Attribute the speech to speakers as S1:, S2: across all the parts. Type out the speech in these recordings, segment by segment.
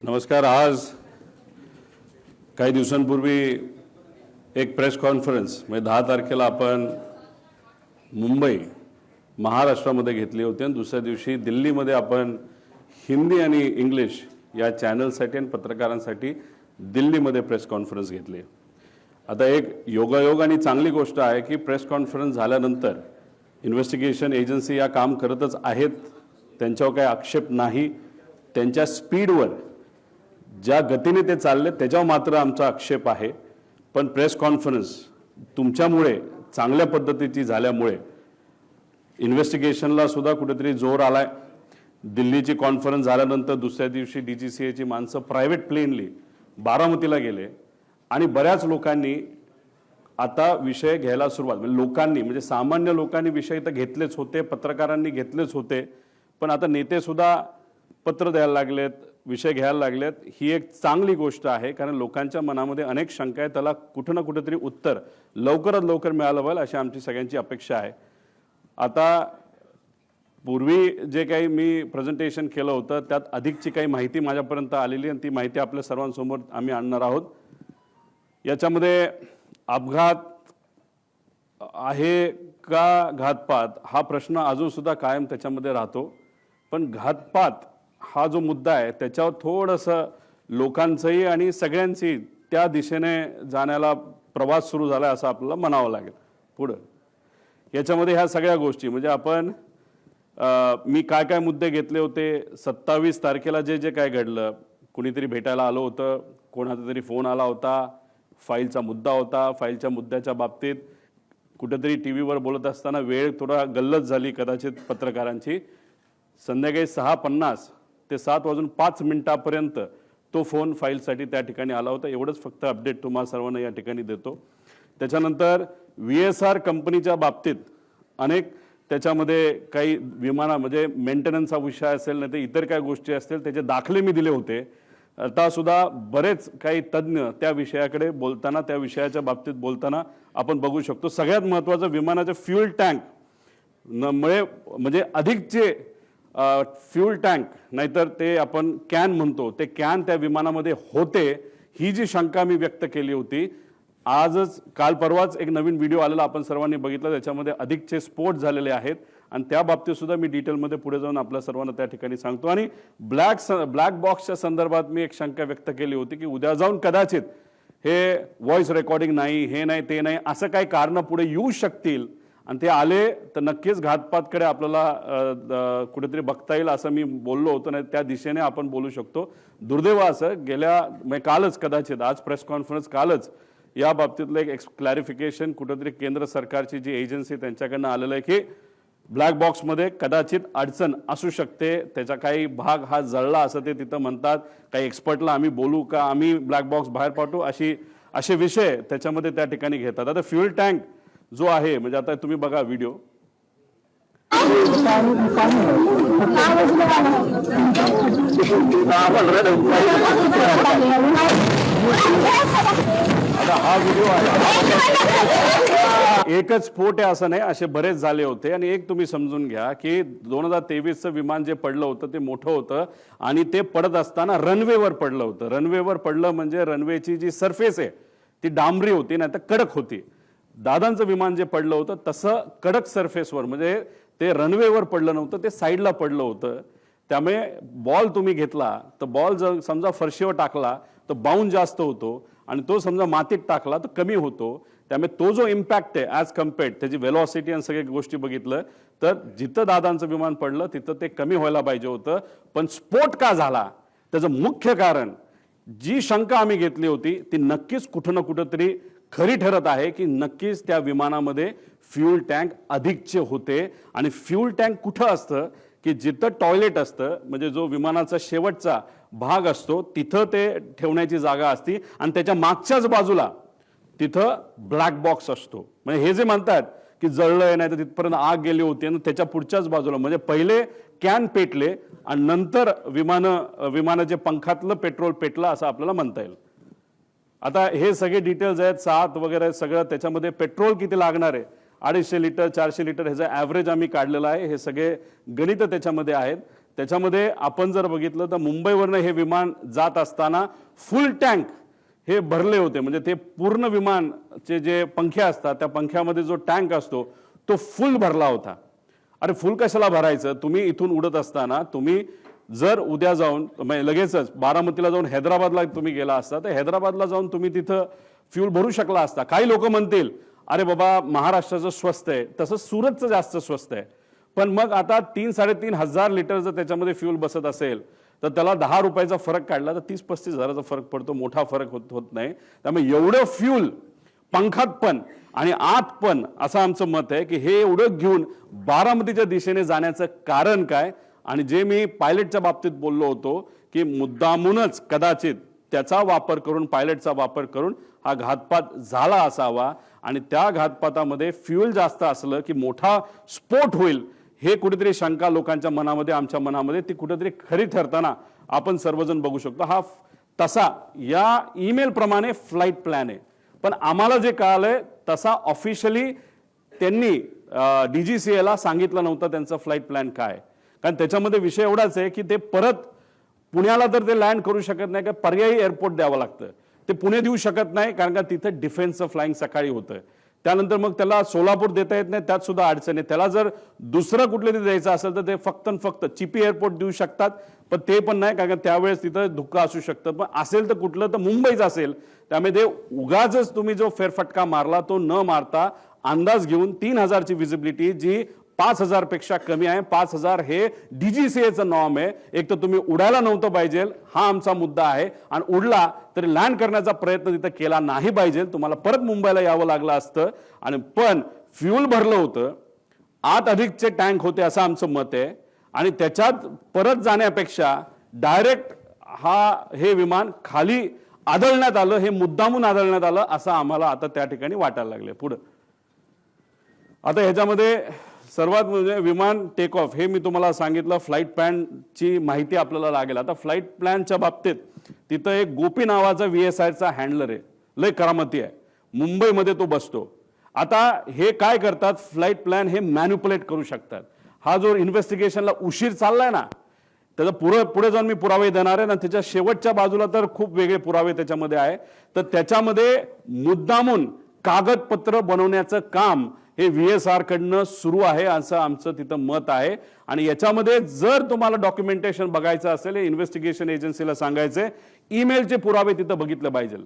S1: नमस्कार. आज काही दिवसांपूर्वी एक प्रेस कॉन्फरन्स म्हणजे 10 तारखेला आपण मुंबई महाराष्ट्रामध्ये घेतली होती आणि दुसऱ्या दिवशी दिल्लीमध्ये आपण हिंदी आणि इंग्लिश या चॅनलसाठी आणि पत्रकारांसाठी दिल्लीमध्ये प्रेस कॉन्फरन्स घेतली. आता एक योगायोग आणि चांगली गोष्ट आहे की प्रेस कॉन्फरन्स झाल्यानंतर इन्व्हेस्टिगेशन एजन्सी या काम करतच आहेत, त्यांच्यावर काही आक्षेप नाही. त्यांच्या स्पीडवर ज्या गतीने ते चालले त्याच्यावर मात्र आमचा आक्षेप आहे. पण प्रेस कॉन्फरन्स तुमच्यामुळे चांगल्या पद्धतीची झाल्यामुळे इन्व्हेस्टिगेशनला सुद्धा कुठेतरी जोर आलाय. दिल्लीची कॉन्फरन्स झाल्यानंतर दुसऱ्या दिवशी DGCAची माणसं प्रायव्हेट प्लेनली बारामतीला गेले आणि बऱ्याच लोकांनी आता विषय घ्यायला सुरुवात, म्हणजे लोकांनी म्हणजे सामान्य लोकांनी विषय तर घेतलेच होते, पत्रकारांनी घेतलेच होते, पण आता नेते सुद्धा पत्र द्यायला लागलेत, विषय घ्यायला लागलेत. ही एक चांगली गोष्ट आहे, कारण लोकांच्या मनामध्ये अनेक शंका आहेत, त्याला कुठं ना कुठेतरी उत्तर लवकरात लवकर मिळालं पाहिजे अशी आमची सगळ्यांची अपेक्षा आहे. आता पूर्वी जे काही मी प्रेझेंटेशन केलं होतं त्यात अधिकची काही माहिती माझ्यापर्यंत आलेली आणि ती माहिती आपल्या सर्वांसमोर आम्ही आणणार आहोत. याच्यामध्ये अपघात आहे का घातपात हा प्रश्न अजून सुद्धा कायम त्याच्यामध्ये राहतो, पण घातपात हा जो मुद्दा आहे त्याच्यावर थोडंसं लोकांचंही आणि सगळ्यांची त्या दिशेने जाण्याला प्रवास सुरू झाला असं आपल्याला म्हणावं लागेल. पुढं याच्यामध्ये ह्या सगळ्या गोष्टी म्हणजे आपण मी काय काय मुद्दे घेतले होते. 27 तारखेला जे जे काय घडलं, कुणीतरी भेटायला आलं होतं, कोणाचा तरी फोन आला होता, फाईलचा मुद्दा होता, फाईलच्या मुद्द्याच्या बाबतीत कुठेतरी TV वर बोलत असताना वेळ थोडा गल्लत झाली कदाचित पत्रकारांची. संध्याकाळी 6:50 ते 7:05 तो फोन फाईलसाठी त्या ठिकाणी आला होता. एवढंच फक्त अपडेट तुम्हाला सर्वांना या ठिकाणी देतो. त्याच्यानंतर VSR कंपनीच्या बाबतीत अनेक त्याच्यामध्ये काही विमाना म्हणजे मेंटेनन्सचा विषय असेल नाही तर इतर काही गोष्टी असतील त्याचे दाखले मी दिले होते. आता सुद्धा बरेच काही तज्ज्ञ त्या विषयाकडे बोलताना, त्या विषयाच्या बाबतीत बोलताना आपण बघू शकतो. सगळ्यात महत्त्वाचं विमानाचे फ्यूल टँक मुळे म्हणजे अधिकचे फ्यूल टँक नाहीतर ते आपण कॅन म्हणतो ते कॅन त्या विमानामध्ये होते, ही जी शंका मी व्यक्त केली होती. आजच काल परवाच एक नवीन व्हिडिओ आलेला आपण सर्वांनी बघितला, त्याच्यामध्ये अधिकचे स्फोट झालेले आहेत आणि त्या बाबतीत सुद्धा मी डिटेलमध्ये पुढे जाऊन आपल्या सर्वांना त्या ठिकाणी सांगतो. आणि ब्लॅक बॉक्सच्या संदर्भात मी एक शंका व्यक्त केली होती की उद्या जाऊन कदाचित हे व्हॉइस रेकॉर्डिंग नाही, हे नाही, ते नाही, असं काही कारण पुढे येऊ शकतील आणि ते आले तर नक्कीच घातपातकडे आपल्याला कुठेतरी बघता येईल असं मी बोललो होतो. नाही त्या दिशेने आपण बोलू शकतो. दुर्दैव असं म्हणजे कालच कदाचित आज प्रेस कॉन्फरन्स कालच या बाबतीतलं एक क्लॅरिफिकेशन कुठेतरी केंद्र सरकारची जी एजन्सी त्यांच्याकडनं आलेलं आहे की ब्लॅक बॉक्समध्ये कदाचित अडचण असू शकते, त्याचा काही भाग हा जळला असं ते तिथं म्हणतात. काही एक्सपर्टला आम्ही बोलू का, आम्ही ब्लॅक बॉक्स बाहेर पाठवू, असे विषय त्याच्यामध्ये त्या ठिकाणी घेतात. आता फ्यूल टँक जो आहे म्हणजे आता तुम्ही बघा व्हिडिओ. आता हा व्हिडिओ आहे, एकच स्फोट आहे असं नाही, असे बरेच झाले होते. आणि एक तुम्ही समजून घ्या की 2023चं विमान जे पडलं होतं ते मोठं होतं आणि ते पडत असताना रनवेवर पडलं होतं. रनवेवर पडलं म्हणजे रनवेची जी सरफेस आहे ती डांबरी होती नाही तर कडक होती. दादांचं विमान जे पडलं होतं तसं कडक सरफेसवर म्हणजे ते रनवेवर पडलं नव्हतं, ते साईडला पडलं होतं. त्यामुळे बॉल तुम्ही घेतला तर बॉल जर समजा फरशीवर टाकला तर बाउंड जास्त होतो आणि तो समजा मातीत टाकला तर कमी होतो. त्यामुळे तो जो इम्पॅक्ट आहे ॲज कम्पेअर्ड त्याची वेलॉसिटी आणि सगळ्या गोष्टी बघितलं तर जिथं दादांचं विमान पडलं तिथं ते कमी व्हायला पाहिजे होतं. पण स्फोट का झाला त्याचं मुख्य कारण जी शंका आम्ही घेतली होती ती नक्कीच कुठं ना कुठंतरी खरी ठरत आहे की नक्कीच त्या विमानामध्ये फ्यूल टँक अधिकचे होते. आणि फ्यूल टँक कुठं असतं की जिथं टॉयलेट असतं म्हणजे जो विमानाचा शेवटचा भाग असतो तिथं ते ठेवण्याची जागा असती आणि त्याच्या मागच्याच बाजूला तिथं ब्लॅक बॉक्स असतो. म्हणजे हे जे म्हणतात की जळलंय नाही तर तिथपर्यंत आग गेली होती आणि त्याच्या पुढच्याच बाजूला म्हणजे पहिले कॅन पेटले आणि नंतर विमानाचे पंखातलं पेट्रोल पेटलं असं आपल्याला म्हणता येईल. आता हे सगळे डिटेल्स आहेत, 7 वगैरे सगळं, त्याच्यामध्ये पेट्रोल किती लागणार आहे 250 लिटर 400 लिटर ह्याचा ॲव्हरेज आम्ही काढलेला आहे. हे सगळे गणित त्याच्यामध्ये आहेत. त्याच्यामध्ये आपण जर बघितलं तर मुंबईवरनं हे विमान जात असताना फुल टँक हे भरले होते, म्हणजे ते पूर्ण विमानचे जे पंखे असतात त्या पंख्यामध्ये जो टँक असतो तो फुल भरला होता. अरे फुल कशाला भरायचं? तुम्ही इथून उडत असताना तुम्ही जर उद्या जाऊन लगेचच बारामतीला जाऊन हैदराबादला तुम्ही गेला असता तर हैदराबादला जाऊन तुम्ही तिथं फ्यूल भरू शकला असता. काही लोक म्हणतील अरे बाबा महाराष्ट्राचं स्वस्त आहे, तसं सुरतचं जास्त स्वस्त आहे. पण मग आता 3-3.5 लिटर जर त्याच्यामध्ये फ्यूल बसत असेल तर त्याला 10 रुपयाचा फरक काढला तर 30-35 हजाराचा फरक पडतो, मोठा फरक होत नाही. त्यामुळे एवढं फ्यूल पंखात पण आणि आत पण असं आमचं मत आहे की हे एवढं घेऊन बारामतीच्या दिशेने जाण्याचं कारण काय? आणि जे मी पायलटच्या बाबतीत बोललो होतो की मुद्दामूनच कदाचित त्याचा वापर करून, पायलटचा वापर करून हा घातपात झाला असावा आणि त्या घातपातामध्ये फ्यूल जास्त असलं की मोठा स्फोट होईल हे कुठेतरी शंका लोकांच्या मनामध्ये, आमच्या मनामध्ये ती कुठेतरी खरी ठरताना आपण सर्वजण बघू शकतो. हा तसा या ईमेल प्रमाणे फ्लाईट प्लॅन आहे, पण आम्हाला जे कळालंय तसा ऑफिशियली त्यांनी DGCA ला सांगितलं नव्हतं त्यांचा फ्लाईट प्लॅन काय. कारण त्याच्यामध्ये विषय एवढाच आहे की ते परत पुण्याला तर ते लँड करू शकत नाही, का पर्यायी एअरपोर्ट द्यावं लागतं. ते पुणे देऊ शकत नाही कारण का तिथे डिफेन्सचं फ्लाइंग सकाळी होतं. त्यानंतर मग त्याला सोलापूर देता येत नाही, त्यात सुद्धा अडचण आहे. त्याला जर दुसरं कुठलं तरी द्यायचं असेल तर ते फक्त चिपी एअरपोर्ट देऊ शकतात, पण ते पण नाही कारण त्यावेळेस तिथं धुक्का असू शकतं. पण असेल तर कुठलं तर मुंबईच असेल. त्यामुळे ते उगाच तुम्ही जो फेरफटका मारला तो न मारता अंदाज घेऊन 3000 ची विजिबिलिटी जी 5000 पेक्षा कमी आहे. 5000 हे DGCAचं नॉर्म आहे. एक तर तुम्ही उडायला नव्हतं पाहिजे हा आमचा मुद्दा आहे, आणि उडला तरी लँड करण्याचा प्रयत्न तिथं केला नाही पाहिजे. तुम्हाला परत मुंबईला यावं लागलं असतं. आणि पण फ्यूल भरलं होतं, आत अधिकचे टँक होते असं आमचं मत आहे, आणि त्याच्यात परत जाण्यापेक्षा डायरेक्ट हे विमान खाली आदळण्यात आलं, हे मुद्दामून आदळण्यात आलं असं आम्हाला आता त्या ठिकाणी वाटायला लागले. पुढे आता ह्याच्यामध्ये सर्वात म्हणजे विमान टेक ऑफ हे मी तुम्हाला सांगितलं. फ्लाईट प्लॅनची माहिती आपल्याला लागेल. आता फ्लाईट प्लॅनच्या बाबतीत तिथं एक गोपी नावाचा VSIचा हँडलर आहे, लय करामती आहे, मुंबईमध्ये तो बसतो. आता हे काय करतात, फ्लाईट प्लॅन हे मॅन्युप्युलेट करू शकतात. हा जो इन्व्हेस्टिगेशनला उशीर चाललाय ना, त्याचा पुढे जाऊन मी पुरावे देणार आहे ना, त्याच्या शेवटच्या बाजूला तर खूप वेगळे पुरावे त्याच्यामध्ये आहे. तर त्याच्यामध्ये मुद्दामून कागदपत्र बनवण्याचं काम हे VSR कडनं सुरू आहे असं आमचं तिथं मत आहे. आणि याच्यामध्ये जर तुम्हाला डॉक्युमेंटेशन बघायचं असेल, इन्व्हेस्टिगेशन एजन्सीला सांगायचे ईमेलचे पुरावे तिथं बघितले पाहिजे.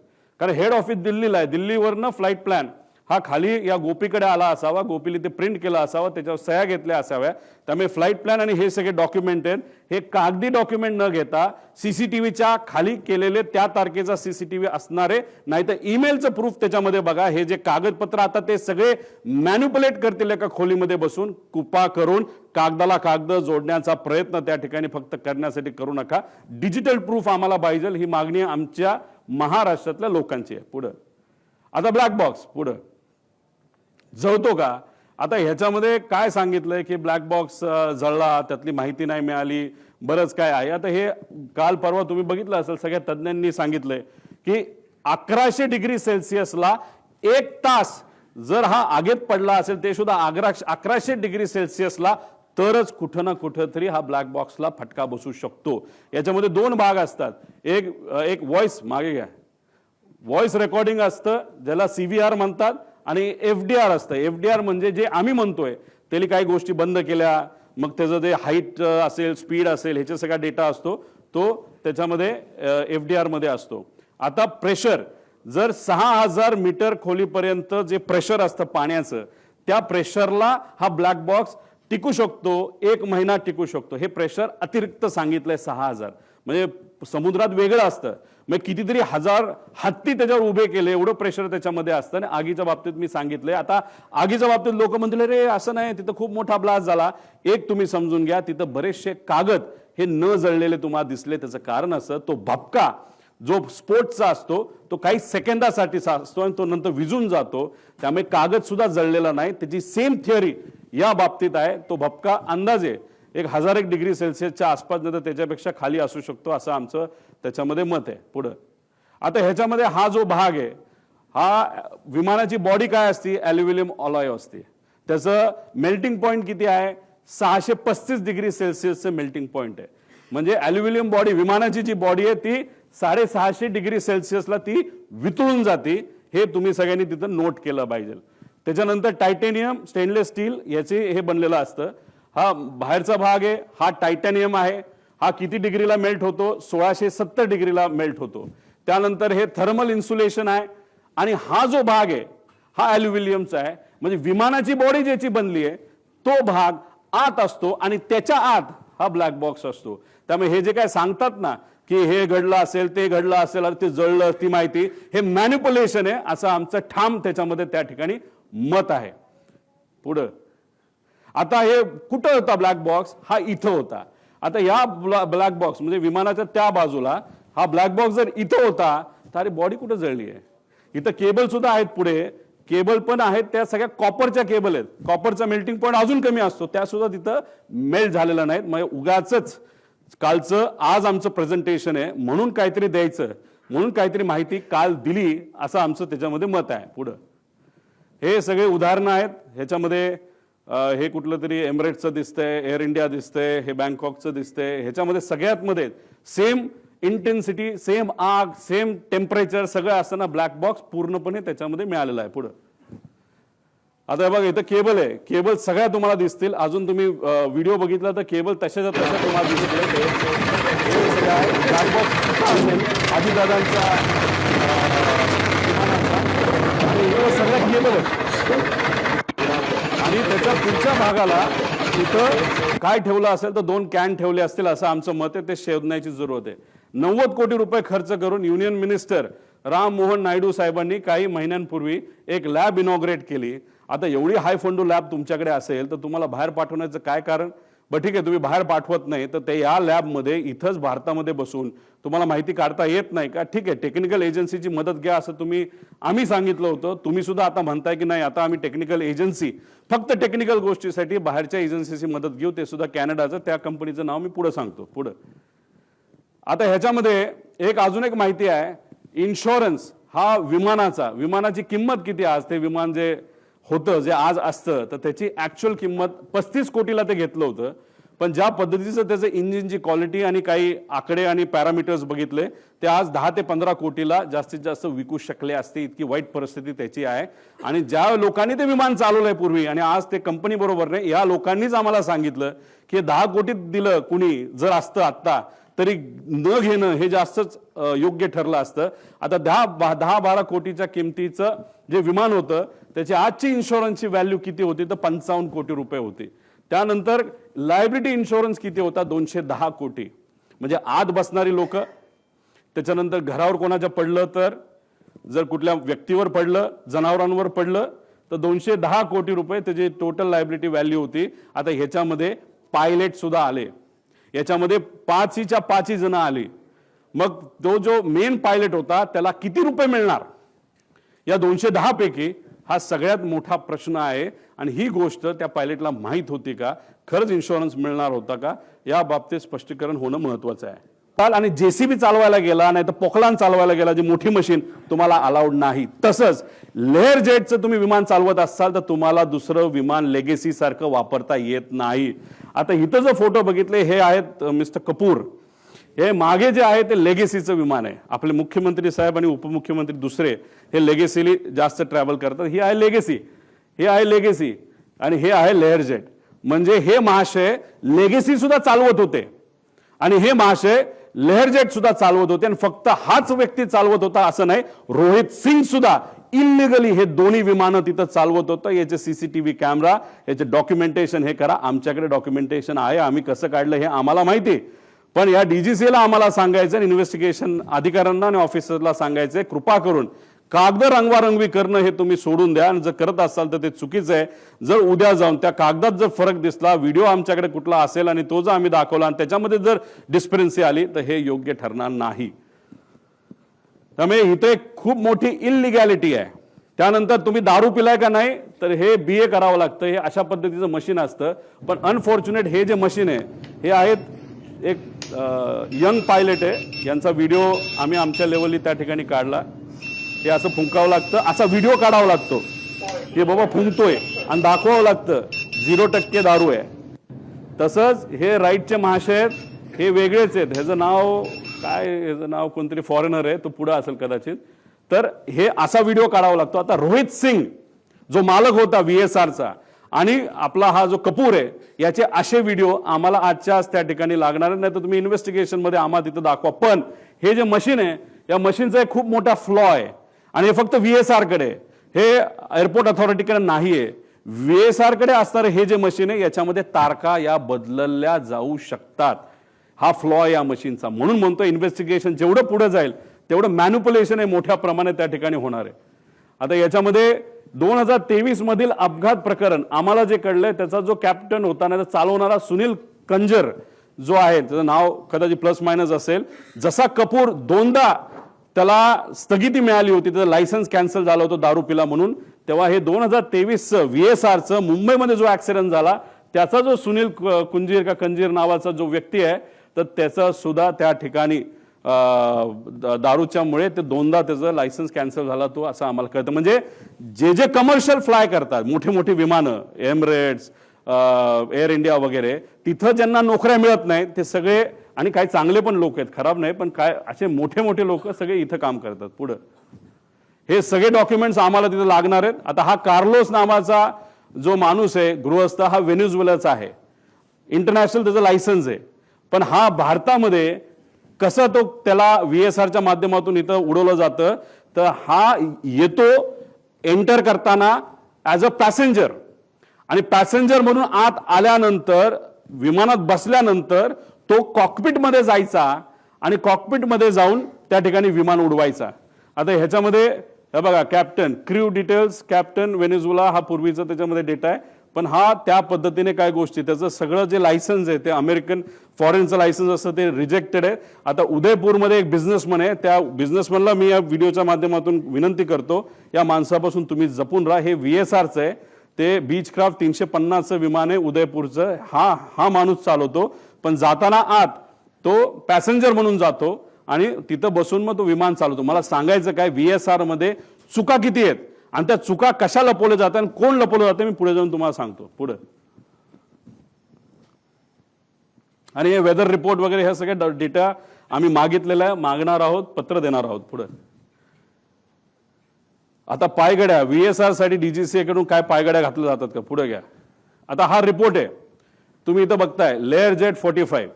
S1: कारण हेड ऑफिस दिल्लीला आहे, दिल्लीवरनं फ्लाईट प्लॅन हा खाली या गोपीकडे आला असावा, गोपीने ते प्रिंट केला असावा, त्याच्यावर सह्या घेतल्या असाव्या. त्यामुळे फ्लाईट प्लॅन आणि हे सगळे डॉक्युमेंट आहेत, हे कागदी डॉक्युमेंट न घेता CCTVच्या खाली केलेले त्या तारखेचा CCTV असणारे, नाही तर ईमेलचं प्रूफ त्याच्यामध्ये बघा. हे जे कागदपत्र आता ते सगळे मॅन्युप्युलेट करतील एका खोलीमध्ये बसून, कुपा करून कागदाला कागद जोडण्याचा प्रयत्न त्या ठिकाणी फक्त करण्यासाठी करू नका. डिजिटल प्रूफ आम्हाला पाहिजे, ही मागणी आमच्या महाराष्ट्रातल्या लोकांची आहे. पुढं आता ब्लॅक बॉक्स पुढं जळतो का? आता ह्याच्यामध्ये काय सांगितलंय की ब्लॅक बॉक्स जळला, त्यातली माहिती नाही मिळाली, बरंच काय आहे. आता हे काल परवा तुम्ही बघितलं असेल, सगळ्या तज्ज्ञांनी सांगितलंय की 1100 डिग्री सेल्सिअसला 1 तास जर हा आगीत पडला असेल, ते सुद्धा 1100 डिग्री सेल्सिअसला, तरच कुठं ना कुठं तरी हा ब्लॅक बॉक्सला फटका बसू शकतो. याच्यामध्ये 2 भाग असतात. एक व्हॉइस, मागे घ्या, व्हॉइस रेकॉर्डिंग असतं ज्याला CVR म्हणतात, आणि FDR असतं. FDR म्हणजे जे आम्ही म्हणतोय त्याला काही गोष्टी बंद केल्या, मग त्याचं जे हाईट असेल, स्पीड असेल, ह्याचा सगळा डेटा असतो, तो त्याच्यामध्ये FDR मध्ये असतो. आता प्रेशर, जर 6000 मीटर खोलीपर्यंत जे प्रेशर असतं पाण्याचं, त्या प्रेशरला हा ब्लॅक बॉक्स टिकू शकतो, 1 महिना टिकू शकतो. हे प्रेशर अतिरिक्त सांगितलंय 6000, म्हणजे समुद्रात वेगळं असतं. मग कितीतरी हजार हत्ती त्याच्यावर उभे केले, एवढं प्रेशर त्याच्यामध्ये असतं. आणि आगीच्या बाबतीत मी सांगितलंय. आता आगीच्या बाबतीत लोक म्हणतील रे असं नाही, तिथं खूप मोठा ब्लास्ट झाला. एक तुम्ही समजून घ्या, तिथं बरेचसे कागद हे न जळलेले तुम्हाला दिसले. त्याचं कारण असं, तो भपका जो स्फोटचा असतो तो काही सेकंदासाठी असतो आणि तो नंतर विझून जातो. त्यामुळे कागद सुद्धा जळलेला नाही. त्याची सेम थिअरी या बाबतीत आहे. तो भपका अंदाजे 1001 डिग्री सेल्सिअसच्या आसपास, नंतर त्याच्यापेक्षा खाली असू शकतो असं आमचं त्याच्यामध्ये मत आहे. पुढं आता ह्याच्यामध्ये हा जो भाग आहे, हा विमानाची बॉडी काय असते, ॲल्युमिनियम अलॉय असते. त्याचं मेल्टिंग पॉईंट किती आहे, 635 डिग्री सेल्सिअसचं मेल्टिंग पॉइंट आहे. म्हणजे ॲल्युमिनियम बॉडी, विमानाची जी बॉडी आहे ती 650 डिग्री सेल्सिअसला ती वितळून जाते. हे तुम्ही सगळ्यांनी तिथं नोट केलं पाहिजे. त्याच्यानंतर टायटॅनियम, स्टेनलेस स्टील याचे हे बनलेलं असतं. हा बाहेरचा भाग आहे, हा टायटॅनियम आहे. हा किती डिग्रीला मेल्ट होतो? 1670 डिग्रीला मेल्ट होतो. त्यानंतर हे थर्मल इन्सुलेशन आहे. आणि हा जो भाग आहे हा ॲल्युमिनियमचा आहे. म्हणजे विमानाची बॉडी ज्याची बनली आहे तो भाग आत असतो आणि त्याच्या आत हा ब्लॅक बॉक्स असतो. त्यामुळे हे जे काय सांगतात ना की हे घडलं असेल, ते घडलं असेल, ते जळलं, ती माहिती, हे मॅनिप्युलेशन आहे असं आमचं ठाम त्याच्यामध्ये त्या ठिकाणी मत आहे. पुढं आता हे कुठं होता ब्लॅक बॉक्स? हा इथं होता. आता या ब्लॅक बॉक्स म्हणजे विमानाच्या त्या बाजूला हा ब्लॅक बॉक्स जर इथं होता तर बॉडी कुठं जळली आहे? इथं केबल सुद्धा आहेत, पुढे केबल पण आहेत, त्या सगळ्या कॉपरच्या केबल आहेत. कॉपरचा मेल्टिंग पॉईंट अजून कमी असतो, त्या सुद्धा तिथं मेल्ट झालेला नाहीत. म्हणजे उगाच कालचं आज आमचं प्रेझेंटेशन आहे म्हणून काहीतरी द्यायचं, म्हणून काहीतरी माहिती काल दिली असं आमचं त्याच्यामध्ये मत आहे. पुढं हे सगळे उदाहरणं आहेत. ह्याच्यामध्ये हे कुठलं तरी एमिरेट्सचं दिसतंय, एअर इंडिया दिसतंय, हे बँकॉकचं दिसतंय. ह्याच्यामध्ये सगळ्यात मध्ये सेम इंटेन्सिटी, सेम आग, सेम टेम्परेचर सगळं असताना ब्लॅक बॉक्स पूर्णपणे त्याच्यामध्ये मिळालेला आहे. पुढं आता बघा इथं केबल आहे, केबल सगळ्या तुम्हाला दिसतील. अजून तुम्ही व्हिडिओ बघितला तर केबल तशाच्या तशा तुम्हाला दिसतील. ब्लॅक बॉक्स आजीदादांच्या सगळ्या केबल आहेत. आणि त्याच्या पुढच्या भागाला तिथं काय ठेवलं असेल तर 2 कॅन ठेवले असतील असं आमचं मत आहे. ते शोधण्याची जरूरत आहे. 90 कोटी रुपये खर्च करून युनियन मिनिस्टर राम मोहन नायडू साहेबांनी काही महिन्यांपूर्वी एक लॅब इनॉग्रेट केली. आता एवढी हाय फंडू लॅब तुमच्याकडे असेल तर तुम्हाला बाहेर पाठवण्याचं काय कारण? बरं ठीक आहे, तुम्ही बाहेर पाठवत नाही तर ते या लॅबमध्ये इथंच भारतामध्ये बसून तुम्हाला माहिती काढता येत नाही का? ठीक आहे, टेक्निकल एजन्सीची मदत घ्या असं आम्ही सांगितलं होतं. तुम्ही सुद्धा आता म्हणताय की नाही आता आम्ही टेक्निकल एजन्सी फक्त टेक्निकल गोष्टीसाठी बाहेरच्या एजन्सीची मदत घेऊ, ते सुद्धा कॅनडाचं, त्या कंपनीचं नाव मी पुढे सांगतो. पुढं आता ह्याच्यामध्ये अजून एक माहिती आहे. इन्शुरन्स हा विमानाची किंमत किती? आज ते विमान जे होतं, जे आज असतं, तर त्याची ऍक्च्युअल किंमत 35 कोटीला ते घेतलं होतं. पण ज्या पद्धतीचं त्याचं इंजिनची क्वालिटी आणि काही आकडे आणि पॅरामीटर्स बघितले ते आज 10 ते 15 कोटीला जास्तीत जास्त विकू शकले असते. इतकी वाईट परिस्थिती त्याची आहे. आणि ज्या लोकांनी ते विमान चालवलंय पूर्वी आणि आज ते कंपनी बरोबर नाही, या लोकांनीच आम्हाला सांगितलं की 10 कोटीत दिलं कुणी जर असतं आत्ता तरी न घेणं हे जास्तच योग्य ठरलं असतं. आता 10-12 कोटीच्या किमतीचं जे विमान होतं त्याची आजची इन्शुरन्सची व्हॅल्यू किती होती? तर 55 कोटी रुपये होती. त्यानंतर लायबिलिटी इन्शुरन्स किती होता? 210 कोटी. म्हणजे आत बसणारी लोक, त्याच्यानंतर घरावर कोणाच्या पडलं तर, जर कुठल्या व्यक्तीवर पडलं, जनावरांवर पडलं तर 210 कोटी रुपये त्याची टोटल लायबिलिटी व्हॅल्यू होती. आता ह्याच्यामध्ये पायलट सुद्धा आले, याच्यामध्ये 5च्या 5 जण आली. मग तो जो मेन पायलट होता त्याला किती रुपये मिळणार या 210 पैकी? हा सगळ्यात मोठा प्रश्न आहे. आणि ही गोष्ट त्या पायलटला माहित होती का? खरंच इन्शुरन्स मिळणार होता का? या बाबतीत स्पष्टीकरण होणं महत्वाचं आहे. आणि जेसीबी चालवायला गेला नाही तर पोकलान चालवायला गेला, जी मोठी मशीन, तुम्हाला अलाउड नाही. तसंच लेअर जेटचं तुम्ही विमान चालवत असाल तर तुम्हाला दुसरं विमान लेगेसी सारखं वापरता येत नाही. आता इथं जो फोटो बघितले हे आहेत मिस्टर कपूर. हे मागे जे आहे ते लेगेसीचं विमान आहे. आपले मुख्यमंत्री साहेब आणि उपमुख्यमंत्री दुसरे हे लेगेसीली जास्त ट्रॅव्हल करतात. ही आहे लेगेसी, हे आहे लेगेसी आणि हे आहे लेअर जेट. म्हणजे हे महाशय लेगेसी सुद्धा चालवत होते आणि हे महाशय लेअर जेट सुद्धा चालवत होते. आणि फक्त हाच व्यक्ती चालवत होता असं नाही, रोहित सिंग सुद्धा इलिगली हे दोन्ही विमानं तिथं चालवत होतं. याचे सीसीटीव्ही कॅमेरा, याचे डॉक्युमेंटेशन हे करा. आमच्याकडे डॉक्युमेंटेशन आहे, आम्ही कसं काढलं हे आम्हाला माहिती. पण या डीजीसीला आम्हाला सांगायचं, इन्व्हेस्टिगेशन अधिकाऱ्यांना आणि ऑफिसरला सांगायचंय, कृपा करून कागद रंगवारंगवी करणं हे तुम्ही सोडून द्या. आणि जर करत असाल तर ते चुकीचं आहे. जर उद्या जाऊन त्या कागदात जर फरक दिसला, व्हिडिओ आमच्याकडे कुठला असेल आणि तो जर आम्ही दाखवला आणि त्याच्यामध्ये जर डिस्परन्सी आली तर हे योग्य ठरणार नाही. त्यामुळे इथे खूप मोठी इलिगॅलिटी आहे. त्यानंतर तुम्ही दारू पिलाय का नाही तर हे BA करावं लागतं. हे अशा पद्धतीचं मशीन असतं. पण अनफॉर्च्युनेट हे जे मशीन आहे हे आहेत एक यंग पायलट आहे, यांचा व्हिडिओ आम्ही आमच्या लेवलनी त्या ठिकाणी काढला. हे असं फुंकावं लागतं, असा व्हिडिओ काढावा लागतो. हे बाबा फुंकतोय आणि दाखवावं लागतं 0% दारू आहे. तसंच हे राईटचे महाशय आहेत, हे वेगळेच आहेत. ह्याचं नाव काय, ह्याचं नाव कोणतरी फॉरेनर आहे, तो पुढे असेल कदाचित. तर हे असा व्हिडिओ काढावा लागतो. आता रोहित सिंग जो मालक होता VSRचा आणि आपला हा जो कपूर आहे, याचे असे व्हिडिओ आम्हाला आजच्या आज त्या ठिकाणी लागणार नाही. तर तुम्ही इन्व्हेस्टिगेशन मध्ये आम्हाला तिथं दाखवा. पण हे जे मशीन आहे, या मशीनचा एक खूप मोठा फ्लॉ आहे आणि हे फक्त VSR कडे, हे एअरपोर्ट अथॉरिटीकडे नाहीये. VSR कडे असणारे हे जे मशीन आहे, याच्यामध्ये तारखा या बदलल्या जाऊ शकतात. हा फ्लॉ आहे या मशीनचा. म्हणून म्हणतो इन्व्हेस्टिगेशन जेवढं पुढे जाईल तेवढं मॅन्युप्युलेशन आहे मोठ्या प्रमाणात त्या ठिकाणी होणार आहे. आता याच्यामध्ये 2023 मधील अपघात प्रकरण आम्हाला जे कळलंय, त्याचा जो कॅप्टन होता ना, चालवणारा सुनील कंजर जो आहे, त्याचं नाव कदाचित प्लस मायनस असेल. जसा कपूर दोनदा त्याला स्थगिती मिळाली होती, त्याचं लायसन्स कॅन्सल झालं होतं दारू पिला म्हणून, तेव्हा हे 2023चं VSRचं मुंबईमध्ये जो ऍक्सिडेंट झाला, त्याचा जो सुनील कुंजीर का कंजीर नावाचा जो व्यक्ती आहे, तर त्याचा सुद्धा त्या ठिकाणी दारूच्यामुळे ते दोनदा त्याचं लायसन्स कॅन्सल झाला तो, असं आम्हाला कळतं. म्हणजे जे जे कमर्शियल फ्लाय करतात, मोठे मोठे विमानं, एमिरेट्स, एअर इंडिया वगैरे, तिथं ज्यांना नोकऱ्या मिळत नाही ते सगळे, आणि काही चांगले पण लोक आहेत, खराब नाही, पण काय असे मोठे मोठे लोक सगळे इथं काम करतात. पुढं हे सगळे डॉक्युमेंट्स आम्हाला तिथं लागणार आहेत. आता हा कार्लोस नावाचा जो माणूस आहे गृहस्थ, हा व्हेनेझुएलाचा आहे, इंटरनॅशनल त्याचं लायसन्स आहे. पण हा भारतामध्ये कसं तो त्याला VSRच्या माध्यमातून इथं उडवलं जातं, तर हा येतो एंटर करताना ॲज अ पॅसेंजर, आणि पॅसेंजर म्हणून आत आल्यानंतर विमानात बसल्यानंतर तो कॉकपिटमध्ये जायचा आणि कॉकपिटमध्ये जाऊन त्या ठिकाणी विमान उडवायचा. आता ह्याच्यामध्ये हे बघा, captain, crew details, captain Venezuela हा पूर्वीचा त्याच्यामध्ये डेटा आहे. पण हा त्या पद्धतीने काय गोष्टी, त्याचं सगळं जे लायसन्स आहे ते अमेरिकन फॉरेनचं लायसन्स असतं ते रिजेक्टेड आहे. आता उदयपूरमध्ये एक बिझनेसमन आहे, त्या बिझनेसमनला मी या व्हिडिओच्या माध्यमातून विनंती करतो, या माणसापासून तुम्ही जपून राहा. हे VSRचं आहे, ते बीचक्राफ्ट 350चं विमान आहे उदयपूरचं. हा माणूस चालवतो, पण जाताना आत तो पॅसेंजर म्हणून जातो आणि तिथं बसून मग तो विमान चालवतो. मला सांगायचं काय, VSR मध्ये चुका किती आहेत आणि त्या चुका कशा लपवल्या जातात आणि कोण लपवलं जातं, मी पुढे जाऊन तुम्हाला सांगतो. पुढे आणि हे वेदर रिपोर्ट वगैरे हे सगळे डेटा आम्ही मागितलेला आहे, मागणार आहोत, पत्र देणार आहोत. पुढे आता पायगड्या, VSR साठी DGCA कडून काय पायगड्या घातल्या जातात का, पुढे घ्या. आता हा रिपोर्ट आहे, तुम्ही इथं बघताय, लेअर जेट 45.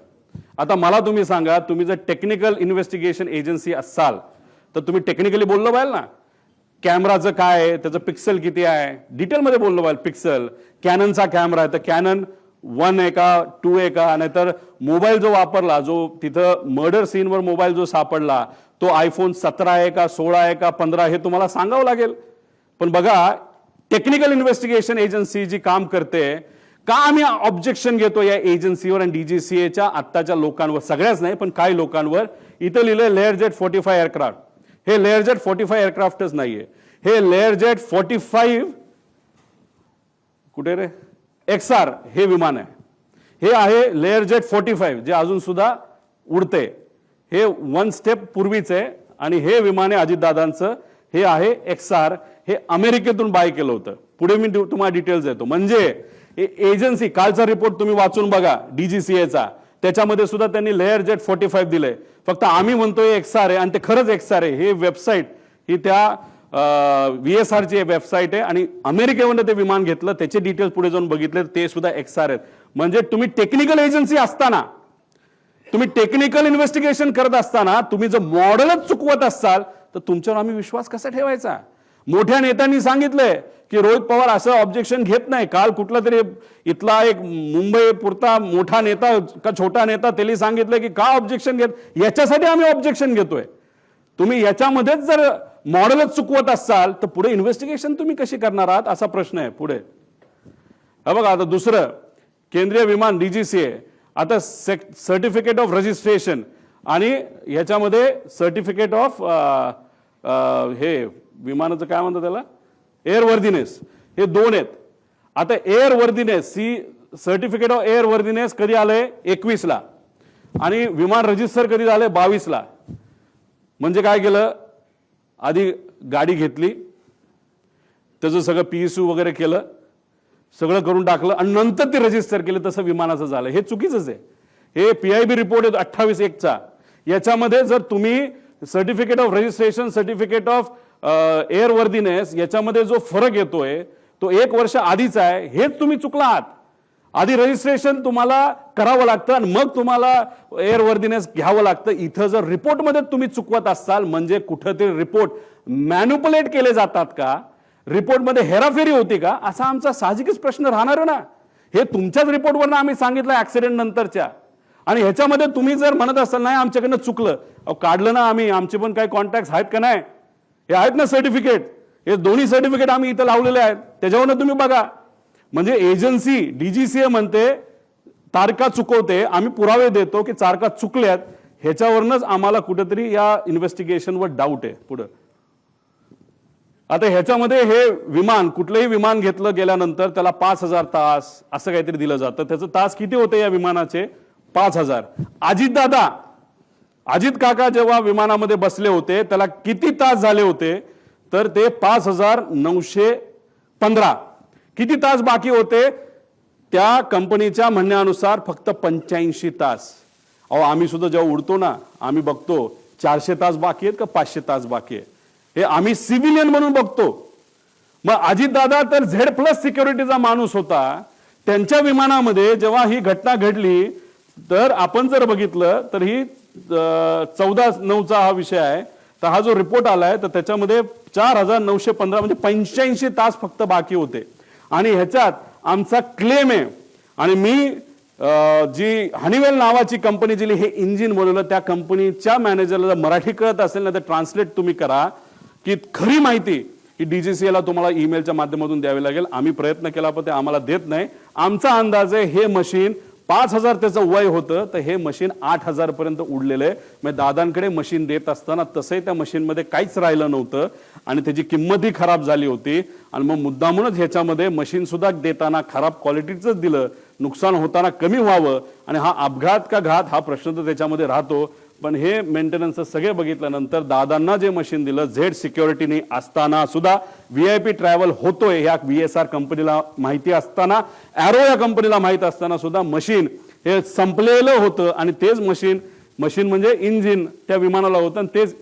S1: आता मला तुम्ही सांगा, तुम्ही जर टेक्निकल इन्व्हेस्टिगेशन एजन्सी असाल तर तुम्ही टेक्निकली बोललो पाहिजे ना, कॅमेराचं काय आहे, त्याचं पिक्सल किती आहे, डिटेलमध्ये बोललो पाहिजे. पिक्सल, कॅननचा कॅमेरा आहे तर कॅनन 1 आहे का 2 आहे का, नाहीतर मोबाईल जो वापरला, जो तिथं मर्डर सीनवर मोबाईल जो सापडला, तो iPhone 17 आहे का 16 आहे का 15, हे तुम्हाला सांगावं लागेल. पण बघा, टेक्निकल इन्व्हेस्टिगेशन एजन्सी जी काम करते, का आम्ही ऑब्जेक्शन घेतो या एजन्सीवर आणि DGCAच्या आत्ताच्या लोकांवर, सगळ्याच नाही पण काही लोकांवर. इथं लिहिलंय लेअर जेट 45 एअरक्राफ्ट. हे लेअर जेट 45 एअरक्राफ्टच नाहीये, हे लेअर जेट 45 कुठे रे, XR हे विमान आहे. हे आहे लेअर जेट 45 जे अजून सुद्धा उडते. हे 1 स्टेप पूर्वीच आहे आणि हे विमान आहे अजितदादांचं, हे आहे XR. हे अमेरिकेतून बाय केलं होतं. पुढे मी तुम्हाला डिटेल्स देतो. म्हणजे एजन्सी, कालचा रिपोर्ट तुम्ही वाचून बघा DGCAचा, त्याच्यामध्ये सुद्धा त्यांनी लेअर जेट 45 दिलंय. फक्त आम्ही म्हणतोय XR आहे आणि ते खरंच XR आहे. हे वेबसाईट ही त्या VSRची वेबसाईट आहे आणि अमेरिकेमध्ये ते विमान घेतलं, त्याचे डिटेल्स पुढे जाऊन बघितले, ते सुद्धा XR आहेत. म्हणजे तुम्ही टेक्निकल एजन्सी असताना, तुम्ही टेक्निकल इन्व्हेस्टिगेशन करत असताना तुम्ही जर मॉडेलच चुकवत असाल तर तुमच्यावर आम्ही विश्वास कसा ठेवायचा. मोठ्या नेत्यांनी सांगितलंय की रोहित पवार असं ऑब्जेक्शन घेत नाही. काल कुठला तरी इथला एक मुंबई पुरता मोठा नेता का छोटा नेता त्यांनी सांगितलं की का ऑब्जेक्शन घेत, याच्यासाठी आम्ही ऑब्जेक्शन घेतोय. तुम्ही याच्यामध्येच जर मॉडेलच चुकवत असाल तर पुढे इन्व्हेस्टिगेशन तुम्ही कशी करणार आहात असा प्रश्न आहे. पुढे बघा, आता दुसरं, केंद्रीय विमान DGCA, आता सर्टिफिकेट ऑफ रजिस्ट्रेशन आणि याच्यामध्ये सर्टिफिकेट ऑफ हे विमानाचं काय म्हणतात त्याला, एअरवर्दीनेस, हे 2 आहेत. आता एअरवर्दीनेस, सर्टिफिकेट ऑफ एअरवर्दीनेस कधी आलंय 21 ला आणि विमान रजिस्टर कधी झालंय 22 ला. म्हणजे काय केलं, आधी गाडी घेतली, त्याचं सगळं PSU वगैरे केलं, सगळं करून टाकलं आणि नंतर ते रजिस्टर केलं, तसं विमानाचं झालं. हे चुकीचंच आहे. हे PIB रिपोर्ट आहे 28/1चा. याच्यामध्ये जर तुम्ही certificate of registration, certificate of airworthiness याच्यामध्ये जो फरक येतोय तो 1 वर्ष आधीचा आहे. हेच तुम्ही चुकला आहात. आधी रजिस्ट्रेशन तुम्हाला करावं लागतं आणि मग तुम्हाला एअरवर्दीनेस घ्यावं लागतं. इथं जर रिपोर्टमध्ये तुम्ही चुकवत असाल म्हणजे कुठंतरी रिपोर्ट मॅन्युपुलेट केले जातात का, रिपोर्टमध्ये हेराफेरी होती का, असा आमचा साहजिकच प्रश्न राहणार ना. हे तुमच्याच रिपोर्टवरनं आम्ही सांगितलं ऍक्सिडेंट नंतरच्या. आणि ह्याच्यामध्ये तुम्ही जर म्हणत असाल नाही आमच्याकडनं चुकलं, काढलं ना आम्ही, आमचे पण काही कॉन्टॅक्ट आहेत का नाही, हे आहेत ना सर्टिफिकेट, हे दोन्ही सर्टिफिकेट आम्ही इथं लावलेले आहेत, त्याच्यावरनं तुम्ही बघा. म्हणजे एजन्सी DGCA म्हणते तारखा चुकवते, आम्ही पुरावे देतो की तारखा चुकल्यात, ह्याच्यावरनच आम्हाला कुठेतरी या इन्व्हेस्टिगेशनवर डाऊट आहे. पुढे आता ह्याच्यामध्ये हे विमान, कुठलंही विमान घेतलं गेल्यानंतर त्याला 5,000 तास असं काहीतरी दिलं जातं. त्याचं तास किती होते या विमानाचे? 5,000. अजित काका जेव्हा विमानामध्ये बसले होते त्याला किती तास झाले होते? तर ते 5,915. किती तास बाकी होते? त्या कंपनीच्या म्हणण्यानुसार फक्त 85 तास. अहो आम्ही सुद्धा जेव्हा उडतो ना, आम्ही बघतो 400 तास बाकी आहेत का 500 तास बाकी आहे, हे आम्ही सिव्हिलियन म्हणून बघतो. मग अजितदादा तर Z+ सिक्युरिटीचा माणूस होता. त्यांच्या विमानामध्ये जेव्हा ही घटना घडली तर आपण जर बघितलं तर ही 14/9चा हा विषय आहे. तर हा जो रिपोर्ट आलाय तर त्याच्यामध्ये 4,915 म्हणजे 85 तास फक्त बाकी होते. आणि ह्याच्यात आमचा क्लेम आहे. आणि मी जी हनीवेल नावाची कंपनी जी हे इंजिन बोलवलं त्या कंपनीच्या मॅनेजरला मराठी कळत असेल ना तर ट्रान्सलेट तुम्ही करा की खरी माहिती ही DGCA तुम्हाला ईमेलच्या माध्यमातून द्यावी लागेल. आम्ही प्रयत्न केला पण ते आम्हाला देत नाही. आमचा अंदाज आहे हे मशीन 5,000 त्याचं वय होतं तर हे मशीन 8,000 पर्यंत उडलेलं आहे. म्हणजे दादांकडे मशीन देत असताना तसंही त्या मशीनमध्ये काहीच राहिलं नव्हतं आणि त्याची किंमतही खराब झाली होती. आणि मग मुद्दामूनच ह्याच्यामध्ये मशीन सुद्धा देताना खराब क्वालिटीचंच दिलं, नुकसान होताना कमी व्हावं. आणि हा अपघात का घात हा प्रश्न तर त्याच्यामध्ये राहतो. पण हे मेंटेनन्स सगळे बघितल्यानंतर दादांना जे मशीन दिलं Z सिक्युरिटीने असताना सुद्धा VIP ट्रॅव्हल होतोय ह्या VSR कंपनीला माहिती असताना, एरो या कंपनीला माहिती असताना सुद्धा मशीन हे संपलेलं होतं. आणि तेच मशीन म्हणजे इंजिन त्या विमानाला होतं आणि तेच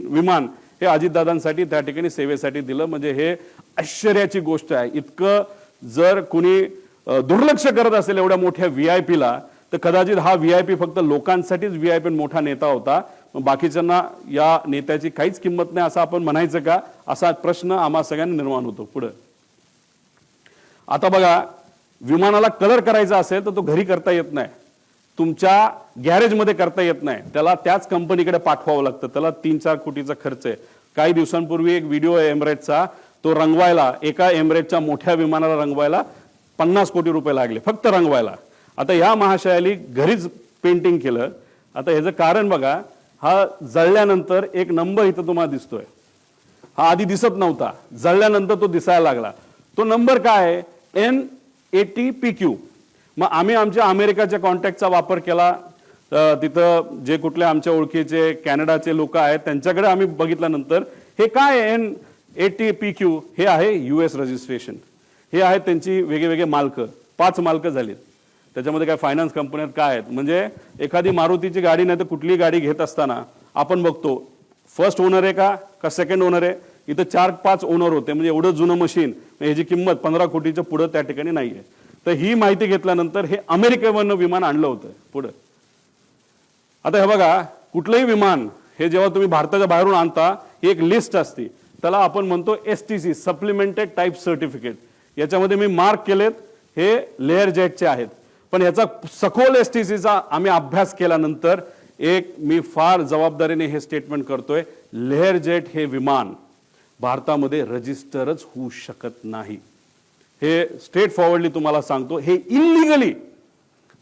S1: विमान हे अजितदादांसाठी त्या ठिकाणी सेवेसाठी दिलं. म्हणजे हे आश्चर्याची गोष्ट आहे. इतकं जर कुणी दुर्लक्ष करत असेल एवढ्या मोठ्या VIPला तर कदाचित हा VIP फक्त लोकांसाठीच VIP मोठा नेता होता, बाकीच्यांना या नेत्याची काहीच किंमत नाही असं आपण म्हणायचं का, असा प्रश्न आम्हा सगळ्यांना निर्माण होतो. पुढे आता बघा, विमानाला कलर करायचा असेल तर तो घरी करता येत नाही, तुमच्या गॅरेजमध्ये करता येत नाही, त्याला त्याच कंपनीकडे पाठवावं लागतं. त्याला 3-4 कोटीचा खर्च आहे. काही दिवसांपूर्वी एक व्हिडिओ आहे एमिरेट्सचा, तो रंगवायला एका एमिरेटच्या मोठ्या विमानाला रंगवायला 50 कोटी रुपये लागले फक्त रंगवायला. आता ह्या महाशयाली घरीच पेंटिंग केलं. आता ह्याचं कारण बघा, हा जळल्यानंतर एक नंबर इथं तुम्हाला दिसतोय, हा आधी दिसत नव्हता, जळल्यानंतर तो दिसायला लागला. तो नंबर काय आहे? N80PQ. मग आम्ही आमच्या अमेरिकाच्या कॉन्टॅक्टचा वापर केला. तिथं जे कुठले आमच्या ओळखीचे कॅनडाचे लोक आहेत त्यांच्याकडे आम्ही बघितल्यानंतर हे काय आहे N80PQ, हे आहे US रजिस्ट्रेशन. हे आहेत त्यांची वेगवेगळे मालक, 5 मालक झालीत. त्याच्यामध्ये काय फायनान्स कंपन्यात काय आहेत, म्हणजे एखादी मारुतीची गाडी नाही तर कुठलीही गाडी घेत असताना आपण बघतो फर्स्ट ओनर आहे का सेकंड ओनर आहे. इथं 4-5 ओनर होते. म्हणजे एवढं जुनं मशीन, ह्याची किंमत 15 कोटीच्या पुढे त्या ठिकाणी नाहीये. तर ही माहिती घेतल्यानंतर हे अमेरिकेवरनं विमान आणलं होतं पुढे. आता हे बघा, कुठलंही विमान हे जेव्हा तुम्ही भारताच्या बाहेरून आणता एक लिस्ट असते, त्याला आपण म्हणतो STC सप्लिमेंटेड टाईप सर्टिफिकेट. याच्यामध्ये मी मार्क केलेत, हे लेअर जेटचे आहेत. पण याचा सखोल STCचा आम्ही अभ्यास केल्यानंतर एक मी फार जबाबदारीने हे स्टेटमेंट करतोय, लेअर जेट हे विमान भारतामध्ये रजिस्टरच होऊ शकत नाही. हे स्ट्रेट फॉरवर्डली तुम्हाला सांगतो. हे इलिगली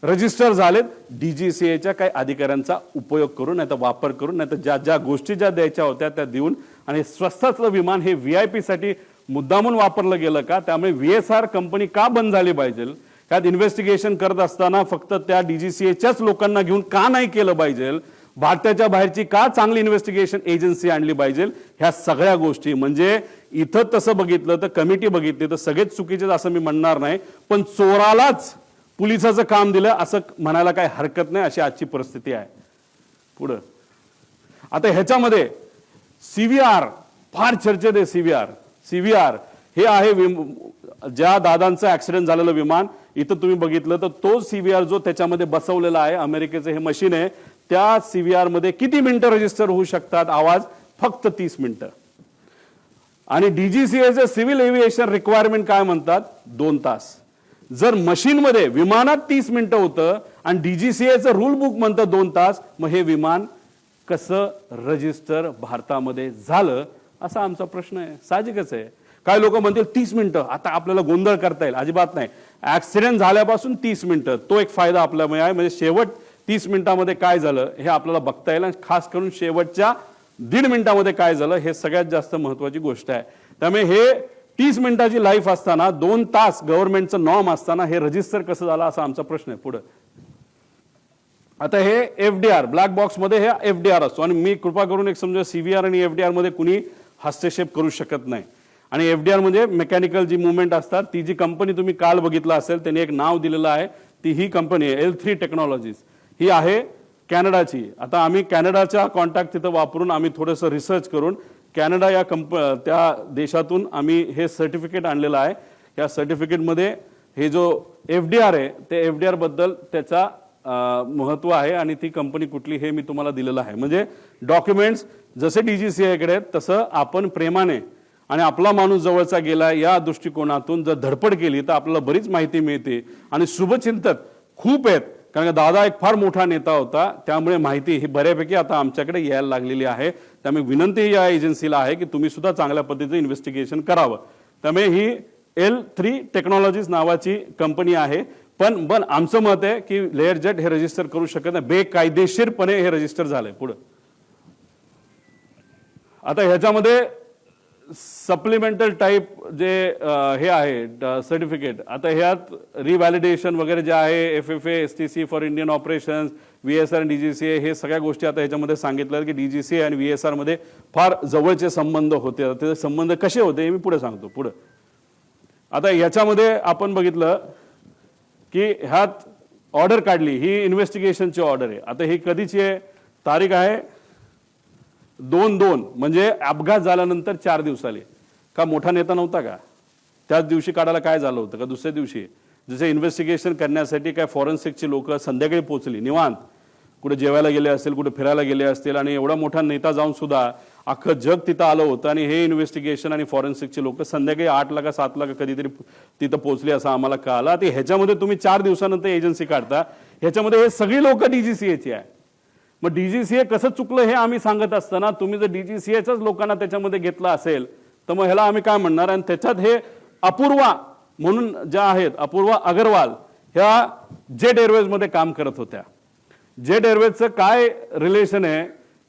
S1: रजिस्टर झालेत DGCAच्या काही अधिकाऱ्यांचा उपयोग करून, नाही तर वापर करून, नाही तर ज्या गोष्टी ज्या द्यायच्या होत्या त्या देऊन. आणि स्वस्तातलं विमान हे VIP साठी मुद्दामून वापरलं गेलं का? त्यामुळे VSR कंपनी का बंद झाली पाहिजे? त्यात इन्व्हेस्टिगेशन करत असताना फक्त त्या DGCAच्याच लोकांना घेऊन का नाही केलं पाहिजे? भारताच्या बाहेरची का चांगली इन्व्हेस्टिगेशन एजन्सी आणली पाहिजे, ह्या सगळ्या गोष्टी. म्हणजे इथं तसं बघितलं तर कमिटी बघितली तर सगळेच चुकीचे असं मी म्हणणार नाही, पण चोरालाच पोलिसाचं काम दिलं असं म्हणायला काही हरकत नाही, अशी आजची परिस्थिती आहे. पुढं आता ह्याच्यामध्ये सीव्हीआर फार चर्चेत आहे. सीव्हीआर हे आहे ज्या दादांचं ऍक्सिडेंट झालेलं विमान. इथं तुम्ही बघितलं तर तो सीव्हीआर जो त्याच्यामध्ये बसवलेला आहे, अमेरिकेचं हे मशीन आहे, त्या सीव्हीआर मध्ये किती मिनिटं रजिस्टर होऊ शकतात आवाज? फक्त 30 मिनिटं. आणि डीजीसीएचं सिव्हिल एव्हिएशन रिक्वायरमेंट काय म्हणतात? 2 तास. जर मशीनमध्ये विमानात 30 मिनिटं होतं आणि डीजीसीएचं रूल बुक म्हणतं 2 तास, मग हे विमान कसं रजिस्टर भारतामध्ये झालं असा आमचा प्रश्न आहे. साहजिकच आहे. काय लोक म्हणतील 30 मिनिटं आता आपल्याला गोंधळ करता येईल. अजिबात नाही. ऍक्सिडेंट झाल्यापासून 30 मिनिटं तो एक फायदा आपल्याला आहे. म्हणजे शेवट 30 मिनिटांमध्ये काय झालं हे आपल्याला बघता येईल, आणि खास करून शेवटच्या 1.5 मिनिटांमध्ये काय झालं हे सगळ्यात जास्त महत्वाची गोष्ट आहे. त्यामुळे हे 30 मिनिटाची लाईफ असताना 2 तास गव्हर्नमेंटचं नॉर्म असताना हे रजिस्टर कसं झालं असा आमचा प्रश्न आहे. पुढे आता हे एफडीआर ब्लॅक बॉक्स मध्ये हे एफडीआर असतो, आणि मी कृपा करून एक समजा सीव्हीआर आणि एफडीआर मध्ये कुणी हस्तक्षेप करू शकत नाही. आणि एफडीआर म्हणजे मेकॅनिकल जी मुवमेंट असतात, ती जी कंपनी तुम्ही काल बघितलं असेल त्यांनी एक नाव दिलेलं आहे, ती ही कंपनी आहे L3 टेक्नॉलॉजीज. ही आहे कॅनडाची. आता आम्ही कॅनडाच्या कॉन्टॅक्ट तिथं वापरून आम्ही थोडंसं रिसर्च करून कॅनडा या त्या देशातून आम्ही हे सर्टिफिकेट आणलेलं आहे. या सर्टिफिकेटमध्ये हे जो एफडीआर आहे ते एफडीआर बद्दल त्याचा महत्व आहे, आणि ती कंपनी कुठली हे मी तुम्हाला दिलेलं आहे. म्हणजे डॉक्युमेंट्स जसे डीजीसीआयकडे तसं आपण प्रेमाने आणि आपला माणूस जवळचा गेला या दृष्टिकोनातून जर धडपड केली तर आपल्याला बरीच माहिती मिळते. आणि शुभचिंतक खूप आहेत, कारण का दादा एक फार मोठा नेता होता, त्यामुळे माहिती ही बऱ्यापैकी आता आमच्याकडे यायला लागलेली आहे. त्यामुळे विनंती या एजन्सीला आहे की तुम्ही सुद्धा चांगल्या पद्धतीचं इन्व्हेस्टिगेशन करावं. त्यामुळे ही L3 टेक्नॉलॉजीज नावाची कंपनी आहे. पण आमचं मत आहे की लेअरजेट हे रजिस्टर करू शकत नाही, बेकायदेशीरपणे हे रजिस्टर झालंय. पुढे आता ह्याच्यामध्ये सप्लिमेंटल टाईप जे हे आहे सर्टिफिकेट, आता ह्यात रिव्हॅलिडेशन वगैरे जे आहे, FFA STC for Indian operations, VSR आणि DGCA हे सगळ्या गोष्टी आता ह्याच्यामध्ये सांगितलं की DGCA आणि VSR मध्ये फार जवळचे संबंध होते. ते संबंध कसे होते हे मी पुढे सांगतो. पुढे आता याच्यामध्ये आपण बघितलं की ह्यात ऑर्डर काढली, ही इन्व्हेस्टिगेशनची ऑर्डर आहे. आता ही कधीची आहे? तारीख आहे 2/2, म्हणजे अपघात झाल्यानंतर 4 दिवसाले. का मोठा नेता नव्हता का? त्याच दिवशी काढायला काय झालं होतं का दुसऱ्या दिवशी? जसे इन्व्हेस्टिगेशन करण्यासाठी काय फॉरेन्सिकची लोक संध्याकाळी पोहोचली निवांत, कुठे जेवायला गेले असतील, कुठे फिरायला गेले असतील, आणि एवढा मोठा नेता जाऊन सुद्धा अख्खं जग तिथं आलं होतं, आणि हे इन्व्हेस्टिगेशन आणि फॉरेन्सिकचे लोक संध्याकाळी 8ला का 7ला का कधीतरी तिथं पोहोचले असं आम्हाला कळालं. ते ह्याच्यामध्ये तुम्ही 4 दिवसानंतर एजन्सी काढता, ह्याच्यामध्ये हे सगळी लोक डीजीसीएची आहे. मग डीजीसीए कसं चुकलं हे आम्ही सांगत असताना तुम्ही जर डीजीसीएच्याच लोकांना त्याच्यामध्ये घेतलं असेल तर मग ह्याला आम्ही काय म्हणणार? आणि त्याच्यात हे अपूर्वा म्हणून ज्या आहेत, अपूर्वा अग्रवाल, ह्या जेट एअरवेज मध्ये काम करत होत्या. जेट एअरवेजचं काय रिलेशन आहे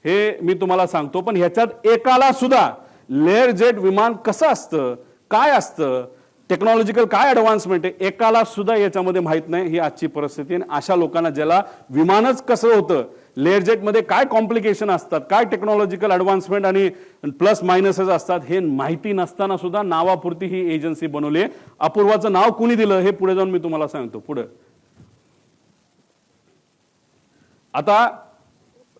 S1: हे मी तुम्हाला सांगतो, पण ह्याच्यात एकाला सुद्धा लेअर जेट विमान कसं असतं, काय असतं, टेक्नॉलॉजिकल काय ॲडव्हान्समेंट आहे, एकाला सुद्धा याच्यामध्ये माहित नाही. ही आजची परिस्थिती. आणि अशा लोकांना ज्याला विमानच कसं होतं, लेअर जेटमध्ये काय कॉम्प्लिकेशन असतात, काय टेक्नॉलॉजिकल ॲडव्हान्समेंट आणि प्लस मायनसेस असतात हे माहिती नसताना सुद्धा नावापुरती ही एजन्सी बनवली. अपूर्वाचं नाव कुणी दिलं हे पुढे जाऊन मी तुम्हाला सांगतो. पुढे आता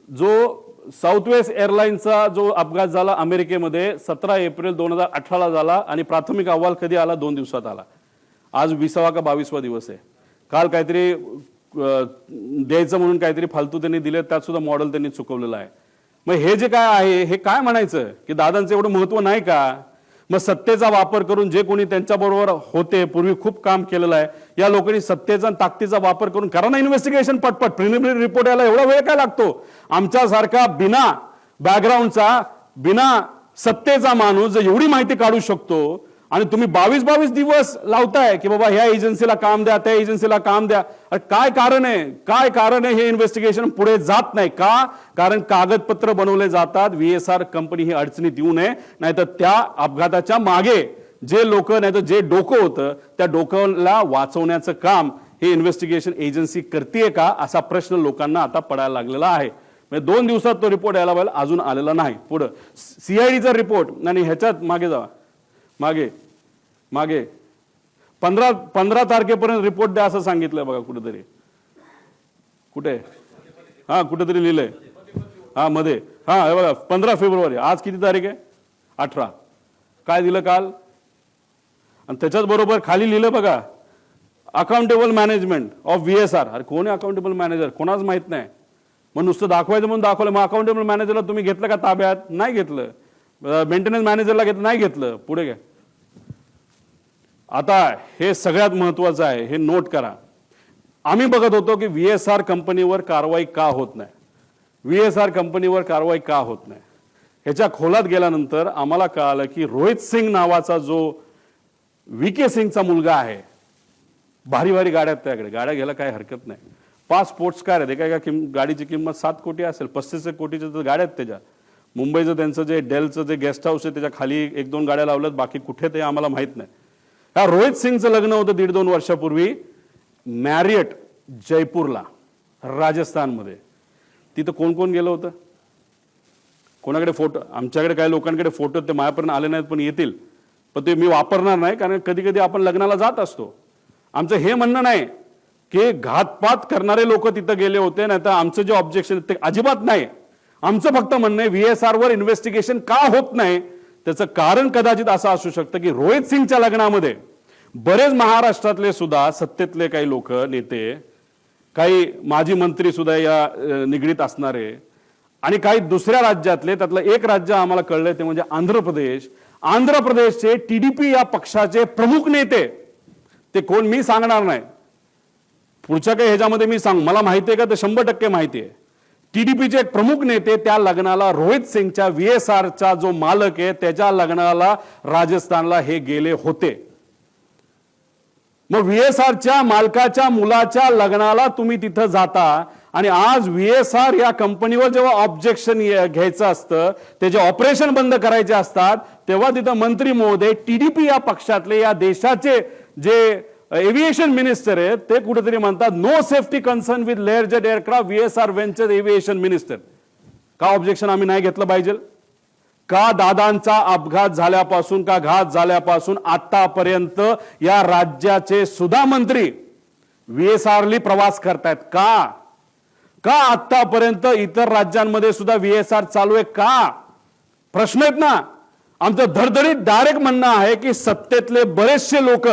S1: जो साऊथ वेस्ट एअरलाईनचा जो अपघात झाला अमेरिकेमध्ये 17 एप्रिल 2018ला झाला, आणि प्राथमिक अहवाल कधी आला? 2 दिवसात आला. आज 20वा का 22वा दिवस आहे. काल काहीतरी द्यायचं म्हणून काहीतरी फालतू त्यांनी दिले, त्यात सुद्धा मॉडेल त्यांनी चुकवलेलं आहे. मग हे जे काय आहे हे काय म्हणायचं की दादांचं एवढं महत्व नाही का? मग सत्तेचा वापर करून जे कोणी त्यांच्याबरोबर होते, पूर्वी खूप काम केलेलं आहे, या लोकांनी सत्तेचा ताकदीचा वापर करून करा ना इन्व्हेस्टिगेशन पटपट. प्रिलिमिनरी रिपोर्ट यायला एवढा वेळ काय लागतो? आमच्यासारखा बिना बॅकग्राऊंडचा, बिना सत्तेचा माणूस जर एवढी माहिती काढू शकतो, आणि तुम्ही 22 दिवस लावताय की बाबा ह्या एजन्सीला काम द्या, त्या एजन्सीला काम द्या, काय कारण आहे? काय कारण आहे हे इन्व्हेस्टिगेशन पुढे जात नाही का? कारण कागदपत्र बनवले जातात. VSR कंपनी ही अडचणीत येऊ नये, नाहीतर त्या अपघाताच्या मागे जे लोक, नाहीतर जे डोकं होतं त्या डोक्याला वाचवण्याचं काम हे इन्व्हेस्टिगेशन एजन्सी करते का, असा प्रश्न लोकांना आता पडायला लागलेला आहे. म्हणजे 2 दिवसात तो रिपोर्ट यायला पाहिजे, अजून आलेला नाही. पुढं सीआयडीचा रिपोर्ट आणि ह्याच्यात मागे जावा, मागे मागे 15 तारखेपर्यंत रिपोर्ट द्या असं सांगितलंय बघा कुठेतरी. कुठे? हा कुठेतरी लिहिलंय, हा मध्ये, हा हे बघा 15 फेब्रुवारी. आज किती तारीख आहे? 18. काय दिलं काल? आणि त्याच्याच बरोबर खाली लिहिलं बघा, अकाउंटेबल मॅनेजमेंट ऑफ VSR. अरे कोण आहे अकाउंटेबल मॅनेजर? कोणाच माहित नाही. मग नुसतं दाखवायचं म्हणून दाखवलं. मग अकाउंटेबल मॅनेजरला तुम्ही घेतलं का ताब्यात? नाही घेतलं. मेंटेनन्स मॅनेजरला घेतलं? नाही घेतलं. पुढे घ्या. आता हे सगळ्यात महत्वाचं आहे, हे नोट करा. आम्ही बघत होतो की VSR कंपनीवर कारवाई का होत नाही, VSR कंपनीवर कारवाई का होत नाही. ह्याच्या खोलात गेल्यानंतर आम्हाला कळालं की रोहित सिंग नावाचा जो VK सिंगचा मुलगा आहे, भारी भारी गाड्या आहेत त्याकडे, गाड्या घ्यायला काही हरकत नाही. 5 स्पोर्ट्स कार आहेत. एका गाडीची किंमत 7 कोटी असेल, 35 कोटीच्या तर गाड्या आहेत त्याच्या. मुंबईचं त्यांचं जे डेलचं जे गेस्ट हाऊस आहे त्याच्या खाली 1-2 गाड्या लावल्यात, बाकी कुठे ते आम्हाला माहित नाही. हा रोहित सिंगचं लग्न होतं 1.5-2 वर्षापूर्वी मॅरियट जयपूरला, राजस्थानमध्ये. तिथं कोण कोण गेलं होतं? कोणाकडे फोटो? आमच्याकडे काही लोकांकडे फोटो ते माझ्यापर्यंत आले नाहीत, पण येतील. पण ते मी वापरणार नाही, कारण कधी कधी आपण लग्नाला जात असतो. आमचं हे म्हणणं नाही की घातपात करणारे लोक तिथं गेले होते, नाही तर आमचं जे ऑब्जेक्शन ते अजिबात नाही. आमचं फक्त म्हणणं आहे VSR वर इन्व्हेस्टिगेशन का होत नाही, त्याचं कारण कदाचित असं असू शकतं की रोहित सिंगच्या लग्नामध्ये बरेच महाराष्ट्रातले सुद्धा सत्तेतले काही लोक, नेते, काही माजी मंत्री सुद्धा या निगडीत असणारे, आणि काही दुसऱ्या राज्यातले. त्यातलं एक राज्य आम्हाला कळलंय ते म्हणजे आंध्र प्रदेश. आंध्र प्रदेशचे TDP या पक्षाचे प्रमुख नेते, ते कोण मी सांगणार नाही, पुढच्या काही ह्याच्यामध्ये मी सांग, मला माहिती आहे का? ते 100% माहिती आहे. TDPचे एक प्रमुख नेते त्या लग्नाला, रोहित सिंगच्या VSRचा जो मालक आहे त्याच्या लग्नाला राजस्थानला हे गेले होते. मग VSRच्या मालकाच्या मुलाच्या लग्नाला तुम्ही तिथं जाता, आणि आज VSR या कंपनीवर जेव्हा ऑब्जेक्शन घ्यायचं असतं, त्याचे ऑपरेशन बंद करायचे असतात, तेव्हा तिथं मंत्री महोदय, TDP या पक्षातले, या देशाचे जे एव्हिएशन मिनिस्टर आहेत, ते कुठेतरी म्हणतात no safety concern with Learjet aircraft VSR venture aviation minister. का ऑब्जेक्शन आम्ही नाही घेतलं पाहिजे? का दादांचा अपघात झाल्यापासून, का घात झाल्यापासून आतापर्यंत या राज्याचे सुद्धा मंत्री VSRली प्रवास करतायत? का आतापर्यंत इतर राज्यांमध्ये सुद्धा VSR चालू आहे? का? प्रश्न आहेत ना. आमचं धडधडीत डायरेक्ट म्हणणं आहे की सत्तेतले बरेचसे लोक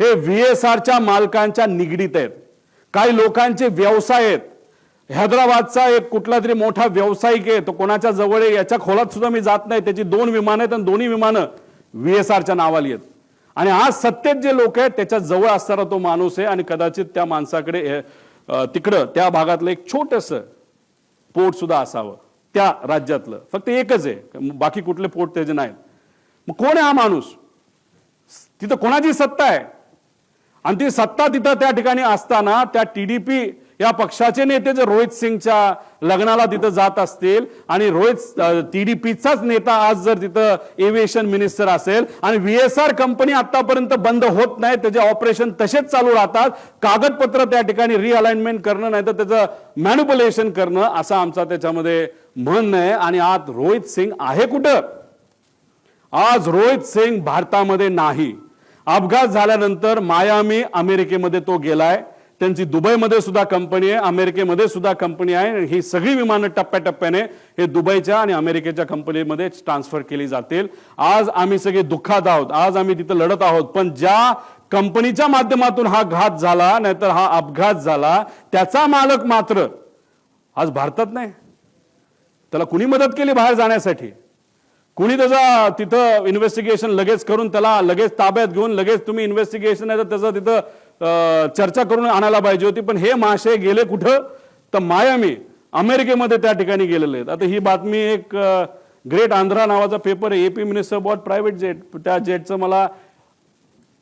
S1: हे VSRच्या मालकांच्या निगडीत आहेत. काही लोकांचे व्यवसाय आहेत. हैदराबादचा एक कुठला तरी मोठा व्यावसायिक आहे, तो कोणाच्या जवळ आहे याच्या खोलात सुद्धा मी जात नाही. त्याची 2 विमानं आहेत आणि दोन्ही विमानं VSRच्या नावाली आहेत. आणि आज सत्तेत जे लोक आहेत त्याच्या जवळ असणारा तो माणूस आहे, आणि कदाचित त्या माणसाकडे तिकडं त्या भागातलं एक छोटंसं पोर्ट सुद्धा असावं त्या राज्यातलं. फक्त एकच आहे, बाकी कुठले पोर्ट त्याचे नाहीत. मग कोण आहे हा माणूस? तिथं कोणाची सत्ता आहे? आणि ती सत्ता तिथं त्या ठिकाणी असताना त्या TDP या पक्षाचे नेते जर रोहित सिंगच्या लग्नाला तिथं जात असतील, आणि TDPचाच नेता आज जर तिथं एव्हिएशन मिनिस्टर असेल, आणि VSR कंपनी आतापर्यंत बंद होत नाही, त्याचे ऑपरेशन तसेच चालू राहतात, कागदपत्र त्या ठिकाणी रिअलाइनमेंट करणं नाही तर त्याचं मॅनिप्युलेशन करणं, असं आमचा त्याच्यामध्ये म्हणणं आहे. आणि आज रोहित सिंग आहे कुठं? आज रोहित सिंग भारतामध्ये नाही. अपघात झाल्यानंतर मायामी, अमेरिकेमध्ये तो गेलाय. त्यांची दुबईमध्ये सुद्धा कंपनी आहे, अमेरिकेमध्ये सुद्धा कंपनी आहे. ही सगळी विमानं टप्प्याटप्प्याने हे दुबईच्या आणि अमेरिकेच्या कंपनीमध्ये ट्रान्सफर केली जातील. आज आम्ही सगळे दुःखात आहोत, आज आम्ही तिथं लढत आहोत. पण ज्या कंपनीच्या माध्यमातून हा घात झाला, नाहीतर हा अपघात झाला, त्याचा मालक मात्र आज भारतात नाही. त्याला कुणी मदत केली बाहेर जाण्यासाठी? कुणी त्याचा तिथं इन्व्हेस्टिगेशन लगेच करून त्याला लगेच ताब्यात घेऊन लगेच तुम्ही इन्व्हेस्टिगेशन आहे तर त्याचं तिथं चर्चा करून आणायला पाहिजे होती. पण हे माशे गेले कुठं? तर मायामी, अमेरिकेमध्ये त्या ठिकाणी गेलेले आहेत. आता ही बातमी एक ग्रेट आंध्रा नावाचा पेपर आहे, AP minister bought private jet. त्या जेटचं मला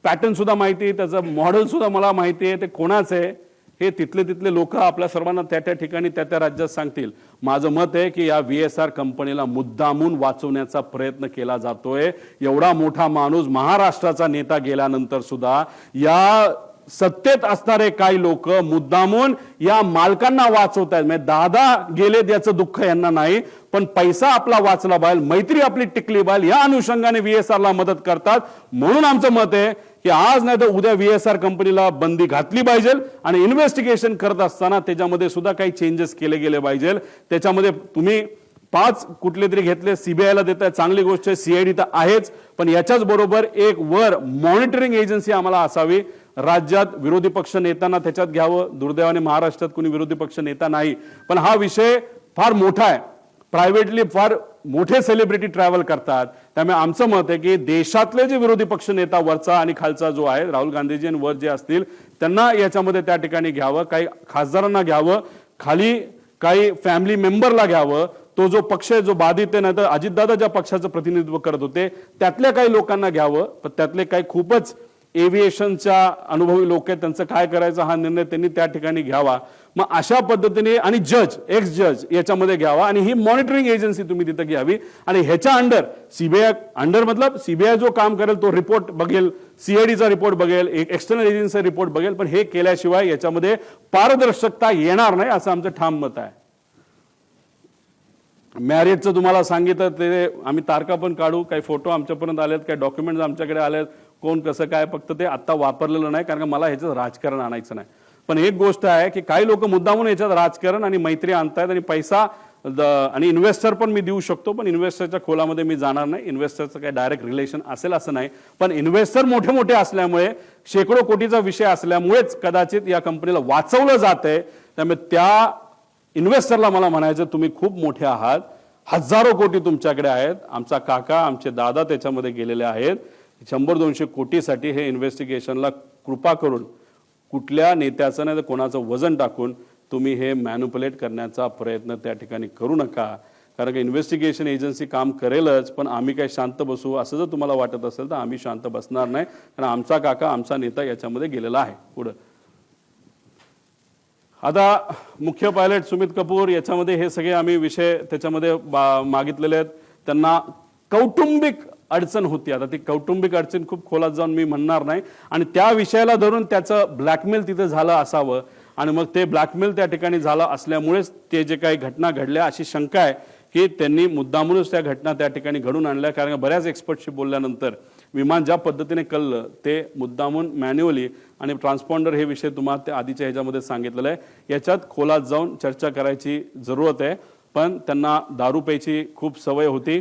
S1: पॅटर्न सुद्धा माहिती आहे, त्याचं मॉडेल सुद्धा मला माहिती आहे, ते कोणाचं आहे हे तिथले लोक आपल्या सर्वांना त्या त्या ठिकाणी त्या त्या राज्यात सांगतील. माझं मत आहे की या VSR कंपनीला मुद्दामून वाचवण्याचा प्रयत्न केला जातोय. एवढा मोठा माणूस, महाराष्ट्राचा नेता गेल्यानंतर सुद्धा या सत्तेत असणारे काही लोक मुद्दामून या मालकांना वाचवत आहेत. म्हणजे दादा गेले याचं दुःख यांना नाही, पण पैसा आपला वाचला पाहिजे, मैत्री आपली टिकली पाहिजे, या अनुषंगाने VSR ला मदत करतात. म्हणून आमचं मत आहे की आज नाही तर उद्या VSR कंपनीला बंदी घातली पाहिजे आणि इन्व्हेस्टिगेशन करत असताना त्याच्यामध्ये सुद्धा काही चेंजेस केले गेले पाहिजे. त्याच्यामध्ये तुम्ही 5 कुठले तरी घेतले, सीबीआयला देताय, चांगली गोष्ट आहे, CID तर आहेच, पण याच्याच बरोबर एक वर मॉनिटरिंग एजन्सी आम्हाला असावी. राज्यात विरोधी पक्ष नेत्यांना त्याच्यात घ्यावं. दुर्दैवाने महाराष्ट्रात कोणी विरोधी पक्ष नेता नाही, पण हा विषय फार मोठा आहे. प्रायव्हेटली फार मोठे सेलिब्रिटी ट्रॅव्हल करतात. त्यामुळे आमचं मत आहे की देशातले जे विरोधी पक्ष नेता वरचा आणि खालचा जो आहे, राहुल गांधीजी आणि वर जे असतील त्यांना याच्यामध्ये त्या ठिकाणी घ्यावं, काही खासदारांना घ्यावं, खाली काही फॅमिली मेंबरला घ्यावं. तो जो पक्ष आहे जो बाधित आहे, नाही तर अजितदादा ज्या पक्षाचं प्रतिनिधित्व करत होते त्यातल्या काही लोकांना घ्यावं, पण त्यातले काही खूपच एव्हिएशनच्या अनुभवी लोक आहेत, त्यांचं काय करायचं हा निर्णय त्यांनी त्या ठिकाणी घ्यावा. मग अशा पद्धतीने आणि जज, एक्स जज याच्यामध्ये घ्यावा आणि ही मॉनिटरिंग एजन्सी तुम्ही तिथे घ्यावी. आणि ह्याच्या अंडर सीबीआय अंडर मतलब सीबीआय जो काम करेल तो रिपोर्ट बघेल, CIDचा रिपोर्ट बघेल, एक एक्सटर्नल एजन्सीचा रिपोर्ट बघेल, पण हे केल्याशिवाय याच्यामध्ये पारदर्शकता येणार नाही असं आमचं ठाम मत आहे. मॅरेजचं तुम्हाला सांगितलं ते आम्ही तारखा पण काढू, काही फोटो आमच्यापर्यंत आलेत, काही डॉक्युमेंट्स आमच्याकडे आलेत, कोण कसं काय, फक्त ते आता वापरलेलं नाही, कारण मला ह्याच्यात राजकारण आणायचं नाही. पण एक गोष्ट आहे की काही लोक मुद्दामून याच्यात राजकारण आणि मैत्री आणतायत आणि पैसा आणि इन्व्हेस्टर पण मी देऊ शकतो, पण इन्व्हेस्टरच्या खोलामध्ये मी जाणार नाही. इन्व्हेस्टरचं काही डायरेक्ट रिलेशन असेल असं नाही, पण इन्व्हेस्टर मोठे मोठे असल्यामुळे, शेकडो कोटीचा विषय असल्यामुळेच कदाचित या कंपनीला वाचवलं जातंय. त्यामुळे त्या इन्व्हेस्टरला मला म्हणायचं तुम्ही खूप मोठे आहात, हजारो कोटी तुमच्याकडे आहेत. आमचा काका, आमचे दादा त्याच्यामध्ये गेलेले आहेत. 100-200 कोटीसाठी हे इन्व्हेस्टिगेशनला कृपा करून कुठल्या नेत्याचं नाही तर कोणाचं वजन टाकून तुम्ही हे मॅन्युप्युलेट करण्याचा प्रयत्न त्या ठिकाणी करू नका. कारण की इन्व्हेस्टिगेशन एजन्सी काम करेलच, पण आम्ही काय शांत बसू असं जर तुम्हाला वाटत असेल तर आम्ही शांत बसणार नाही. कारण आमचा काका, आमचा नेता याच्यामध्ये गेलेला आहे. पुढं आता मुख्य पायलट सुमित कपूर याच्यामध्ये हे सगळे आम्ही विषय त्याच्यामध्ये मागितलेले आहेत. त्यांना कौटुंबिक अडचण होती. आता ती कौटुंबिक अडचण खूप खोलात जाऊन मी म्हणणार नाही, आणि त्या विषयाला धरून त्याचं ब्लॅकमेल तिथे झालं असावं, आणि मग ते ब्लॅकमेल त्या ठिकाणी झालं असल्यामुळेच ते जे काही घटना घडल्या अशी शंका आहे की त्यांनी मुद्दामूनच त्या घटना त्या ठिकाणी घडून आणल्या. कारण बऱ्याच एक्सपर्टशी बोलल्यानंतर विमान ज्या पद्धतीने कळलं ते मुद्दामून मॅन्युअली, आणि ट्रान्सपॉन्डर हे विषय तुम्हाला त्या आधीच्या ह्याच्यामध्ये सांगितलेलं आहे. याच्यात खोलात जाऊन चर्चा करायची जरूरत आहे. पण त्यांना दारू प्यायची खूप सवय होती.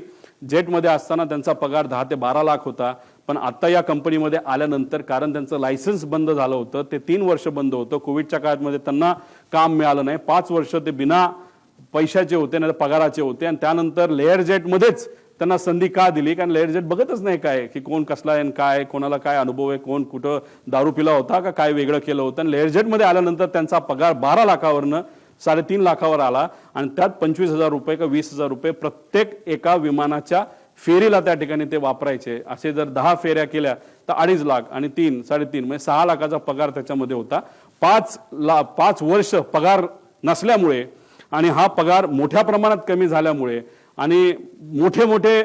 S1: जेटमध्ये असताना त्यांचा पगार 10 ते 12 लाख होता, पण आता या कंपनीमध्ये आल्यानंतर कारण त्यांचं लायसन्स बंद झालं होतं, ते 3 वर्ष बंद होतं. कोविडच्या काळामध्ये त्यांना काम मिळालं नाही. 5 वर्ष ते बिना पैशाचे होते, नाही पगाराचे होते. आणि त्यानंतर लेअर जेटमध्येच त्यांना संधी का दिली? कारण लेअर जेट बघतच नाही काय की कोण कसला आहे, काय कोणाला काय अनुभव आहे, कोण कुठं दारू पिला होता का काय वेगळं केलं होतं. आणि लेअर जेटमध्ये आल्यानंतर त्यांचा पगार 12 लाखावरनं 3.5 लाखावर आला, आणि त्यात 25,000 रुपये का 20,000 रुपये प्रत्येक एका विमानाच्या फेरीला त्या ठिकाणी ते वापरायचे. असे जर 10 फेऱ्या केल्या तर 2.5 लाख आणि 3, 3.5 म्हणजे 6 लाखाचा पगार त्याच्यामध्ये होता. 5 वर्ष पगार नसल्यामुळे आणि हा पगार मोठ्या प्रमाणात कमी झाल्यामुळे आणि मोठे मोठे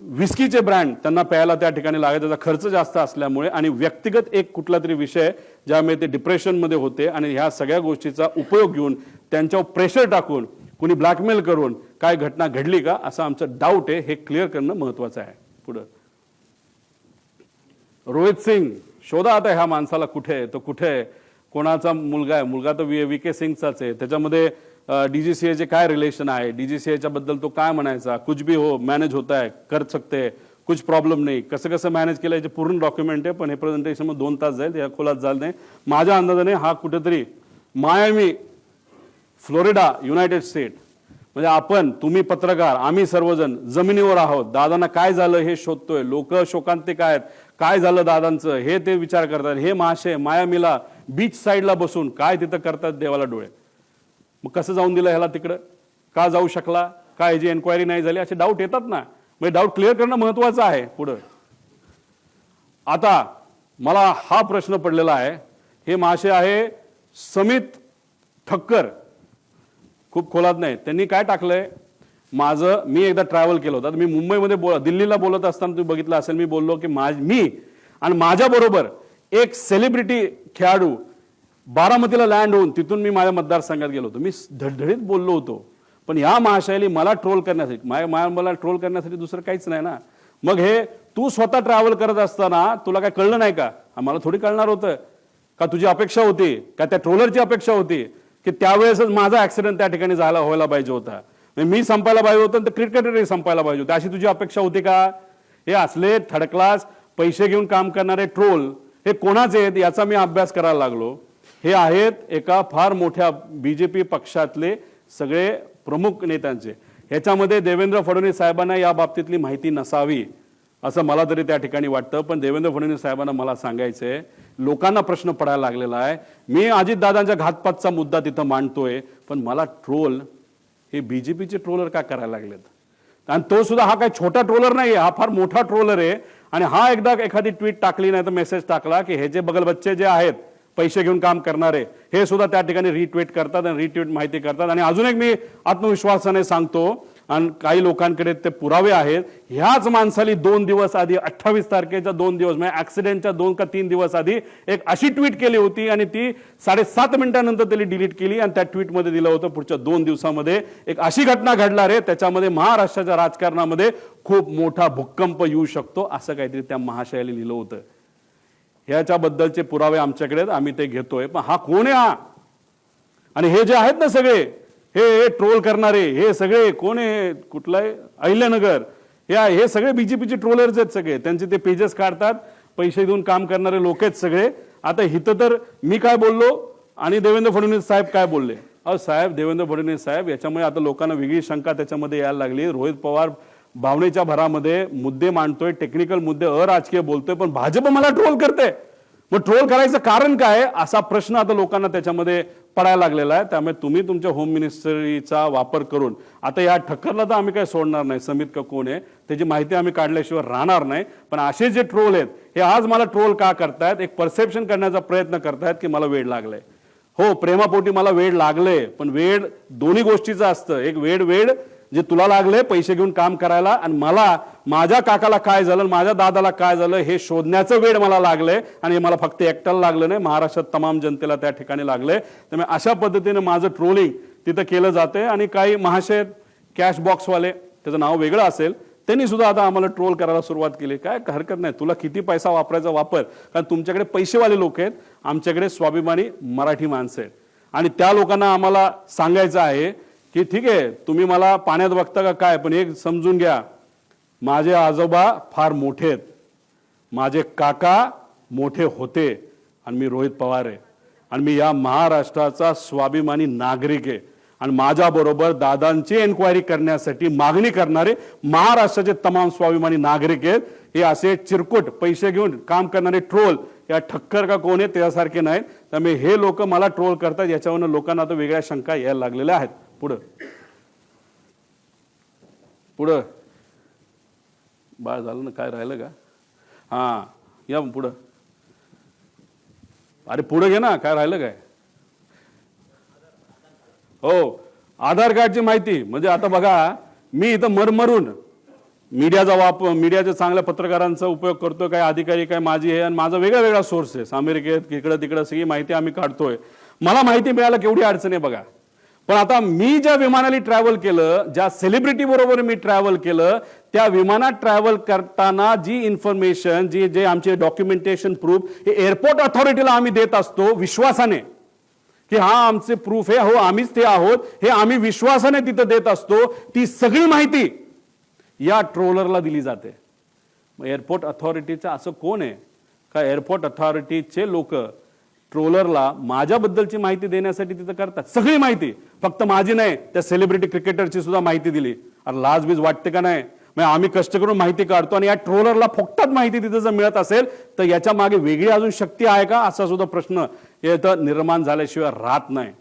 S1: विस्कीचे ब्रँड त्यांना प्यायला त्या ठिकाणी लागायचा, त्याचा खर्च जास्त असल्यामुळे आणि व्यक्तिगत एक कुठला तरी विषय ज्यामुळे ते डिप्रेशनमध्ये होते, आणि ह्या सगळ्या गोष्टीचा उपयोग घेऊन त्यांच्यावर प्रेशर टाकून कुणी ब्लॅकमेल करून काय घटना घडली का असं आमचं डाऊट आहे. हे क्लिअर करणं महत्वाचं आहे. पुढं रोहित सिंग शोधा आता ह्या माणसाला, कुठे आहे तो, कुठे आहे, कोणाचा मुलगा आहे, मुलगा तर VK सिंगचाच आहे. त्याच्यामध्ये DGCA काय रिलेशन आहे, DGCA बद्दल तो काय म्हणायचा, कुछ भी हो मॅनेज होता है, कर सकते, कुछ प्रॉब्लेम नाही, कसं कसं मॅनेज केलं याचे पूर्ण डॉक्युमेंट आहे. पण हे प्रेझेंटेशन मध्ये 2 तास जाईल, या खोलात झालं नाही. माझ्या अंदाजाने हा कुठेतरी मायामी, फ्लोरिडा, युनायटेड स्टेट, म्हणजे आपण, तुम्ही पत्रकार, आम्ही सर्वजण जमिनीवर आहोत. दादांना काय झालं हे शोधतोय. लोक शोकांतिक आहेत, काय झालं दादांचं हे ते विचार करतात. हे महाशय मायामीला बीच साईडला बसून काय तिथं करतात देवाला डोळे. मग कसं जाऊन दिलं ह्याला तिकडं, का जाऊ शकला, काय याची एन्क्वायरी नाही झाली, असे डाऊट येतात ना. म्हणजे डाऊट क्लिअर करणं महत्वाचं आहे. पुढं आता मला हा प्रश्न पडलेला आहे. हे महाशय आहे समित ठक्कर, खूप खोलात नाही. त्यांनी काय टाकलंय, मी एकदा ट्रॅव्हल केलं होतं, मी मुंबईमध्ये दिल्लीला बोलत असताना तुम्ही बघितलं असेल, मी बोललो की मी आणि माझ्या बरोबर एक सेलिब्रिटी खेळाडू बारामतीला लँड होऊन तिथून मी माझ्या मतदारसंघात गेलो होतो, मी धडधडीत बोललो होतो, पण या महाशयाली मला ट्रोल करण्यासाठी मला ट्रोल करण्यासाठी दुसरं काहीच नाही ना. मग हे तू स्वतः ट्रॅव्हल करत असताना तुला काय कळलं नाही का? आम्हाला थोडी कळणार होतं का? तुझी अपेक्षा होती का? त्या ट्रोलरची अपेक्षा होती की त्यावेळेसच माझा ऍक्सिडेंट त्या ठिकाणी व्हायला पाहिजे होता, मी संपायला पाहिजे होतं, तर क्रिकेटरही संपायला पाहिजे होतं, अशी तुझी अपेक्षा होती का? हे असले थर्ड क्लास पैसे घेऊन काम करणारे ट्रोल हे कोणाचे आहेत याचा मी अभ्यास करायला लागलो. हे आहेत एका फार मोठ्या बीजेपी पक्षातले सगळे प्रमुख नेत्यांचे. ह्याच्यामध्ये देवेंद्र फडणवीस साहेबांना या बाबतीतली माहिती नसावी असं मला तरी त्या ठिकाणी वाटतं. पण देवेंद्र फडणवीस साहेबांना मला सांगायचंय, लोकांना प्रश्न पडायला लागलेला आहे. मी अजितदादांच्या घातपातचा मुद्दा तिथं मांडतोय, पण मला ट्रोल हे बीजेपीचे ट्रोलर का करायला लागलेत? आणि तो सुद्धा हा काही छोटा ट्रोलर नाही, हा फार मोठा ट्रोलर आहे. आणि हा एकदा एखादी ट्विट टाकली नाही तर मेसेज टाकला की हे जे बगल बच्चे जे आहेत पैसे घेऊन काम करणारे हे सुद्धा त्या ठिकाणी रिट्वीट करतात आणि रिट्वीट माहिती करतात. आणि अजून एक मी आत्मविश्वासाने सांगतो, आणि काही लोकांकडे ते पुरावे आहेत, ह्याच माणसाली 2 दिवस आधी 28 तारखेच्या 2 दिवस म्हणजे ऍक्सिडेंटच्या 2 का 3 दिवस आधी एक अशी ट्विट केली होती आणि ती 7.5 मिनिटांनंतर त्यांनी डिलीट केली. आणि त्या ट्विटमध्ये दिलं होतं पुढच्या 2 दिवसामध्ये एक अशी घटना घडणार आहे त्याच्यामध्ये महाराष्ट्राच्या राजकारणामध्ये खूप मोठा भूकंप येऊ शकतो असं काहीतरी त्या महाशयाला लिहिलं होतं. ह्याच्याबद्दलचे पुरावे आमच्याकडे आहेत, आम्ही ते घेतोय. पण हा कोण आहे हा? आणि हे जे आहेत ना सगळे हे ट्रोल करणारे हे सगळे कोण आहे? कुठलं आहे? अहिल्यानगर हे सगळे बीजेपीचे ट्रोलर्स आहेत सगळे. त्यांचे ते पेजेस काढतात, पैसे देऊन काम करणारे लोक आहेत सगळे. आता हिथं तर मी काय बोललो आणि देवेंद्र फडणवीस साहेब काय बोलले? अहो साहेब, देवेंद्र फडणवीस साहेब, याच्यामुळे आता लोकांना वेगळी शंका त्याच्यामध्ये यायला लागली. रोहित पवार भावनेच्या भरामध्ये मुद्दे मांडतोय, टेक्निकल मुद्दे, अराजकीय बोलतोय, पण भाजप मला ट्रोल करते. मग ट्रोल करायचं कारण काय असा प्रश्न आता लोकांना त्याच्यामध्ये पडायला लागलेला आहे. त्यामुळे तुम्ही तुमच्या होम मिनिस्ट्रीचा वापर करून आता या ठक्करला तर आम्ही काय सोडणार नाही. समित का कोण आहे त्याची माहिती आम्ही काढल्याशिवाय राहणार नाही. पण असे जे ट्रोल आहेत हे आज मला ट्रोल का करतायत? एक परसेप्शन करण्याचा प्रयत्न करतायत की मला वेळ लागलाय. हो, प्रेमापोटी मला वेळ लागले, पण वेळ दोन्ही गोष्टीचं असतं. एक वेळ जे तुला लागले पैसे घेऊन काम करायला, आणि मला माझ्या काकाला काय झालं, माझ्या दादाला काय झालं हे शोधण्याचं वेळ मला लागलंय. आणि हे मला फक्त एकट्याला लागलं नाही, महाराष्ट्रात तमाम जनतेला त्या ठिकाणी लागलंय. त्यामुळे अशा पद्धतीने माझं ट्रोलिंग तिथं केलं जाते. आणि काही महाशय कॅश बॉक्सवाले, त्याचं नाव वेगळं असेल, त्यांनी सुद्धा आता आम्हाला ट्रोल करायला सुरुवात केली. काय हरकत नाही, तुला किती पैसा वापरायचा वापर, कारण तुमच्याकडे पैसेवाले लोक आहेत, आमच्याकडे स्वाभिमानी मराठी माणसं आहेत. आणि त्या लोकांना आम्हाला सांगायचं आहे की ठीक आहे, तुम्ही मला पाण्यात बघता का काय, पण एक समजून घ्या, माझे आजोबा फार मोठे आहेत, माझे काका मोठे होते, आणि मी रोहित पवार आहे, आणि मी या महाराष्ट्राचा स्वाभिमानी नागरिक आहे. आणि माझ्याबरोबर दादांची एन्क्वायरी करण्यासाठी मागणी करणारे महाराष्ट्राचे तमाम स्वाभिमानी नागरिक आहेत. हे असे चिरकुट पैसे घेऊन काम करणारे ट्रोल या ठक्कर का कोण आहे त्यासारखे नाहीत. त्यामुळे हे लोक मला ट्रोल करतात, याच्यावरनं लोकांना आता वेगळ्या शंका यायला लागलेल्या आहेत. पुढं बाळ झालं ना, काय राहिलं का? हा, या पुढं. अरे पुढे घे ना, काय राहिलं काय? हो, आधार कार्डची माहिती. म्हणजे आता बघा, मी इथं मरमरून मीडियाचा वापर, मीडियाच्या चांगल्या पत्रकारांचा उपयोग करतोय. काय अधिकारी काय माझी आहे, आणि माझा वेगळा सोर्स आहे अमेरिकेत, इकडं तिकडं सगळी माहिती आम्ही काढतोय. मला माहिती मिळायला केवढी अडचण आहे बघा. पण आता मी ज्या विमानाने ट्रॅव्हल केलं, ज्या सेलिब्रिटी बरोबर मी ट्रॅव्हल केलं, त्या विमानात ट्रॅव्हल करताना जी इन्फॉर्मेशन, जे आमचे डॉक्युमेंटेशन प्रूफ हे एअरपोर्ट अथॉरिटीला आम्ही देत असतो विश्वासाने की हा आमचे प्रूफ आहे, हो आम्हीच ते आहोत, हे आम्ही विश्वासाने तिथं देत असतो. ती सगळी माहिती या ट्रोलरला दिली जाते. मग एअरपोर्ट अथॉरिटीचं असं कोण आहे का एअरपोर्ट अथॉरिटीचे लोक ट्रोलरला माझ्याबद्दलची माहिती देण्यासाठी तिथं करतात? सगळी माहिती, फक्त माझी नाही, त्या सेलिब्रिटी क्रिकेटरची सुद्धा माहिती दिली. अरे लाजबीज वाटते का नाही? मग आम्ही कष्ट करून माहिती काढतो आणि या ट्रोलरला फुकटात माहिती तिथं जर मिळत असेल तर याच्या मागे वेगळी अजून शक्ती आहे का, असा सुद्धा प्रश्न इथं निर्माण झाल्याशिवाय राहत नाही.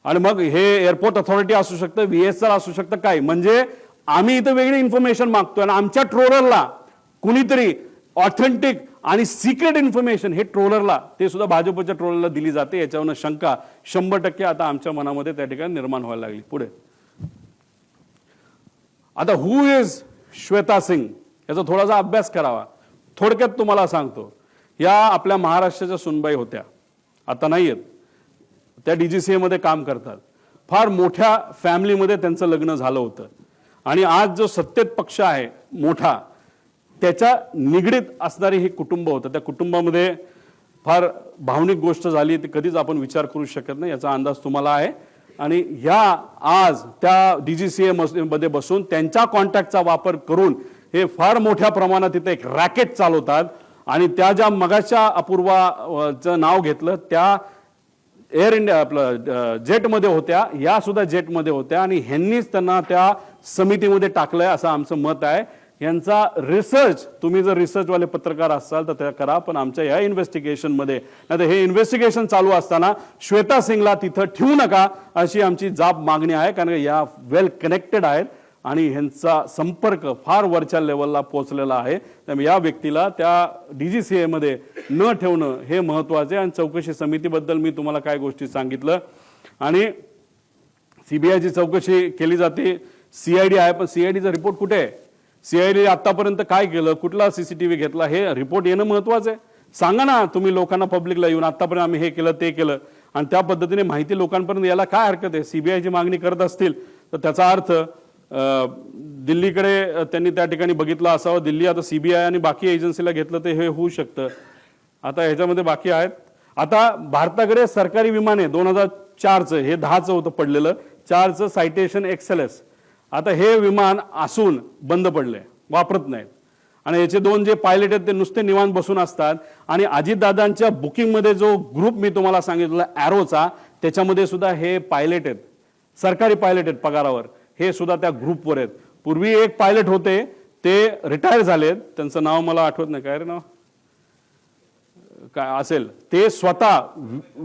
S1: आणि मग हे एअरपोर्ट अथॉरिटी असू शकतं, VSR असू शकतं, काय म्हणजे आम्ही इथं वेगळी इन्फॉर्मेशन मागतोय आणि आमच्या ट्रोलरला कुणीतरी ऑथेंटिक आणि सिक्रेट इन्फॉर्मेशन हे ट्रोलरला, ते सुद्धा भाजपच्या ट्रोलरला दिली जाते. याच्यावरून शंका 100% आता आमच्या मनामध्ये त्या ठिकाणी निर्माण व्हायला लागली. पुढे आता हु इज श्वेता सिंग याचा थोडासा अभ्यास करावा. थोडक्यात तुम्हाला सांगतो, या आपल्या महाराष्ट्राच्या सुनबाई होत्या, आता नाही आहेत, त्या DGCA मध्ये काम करतात. फार मोठ्या फॅमिलीमध्ये त्यांचं लग्न झालं होतं आणि आज जो सत्तेत पक्ष आहे मोठा त्याच्या निगडीत असणारी हे कुटुंब होतं. त्या कुटुंबामध्ये फार भावनिक गोष्ट झाली, ती कधीच आपण विचार करू शकत नाही, याचा अंदाज तुम्हाला आहे. आणि ह्या आज त्या DGCA मध्ये बसून त्यांच्या कॉन्टॅक्टचा वापर करून हे फार मोठ्या प्रमाणात तिथे एक रॅकेट चालवतात. आणि त्या ज्या मगाच्या अपूर्वाचं नाव घेतलं त्या एअर इंडिया आपलं जेटमध्ये होत्या, या सुद्धा जेटमध्ये होत्या आणि ह्यांनीच त्यांना त्या समितीमध्ये टाकलंय असं आमचं मत आहे. यांचा रिसर्च, तुम्ही जर रिसर्चवाले पत्रकार असाल तर त्या करा, पण आमच्या या इन्व्हेस्टिगेशनमध्ये नाही तर हे इन्व्हेस्टिगेशन चालू असताना श्वेता सिंगला तिथं ठेवू नका अशी आमची जाब मागणी आहे. कारण या वेल कनेक्टेड आहेत आणि ह्यांचा संपर्क फार वरच्या लेवलला पोहोचलेला आहे. त्यामुळे या व्यक्तीला त्या DGCA मध्ये न ठेवणं हे महत्वाचे. आणि चौकशी समितीबद्दल मी तुम्हाला काय गोष्टी सांगितलं आणि CBIची चौकशी केली जाते, CID आहे, पण CIDचा रिपोर्ट कुठे आहे? CID आतापर्यंत काय केलं, कुठला CCTV घेतला, हे रिपोर्ट येणं महत्वाचं आहे. सांगा ना तुम्ही लोकांना, पब्लिकला येऊन आतापर्यंत आम्ही हे केलं ते केलं, आणि त्या पद्धतीने माहिती लोकांपर्यंत यायला काय हरकत आहे? CBIची मागणी करत असतील तर त्याचा अर्थ दिल्लीकडे त्यांनी त्या ठिकाणी बघितलं असावं. दिल्ली आता CBI आणि बाकी एजन्सीला घेतलं तर हे होऊ शकतं. आता ह्याच्यामध्ये बाकी आहेत. आता भारताकडे सरकारी विमान आहे 2004चं, हे 10चं होतं पडलेलं, 4चं सायटेशन XLS. आता हे विमान असून बंद पडले, वापरत नाहीत. आणि याचे 2 जे पायलट आहेत ते नुसते निवांत बसून असतात. आणि अजितदादांच्या बुकिंगमध्ये जो ग्रुप मी तुम्हाला सांगितलं ॲरोचा, त्याच्यामध्ये सुद्धा हे पायलट आहेत, सरकारी पायलट आहेत पगारावर, हे सुद्धा त्या ग्रुपवर आहेत. पूर्वी एक पायलट होते ते रिटायर झालेत, त्यांचं नाव मला आठवत नाही, काय रे नाव काय असेल, ते स्वतः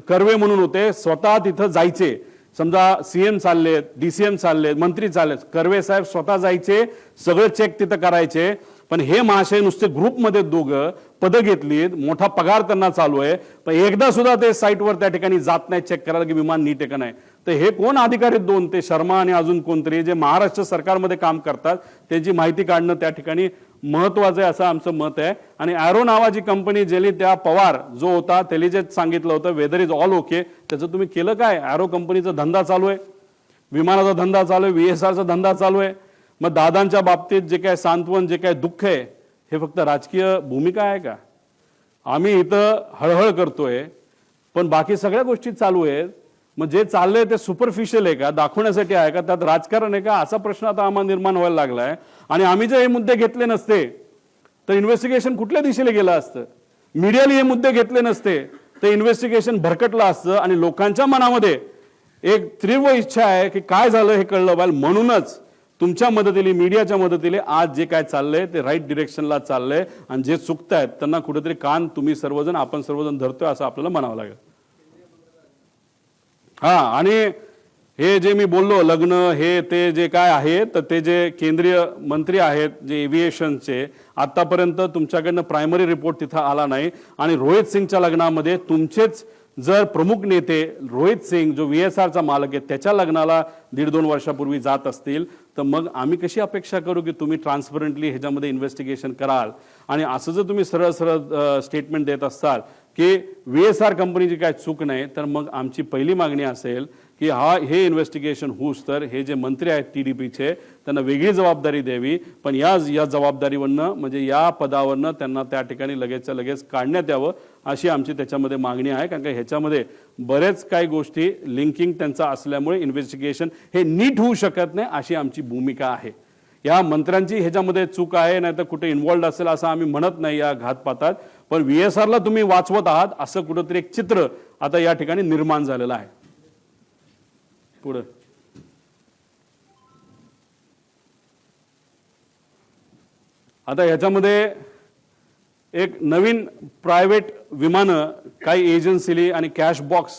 S1: कर्वे म्हणून होते, स्वतः तिथं जायचे. समजा CM चाललेत, DCM चाललेत, मंत्री चाललेत, कर्वे साहेब स्वतः जायचे, सगळं चेक तिथं करायचे. पण हे महाशय नुसते ग्रुपमध्ये दोघं पदं घेतलीत, मोठा पगार त्यांना चालू आहे, पण एकदा सुद्धा ते साईटवर त्या ठिकाणी जात नाही चेक करायला की विमान नीट आहे का नाही. तर हे कोण अधिकारी 2, ते शर्मा आणि अजून कोणतरी जे महाराष्ट्र सरकारमध्ये काम करतात, त्यांची माहिती काढणं त्या ठिकाणी महत्वाचं आहे असं आमचं मत आहे. आणि ॲरो नावाची कंपनी ज्याने त्या पवार जो होता त्याला जे सांगितलं होतं वेदर इज ऑल ओके, त्याचं तुम्ही केलं काय? ॲरो कंपनीचा धंदा चालू आहे, विमानाचा धंदा चालू आहे, VSRचा धंदा चालू आहे. मग दादांच्या बाबतीत जे काय सांत्वन, जे काय दुःख आहे, हे फक्त राजकीय भूमिका आहे का? आम्ही इथं हळहळ करतोय पण बाकी सगळ्या गोष्टी चालू आहेत. मग जे चाललंय ते सुपरफिशियल आहे का, दाखवण्यासाठी आहे का, त्यात राजकारण आहे का, असा प्रश्न आता आम्हाला निर्माण व्हायला लागलाय. आणि आम्ही जर हे मुद्दे घेतले नसते तर इन्व्हेस्टिगेशन कुठल्या दिशेला गेलं असतं? मीडियाने हे मुद्दे घेतले नसते तर इन्व्हेस्टिगेशन भरकटलं असतं. आणि लोकांच्या मनामध्ये एक तीव्र इच्छा आहे की काय झालं हे कळलं पाहिजे. म्हणूनच तुमच्या मदतीने, मीडियाच्या मदतीने आज जे काय चाललंय ते राईट डिरेक्शनला चाललंय. आणि जे चुकतायत त्यांना कुठेतरी कान तुम्ही सर्वजण, आपण सर्वजण धरतोय असं आपल्याला म्हणावं लागेल. हा, आणि हे जे मी बोललो लग्न हे ते जे काय आहे, तर ते जे केंद्रीय मंत्री आहेत जे एव्हिएशनचे, आतापर्यंत तुमच्याकडनं प्रायमरी रिपोर्ट तिथं आला नाही. आणि रोहित सिंगच्या लग्नामध्ये तुमचेच जर प्रमुख नेते रोहित सिंग जो VSRचा मालक आहे त्याच्या लग्नाला 1.5-2 वर्षापूर्वी जात असतील तर मग आम्ही कशी अपेक्षा करू की तुम्ही ट्रान्सपरंटली ह्याच्यामध्ये इन्व्हेस्टिगेशन कराल? आणि असं जर तुम्ही सरळ सरळ स्टेटमेंट देत असाल की VSR कंपनीची काय चूक नाही, तर मग आमची पहिली मागणी असेल की हे इन्व्हेस्टिगेशन होऊस तर हे जे मंत्री आहेत TDPचे त्यांना वेगळी जबाबदारी द्यावी. पण या जबाबदारीवरनं, म्हणजे या पदावरनं त्यांना त्या ठिकाणी लगेचच्या लगेच काढण्यात यावं अशी आमची त्याच्यामध्ये मागणी आहे. कारण की ह्याच्यामध्ये बरेच काही गोष्टी लिंकिंग त्यांचा असल्यामुळे इन्व्हेस्टिगेशन हे नीट होऊ शकत नाही अशी आमची भूमिका आहे. या मंत्र्यांची ह्याच्यामध्ये चूक आहे, नाही तर कुठे इन्व्हॉल्ड असेल असं आम्ही म्हणत नाही या घातपातात. पण VSRला तुम्ही वाचवत आहात असं कुठंतरी एक चित्र आता या ठिकाणी निर्माण झालेलं आहे. पुढे आता ह्याच्यामध्ये एक नवीन प्रायव्हेट विमानं काही एजन्सीली आणि कॅश बॉक्स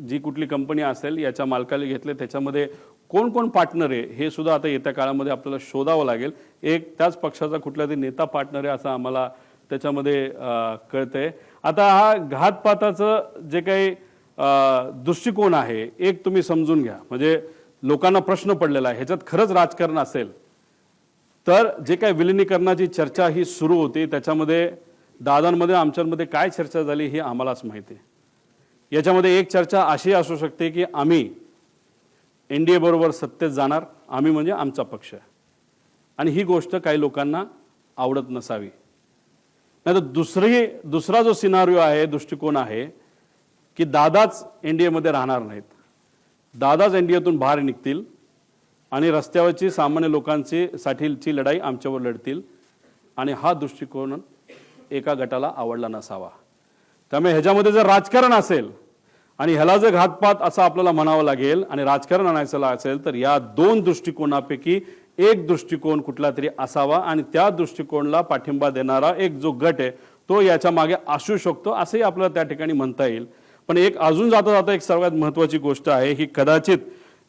S1: जी कुठली कंपनी असेल याच्या मालकाला घेतले, त्याच्यामध्ये कोण कोण पार्टनर आहे हे सुद्धा आता येत्या काळामध्ये आपल्याला शोधावं लागेल. एक त्याच पक्षाचा कुठला तरी नेता पार्टनर आहे असं आम्हाला त्याच्यामध्ये कळतंय. आता हा घातपाताचं जे काही दृष्टिकोन आहे एक तुम्ही समजून घ्या. म्हणजे लोकांना प्रश्न पडलेला आहे, ह्याच्यात खरंच राजकारण असेल तर जे काही विलिनीकरणाची चर्चा ही सुरू होती त्याच्यामध्ये दादांमध्ये आमच्यामध्ये काय चर्चा झाली हे आम्हालाच माहिती आहे. याच्यामध्ये एक चर्चा अशी असू शकते की आम्ही NDA बरोबर सत्तेत जाणार, आम्ही म्हणजे आमचा पक्ष, आणि ही गोष्ट काही लोकांना आवडत नसावी. नाहीतर दुसरा जो सिनारिओ आहे, दृष्टिकोन आहे की दादाच NDA मध्ये राहणार नाहीत, दादाच NDAतून बाहेर निघतील आणि रस्त्यावरची सामान्य लोकांची साठीची लढाई आमच्यावर लढतील, आणि हा दृष्टिकोन एका गटाला आवडला नसावा. त्यामुळे ह्याच्यामध्ये जर राजकारण असेल आणि ह्याला जर घातपात असं आपल्याला म्हणावं लागेल आणि राजकारण आणायचं असेल तर या दोन दृष्टिकोनापैकी एक दृष्टिकोन कुठला तरी असावा, आणि त्या दृष्टिकोनाला पाठिंबा देणारा एक जो गट आहे तो याच्या मागे असू शकतो असंही आपल्याला त्या ठिकाणी म्हणता येईल. पण एक अजून जाता जाता एक सर्वात महत्त्वाची गोष्ट आहे ही, कदाचित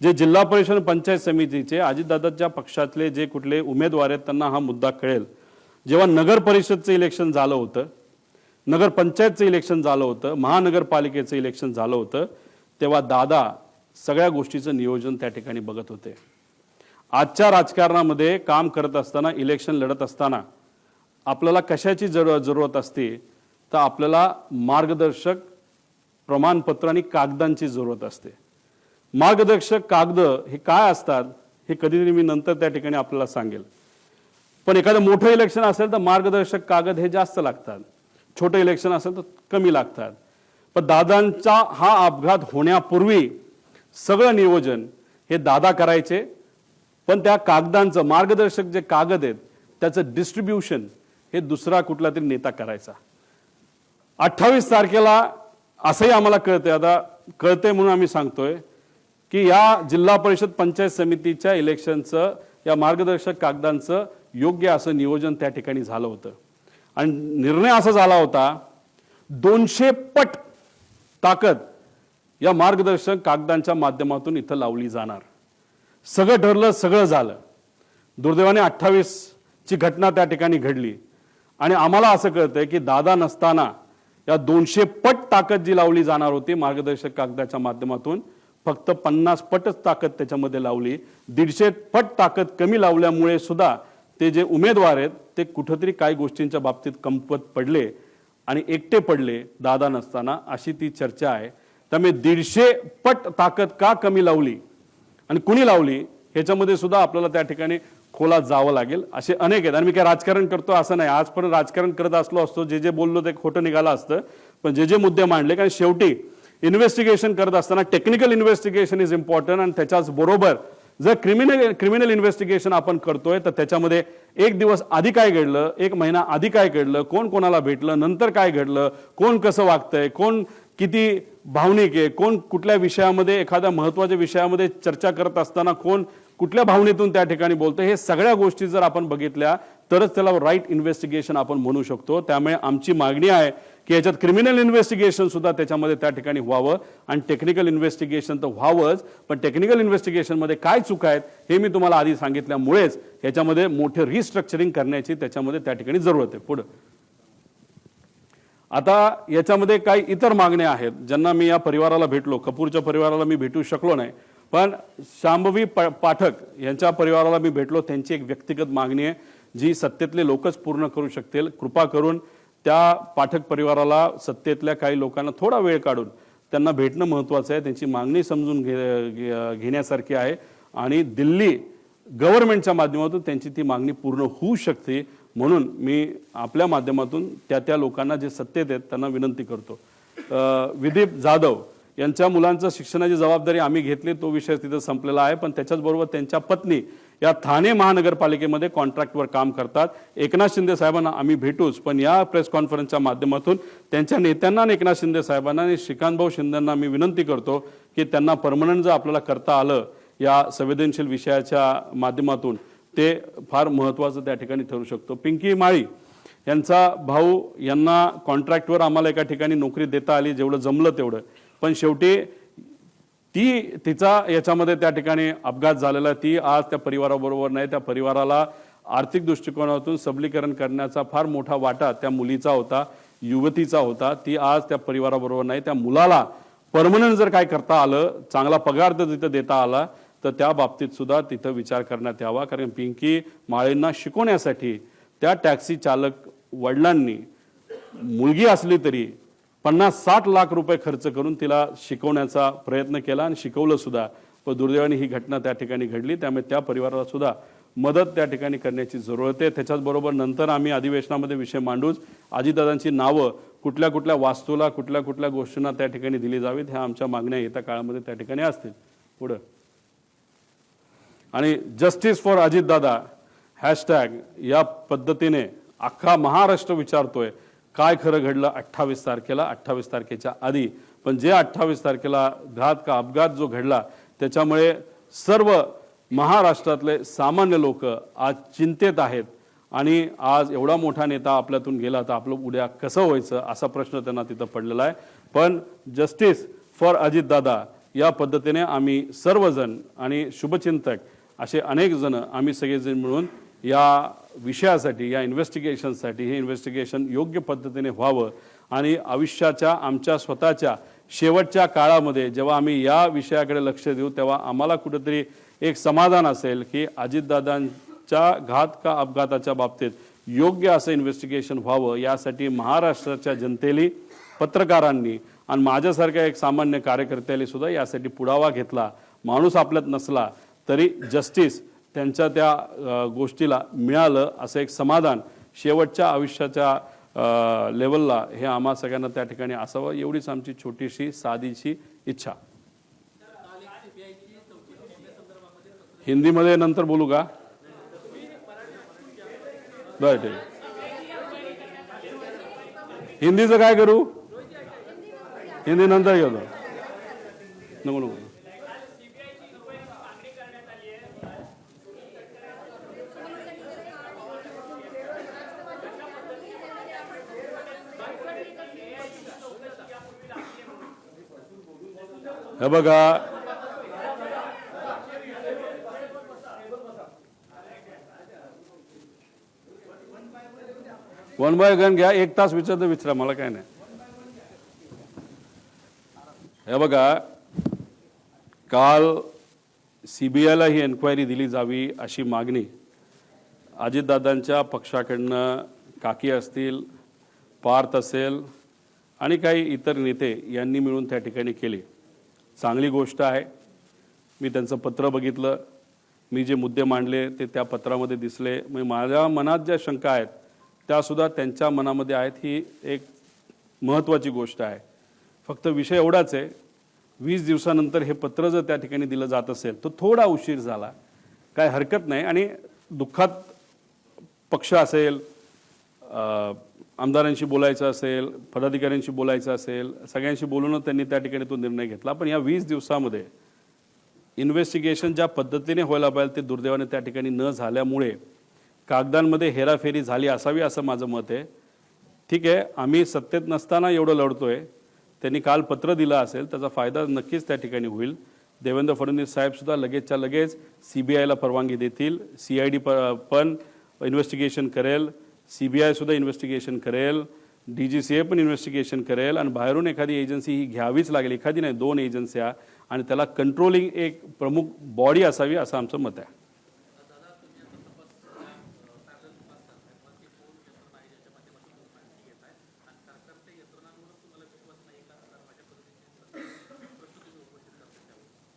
S1: जे जिल्हा परिषद पंचायत समितीचे अजितदादांच्या पक्षातले जे कुठले उमेदवार आहेत त्यांना हा मुद्दा कळेल. जेव्हा नगर परिषदचं इलेक्शन झालं होतं, नगर पंचायतचं इलेक्शन झालं होतं, महानगरपालिकेचं इलेक्शन झालं होतं, तेव्हा दादा सगळ्या गोष्टीचं नियोजन त्या ठिकाणी बघत होते. आजच्या राजकारणामध्ये काम करत असताना, इलेक्शन लढत असताना आपल्याला कशाची जरूरत असते तर आपल्याला मार्गदर्शक प्रमाणपत्र आणि कागदांची जरूरत असते. मार्गदर्शक कागद हे काय असतात हे कधीतरी मी नंतर त्या ठिकाणी आपल्याला सांगेल. पण एखादं मोठं इलेक्शन असेल तर मार्गदर्शक कागद हे जास्त लागतात, छोटं इलेक्शन असेल तर कमी लागतात. पण दादांचा हा अपघात होण्यापूर्वी सगळं नियोजन हे दादा करायचे, पण त्या कागदांचं मार्गदर्शक जे कागद आहेत त्याचं डिस्ट्रीब्युशन हे दुसरा कुठला तरी नेता करायचा. 28 तारखेला असंही आम्हाला कळतंय, आता कळतंय म्हणून आम्ही सांगतोय की या जिल्हा परिषद पंचायत समितीच्या इलेक्शनचं या मार्गदर्शक कागदांचं योग्य असं नियोजन त्या ठिकाणी झालं होतं, आणि निर्णय असा झाला होता 200 पट ताकद या मार्गदर्शक कागदांच्या माध्यमातून इथं लावली जाणार. सगळं ठरलं, सगळं झालं. दुर्दैवाने 28 ची घटना त्या ठिकाणी घडली, आणि आम्हाला असं कळतंय की दादा नसताना या 200 पट ताकद जी लावली जाणार होती मार्गदर्शक कागदाच्या माध्यमातून, फक्त 50 पटच ताकद त्याच्यामध्ये लावली. 150 पट ताकद कमी लावल्यामुळे सुद्धा ते जे उमेदवार आहेत ते कुठेतरी काही गोष्टींच्या बाबतीत कमकुवत पडले आणि एकटे पडले दादा नसताना, अशी ती चर्चा आहे. त्यामुळे 150 पट ताकद का कमी लावली आणि कुणी लावली ह्याच्यामध्ये सुद्धा आपल्याला त्या ठिकाणी खोलात जावं लागेल. असे अनेक आहेत, आणि मी काय राजकारण करतो असं नाही, आजपर्यंत राजकारण करत असलो असतो, जे बोललो ते खोटं निघालं असतं. पण जे मुद्दे मांडले, कारण शेवटी इन्व्हेस्टिगेशन करत असताना टेक्निकल इन्व्हेस्टिगेशन इज इम्पॉर्टंट, आणि त्याच्याच बरोबर जर क्रिमिनल इन्व्हेस्टिगेशन आपण करतोय तर त्याच्यामध्ये एक दिवस आधी काय घडलं, एक महिना आधी काय घडलं, कोण कोणाला भेटलं, नंतर काय घडलं, कोण कसं वागतंय, कोण किती भावनिक आहे, कोण कुठल्या विषयामध्ये एखाद्या महत्त्वाच्या विषयामध्ये चर्चा करत असताना कोण कुठल्या भावनेतून त्या ठिकाणी बोलतोय, हे सगळ्या गोष्टी जर आपण बघितल्या तरच त्याला राईट इन्व्हेस्टिगेशन आपण म्हणू शकतो. त्यामुळे आमची मागणी आहे की याच्यात क्रिमिनल इन्व्हेस्टिगेशन सुद्धा त्याच्यामध्ये त्या ठिकाणी व्हावं, आणि टेक्निकल इन्व्हेस्टिगेशन तर व्हावंच, पण टेक्निकल इन्व्हेस्टिगेशनमध्ये काय चुका आहेत हे मी तुम्हाला आधी सांगितल्यामुळेच याच्यामध्ये मोठे रिस्ट्रक्चरिंग करण्याची त्याच्यामध्ये त्या ठिकाणी जरूरत आहे. पुढे आता याच्यामध्ये काही इतर मागण्या आहेत ज्यांना मी या परिवाराला भेटलो, कपूरच्या परिवाराला मी भेटू शकलो नाही, पण शांभवी पाठक यांच्या परिवाराला मी भेटलो. त्यांची एक व्यक्तिगत मागणी आहे जी सत्तेतले लोकच पूर्ण करू शकतील. कृपा करून त्या पाठक परिवाराला, सत्तेतल्या काही लोकांना थोडा वेळ काढून त्यांना भेटणं महत्त्वाचं आहे. त्यांची मागणी समजून घेण्यासारखी आहे, आणि दिल्ली गव्हर्नमेंटच्या माध्यमातून त्यांची ती मागणी पूर्ण होऊ शकते. म्हणून मी आपल्या माध्यमातून त्या लोकांना जे सत्तेत आहेत त्यांना विनंती करतो. विदीप जाधव यांच्या मुलांचं शिक्षणाची जबाबदारी आम्ही घेतली, तो विषय तिथं संपलेला आहे. पण त्याच्याचबरोबर त्यांच्या पत्नी या ठाणे महानगरपालिकेमध्ये कॉन्ट्रॅक्टवर काम करतात. एकनाथ शिंदे साहेबांना आम्ही भेटूच, पण या प्रेस कॉन्फरन्सच्या माध्यमातून त्यांच्या नेत्यांना आणि एकनाथ शिंदे साहेबांना आणि श्रीकांतभाऊ शिंदेंना मी विनंती करतो की त्यांना परमनंट जर आपल्याला करता आलं या संवेदनशील विषयाच्या माध्यमातून, ते फार महत्त्वाचं त्या ठिकाणी ठरू शकतो. पिंकी माळी यांचा भाऊ यांना कॉन्ट्रॅक्टवर आम्हाला एका ठिकाणी नोकरी देता आली, जेवढं जमलं तेवढं, पण शेवटी तिचा याच्यामध्ये त्या ठिकाणी अपघात झालेला. ती आज त्या परिवाराबरोबर नाही. त्या परिवाराला आर्थिक दृष्टिकोनातून सबलीकरण करण्याचा फार मोठा वाटा त्या मुलीचा होता, युवतीचा होता. ती आज त्या परिवाराबरोबर नाही. त्या मुलाला परमनंट जर काय करता आलं, चांगला पगार जर तिथं देता आला तर त्या बाबतीत सुद्धा तिथं विचार करण्यात यावा. कारण पिंकी माळेंना शिकवण्यासाठी त्या टॅक्सी चालक वडिलांनी मुलगी असली तरी 50-60 लाख रुपये खर्च करून तिला शिकवण्याचा प्रयत्न केला आणि शिकवलं सुद्धा. पण दुर्दैवाने ही घटना त्या ठिकाणी घडली. त्यामुळे त्या परिवाराला सुद्धा मदत त्या ठिकाणी करण्याची जरूरत आहे. त्याच्याच बरोबर नंतर आम्ही अधिवेशनामध्ये विषय मांडूच. अजितदादांची नावं कुठल्या कुठल्या वास्तूला कुठल्या कुठल्या गोष्टींना त्या ठिकाणी दिली जावीत ह्या आमच्या मागण्या येत्या काळामध्ये त्या ठिकाणी असतील. पुढं आणि जस्टिस फॉर अजितदादा हॅशटॅग या पद्धतीने अख्खा महाराष्ट्र विचारतोय काय खरं घडलं 28 तारखेला, 28 तारखेच्या आधी. पण जे 28 तारखेला घात का अपघात जो घडला त्याच्यामुळे सर्व महाराष्ट्रातले सामान्य लोक आज चिंतेत आहेत आणि आज एवढा मोठा नेता आपल्यातून गेला तर आपलं उद्या कसं व्हायचं असा प्रश्न त्यांना तिथं पडलेला आहे. पण जस्टिस फॉर अजितदादा या पद्धतीने आम्ही सर्वजण आणि शुभचिंतक असे अनेक जण आम्ही सगळेजण मिळून या विषयासाठी या इन्व्हेस्टिगेशनसाठी हे इन्व्हेस्टिगेशन योग्य पद्धतीने व्हावं आणि आयुष्याच्या आमच्या स्वतःच्या शेवटच्या काळामध्ये जेव्हा आम्ही या विषयाकडे लक्ष देऊ तेव्हा आम्हाला कुठेतरी एक समाधान असेल की अजितदादांच्या घात का अपघाताच्या बाबतीत योग्य असं इन्व्हेस्टिगेशन व्हावं. यासाठी महाराष्ट्राच्या जनतेने, पत्रकारांनी आणि माझ्यासारख्या एक सामान्य कार्यकर्त्याने सुद्धा यासाठी पुढावा घेतला. माणूस आपल्यात नसला तरी जस्टिस त्यांच्या त्या गोष्टीला मिळालं असं एक समाधान शेवटच्या आयुष्याच्या लेवलला हे आम्हा सगळ्यांना त्या ठिकाणी असावं एवढीच आमची छोटीशी साधीशी इच्छा. हिंदीमध्ये नंतर बोलू का? बरं ठीक. हिंदीचं काय करू? हिंदी नंतर घेतो. नको नको. हे बघा वन बाय गन घ्या. 1 तास विचारा मला काय नाही. हे बघा काल CBIला ही एन्क्वायरी दिली जावी अशी मागणी अजितदादांच्या पक्षाकडनं काकी असतील, पार्थ असेल आणि काही इतर नेते यांनी मिळून त्या ठिकाणी केली. चांगली गोष्ट आहे. मी त्यांचं पत्र बघितलं. मी जे मुद्दे मांडले ते त्या पत्रामध्ये दिसले. मग माझ्या मनात ज्या शंका आहेत त्यासुद्धा त्यांच्या मनामध्ये आहेत. ही एक महत्त्वाची गोष्ट आहे. फक्त विषय एवढाच आहे 20 दिवसानंतर हे पत्र जर त्या ठिकाणी दिलं जात असेल तर थोडा उशीर झाला, काय हरकत नाही. आणि दुःखात पक्ष असेल, आमदारांशी बोलायचं असेल, पदाधिकाऱ्यांशी बोलायचं असेल, सगळ्यांशी बोलून त्यांनी त्या ठिकाणी तो निर्णय घेतला. पण या 20 दिवसामध्ये इन्व्हेस्टिगेशन ज्या पद्धतीने व्हायला पाहिजे ते दुर्दैवाने त्या ठिकाणी न झाल्यामुळे कागदांमध्ये हेराफेरी झाली असावी असं माझं मत आहे. ठीक आहे, आम्ही सत्तेत नसताना एवढं लढतोय. त्यांनी काल पत्र दिलं असेल त्याचा फायदा नक्कीच त्या ठिकाणी होईल. देवेंद्र फडणवीस साहेब सुद्धा लगेचच्या लगेच CBIला परवानगी देतील. CID पण इन्व्हेस्टिगेशन करेल, CBI सुद्धा इन्व्हेस्टिगेशन करेल, DGCA पण इन्व्हेस्टिगेशन करेल आणि बाहेरून एखादी एजन्सी ही घ्यावीच लागेल. एखादी नाही 2 एजन्स्या आणि त्याला कंट्रोलिंग एक प्रमुख बॉडी असावी असं आमचं मत आहे.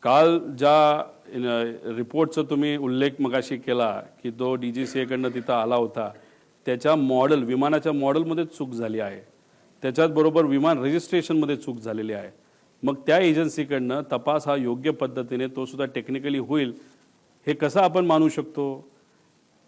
S1: काल ज्या रिपोर्टचा तुम्ही उल्लेख मगाशी केला की तो DGCA कडनं तिथं आला होता त्याच्या मॉडेल विमानाच्या मॉडेलमध्ये चूक झाली आहे. त्याच्याच बरोबर विमान रजिस्ट्रेशनमध्ये चूक झालेली आहे. मग त्या एजन्सीकडनं तपास हा योग्य पद्धतीने तो सुद्धा टेक्निकली होईल हे कसं आपण मानू शकतो.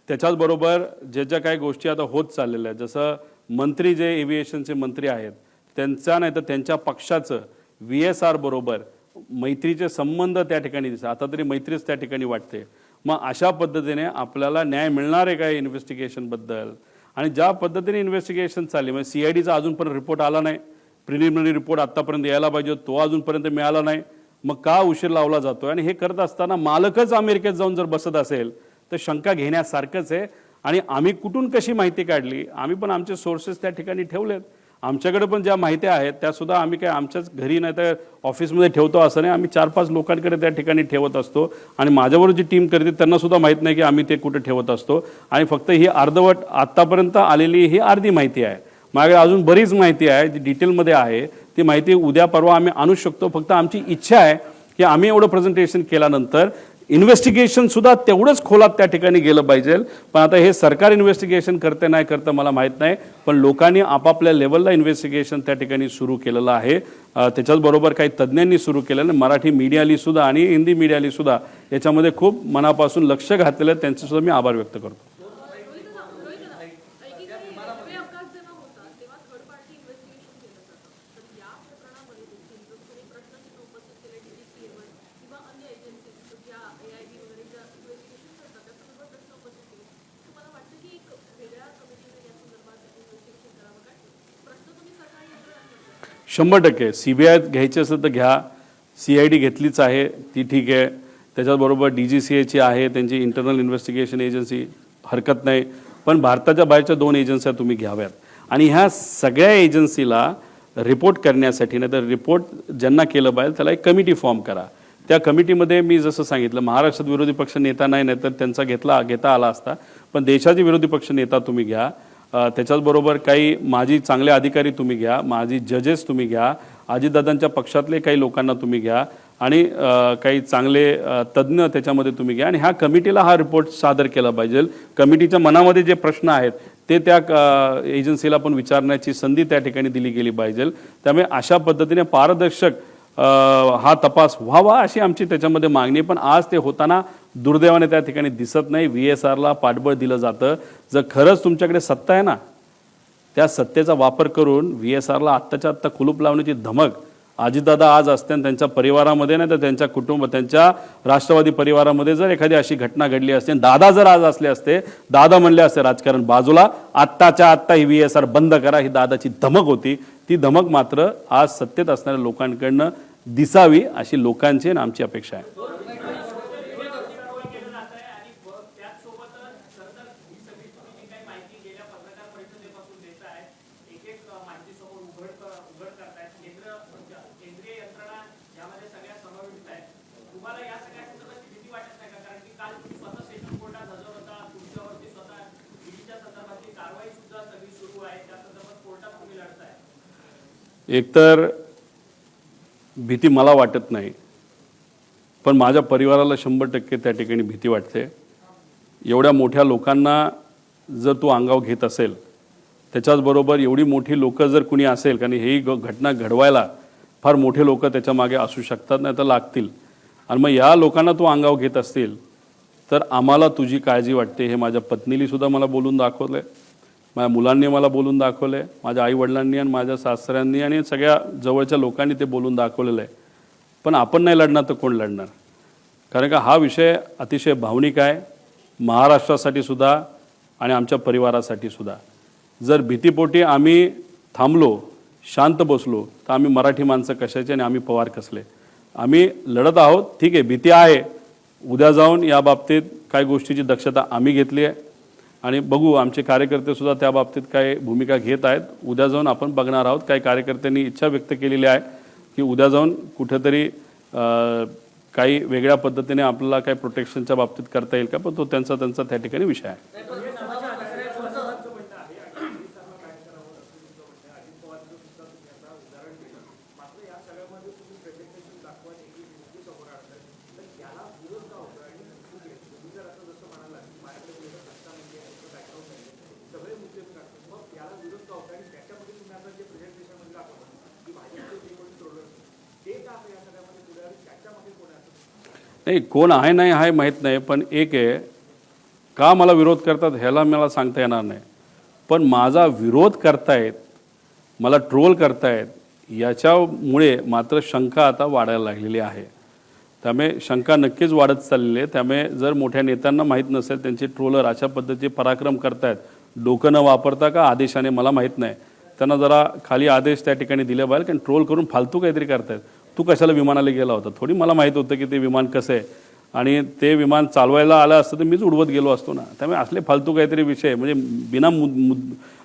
S1: त्याच्याच बरोबर ज्या काही गोष्टी आता होत चाललेल्या आहेत, जसं मंत्री जे एव्हिएशनचे मंत्री आहेत त्यांचा नाही तर त्यांच्या पक्षाचं VSR बरोबर मैत्रीचे संबंध त्या ठिकाणी दिसतात. आता तरी मैत्रीच त्या ठिकाणी वाटते. मग अशा पद्धतीने आपल्याला न्याय मिळणार आहे का इन्व्हेस्टिगेशनबद्दल? आणि ज्या पद्धतीने इन्व्हेस्टिगेशन चालली म्हणजे CIDचा अजून पण रिपोर्ट आला नाही. प्रिलिमिनरी रिपोर्ट आत्तापर्यंत यायला पाहिजे तो अजूनपर्यंत मिळाला नाही. मग का उशीर लावला जातोय? आणि हे करत असताना मालकच अमेरिकेत जाऊन जर बसत असेल तर शंका घेण्यासारखंच आहे. आणि आम्ही कुठून कशी माहिती काढली? आम्ही पण आमचे सोर्सेस त्या ठिकाणी ठेवलेत. आमच्याकडे पण ज्या माहिती आहेत त्यासुद्धा आम्ही काय आमच्याच घरी नाही तर ऑफिसमध्ये ठेवतो असं नाही. आम्ही 4-5 लोकांकडे त्या ठिकाणी ठेवत असतो. आणि माझ्याबरोबर जी टीम करते त्यांनासुद्धा माहीत नाही की आम्ही ते कुठे ठेवत असतो. आणि फक्त ही अर्धवट आत्तापर्यंत आलेली ही अर्धी माहिती आहे. माझ्याकडे अजून बरीच माहिती आहे जी डिटेलमध्ये आहे, ती माहिती उद्या परवा आम्ही आणू शकतो. फक्त आमची इच्छा आहे की आम्ही एवढं प्रेझेंटेशन केल्यानंतर इन्व्हेस्टिगेशन सुद्धा तेवढंच खोलात त्या ठिकाणी गेलं पाहिजे. पण आता हे सरकार इन्व्हेस्टिगेशन करते नाही करतं मला माहीत नाही, पण लोकांनी आपापल्या लेवलला इन्व्हेस्टिगेशन त्या ठिकाणी सुरू केलेलं आहे. त्याच्याचबरोबर काही तज्ज्ञांनी सुरू केलेलं, मराठी मीडियाली सुद्धा आणि हिंदी मीडियाली सुद्धा याच्यामध्ये खूप मनापासून लक्ष घातलेलं आहे. त्यांचे सुद्धा मी आभार व्यक्त करतो. शंभर टक्के CBI घ्यायची असेल तर घ्या. CID घेतलीच आहे, ती ठीक आहे. त्याच्याबरोबर DGCAची आहे, त्यांची इंटरनल इन्व्हेस्टिगेशन एजन्सी, हरकत नाही. पण भारताच्या बाहेरच्या 2 एजन्स्या तुम्ही घ्याव्यात आणि ह्या सगळ्या एजन्सीला रिपोर्ट करण्यासाठी, नाही तर रिपोर्ट ज्यांना केलं पाहिजे त्याला एक कमिटी फॉर्म करा. त्या कमिटीमध्ये मी जसं सांगितलं, महाराष्ट्रात विरोधी पक्ष नेता नाही तर त्यांचा घेता आला असता, पण देशाचे विरोधी पक्ष नेता तुम्ही घ्या. त्याच्याचबरोबर काही माजी चांगले अधिकारी तुम्ही घ्या, माजी जजेस तुम्ही घ्या, अजितदादांच्या पक्षातले काही लोकांना तुम्ही घ्या आणि काही चांगले तज्ज्ञ त्याच्यामध्ये तुम्ही घ्या आणि ह्या कमिटीला हा रिपोर्ट सादर केला पाहिजे. कमिटीच्या मनामध्ये जे प्रश्न आहेत ते त्या एजन्सीला पण विचारण्याची संधी त्या ठिकाणी दिली गेली पाहिजे. त्यामुळे अशा पद्धतीने पारदर्शक हा तपास व्हावा अशी आमची त्याच्यामध्ये मागणी. पण आज ते होताना दुर्दैवाने त्या ठिकाणी दिसत नाही. VSRला पाठबळ दिलं जातं. जर खरंच तुमच्याकडे सत्ता आहे ना, त्या सत्तेचा वापर करून VSRला आत्ताच्या आत्ता कुलूप लावण्याची धमक अजितदादा आज असते आणि त्यांच्या परिवारामध्ये नाही तर त्यांच्या कुटुंब, त्यांच्या राष्ट्रवादी परिवारामध्ये जर एखादी अशी घटना घडली असते, दादा जर आज असले असते, दादा म्हणले असते राजकारण बाजूला, आत्ताच्या आत्ता ही VSR बंद करा, ही दादाची धमक होती. ती धमक मात्र आज सत्तेत असणाऱ्या लोकांकडनं दिसावी अशी लोकांची आणि आमची अपेक्षा आहे. एकतर भीती मला वाटत नाही, पण माझ्या परिवाराला 100% त्या ठिकाणी भीती वाटते. एवढ्या मोठ्या लोकांना जर तू अंगावर घेत असेल, त्याच्याचबरोबर एवढी मोठी लोक जर कुणी असेल, कारण ही घटना घडवायला फार मोठे लोक त्याच्या मागे असू शकतात, नाही तर लागतील. आणि मग या लोकांना तू अंगावर घेत असतील तर आम्हाला तुझी काळजी वाटते हे माझ्या पत्नीली सुद्धा मला बोलून दाखवलं आहे, माझ्या मुलांनी मला बोलून दाखवलं आहे, माझ्या आईवडिलांनी आणि माझ्या सासऱ्यांनी आणि सगळ्या जवळच्या लोकांनी ते बोलून दाखवलेलं आहे. पण आपण नाही लढणार तर कोण लढणार? कारण का हा विषय अतिशय भावनिक आहे महाराष्ट्रासाठी सुद्धा आणि आमच्या परिवारासाठी सुद्धा. जर भीतीपोटी आम्ही थांबलो, शांत बसलो तर आम्ही मराठी माणसं कशाचे आणि आम्ही पवार कसले? आम्ही लढत आहोत, ठीक आहे, भीती आहे. उद्या जाऊन या बाबतीत काय गोष्टीची दक्षता आम्ही घेतली आहे आणि बघू आमचे कार्यकर्ते सुद्धा त्या बाबतीत काय भूमिका घेत आहेत. उद्या जाऊन आपण बघणार आहोत. काही कार्यकर्त्यांनी इच्छा व्यक्त केलेली आहे की उद्या जाऊन कुठेतरी काही वेगळ्या पद्धतीने आपल्याला काही प्रोटेक्शनच्या बाबतीत करता येईल का, पण तो त्यांचा त्या ठिकाणी विषय आहे. नाही, कोण आहे नाही आहे माहीत नाही, पण एक आहे, का मला विरोध करतात ह्याला मला सांगता येणार नाही, पण माझा विरोध करतायत, मला ट्रोल करतायत, याच्यामुळे मात्र शंका आता वाढायला लागलेली आहे. त्यामुळे शंका नक्कीच वाढत चाललेली आहे. त्यामुळे जर मोठ्या नेत्यांना माहीत नसेल त्यांचे ट्रोलर अशा पद्धतीचे पराक्रम करतायत, डोकं न वापरता का आदेशाने मला माहीत नाही, त्यांना जरा खाली आदेश त्या ठिकाणी दिले पाहिजे. कारण ट्रोल करून फालतू काहीतरी करतायत. तू कशाला विमानाला गेला होता? थोडी मला माहीत होतं की ते विमान कसं आहे आणि ते विमान चालवायला आलं असतं तर मीच उडवत गेलो असतो ना. त्यामुळे असले फालतू काहीतरी विषय म्हणजे बिना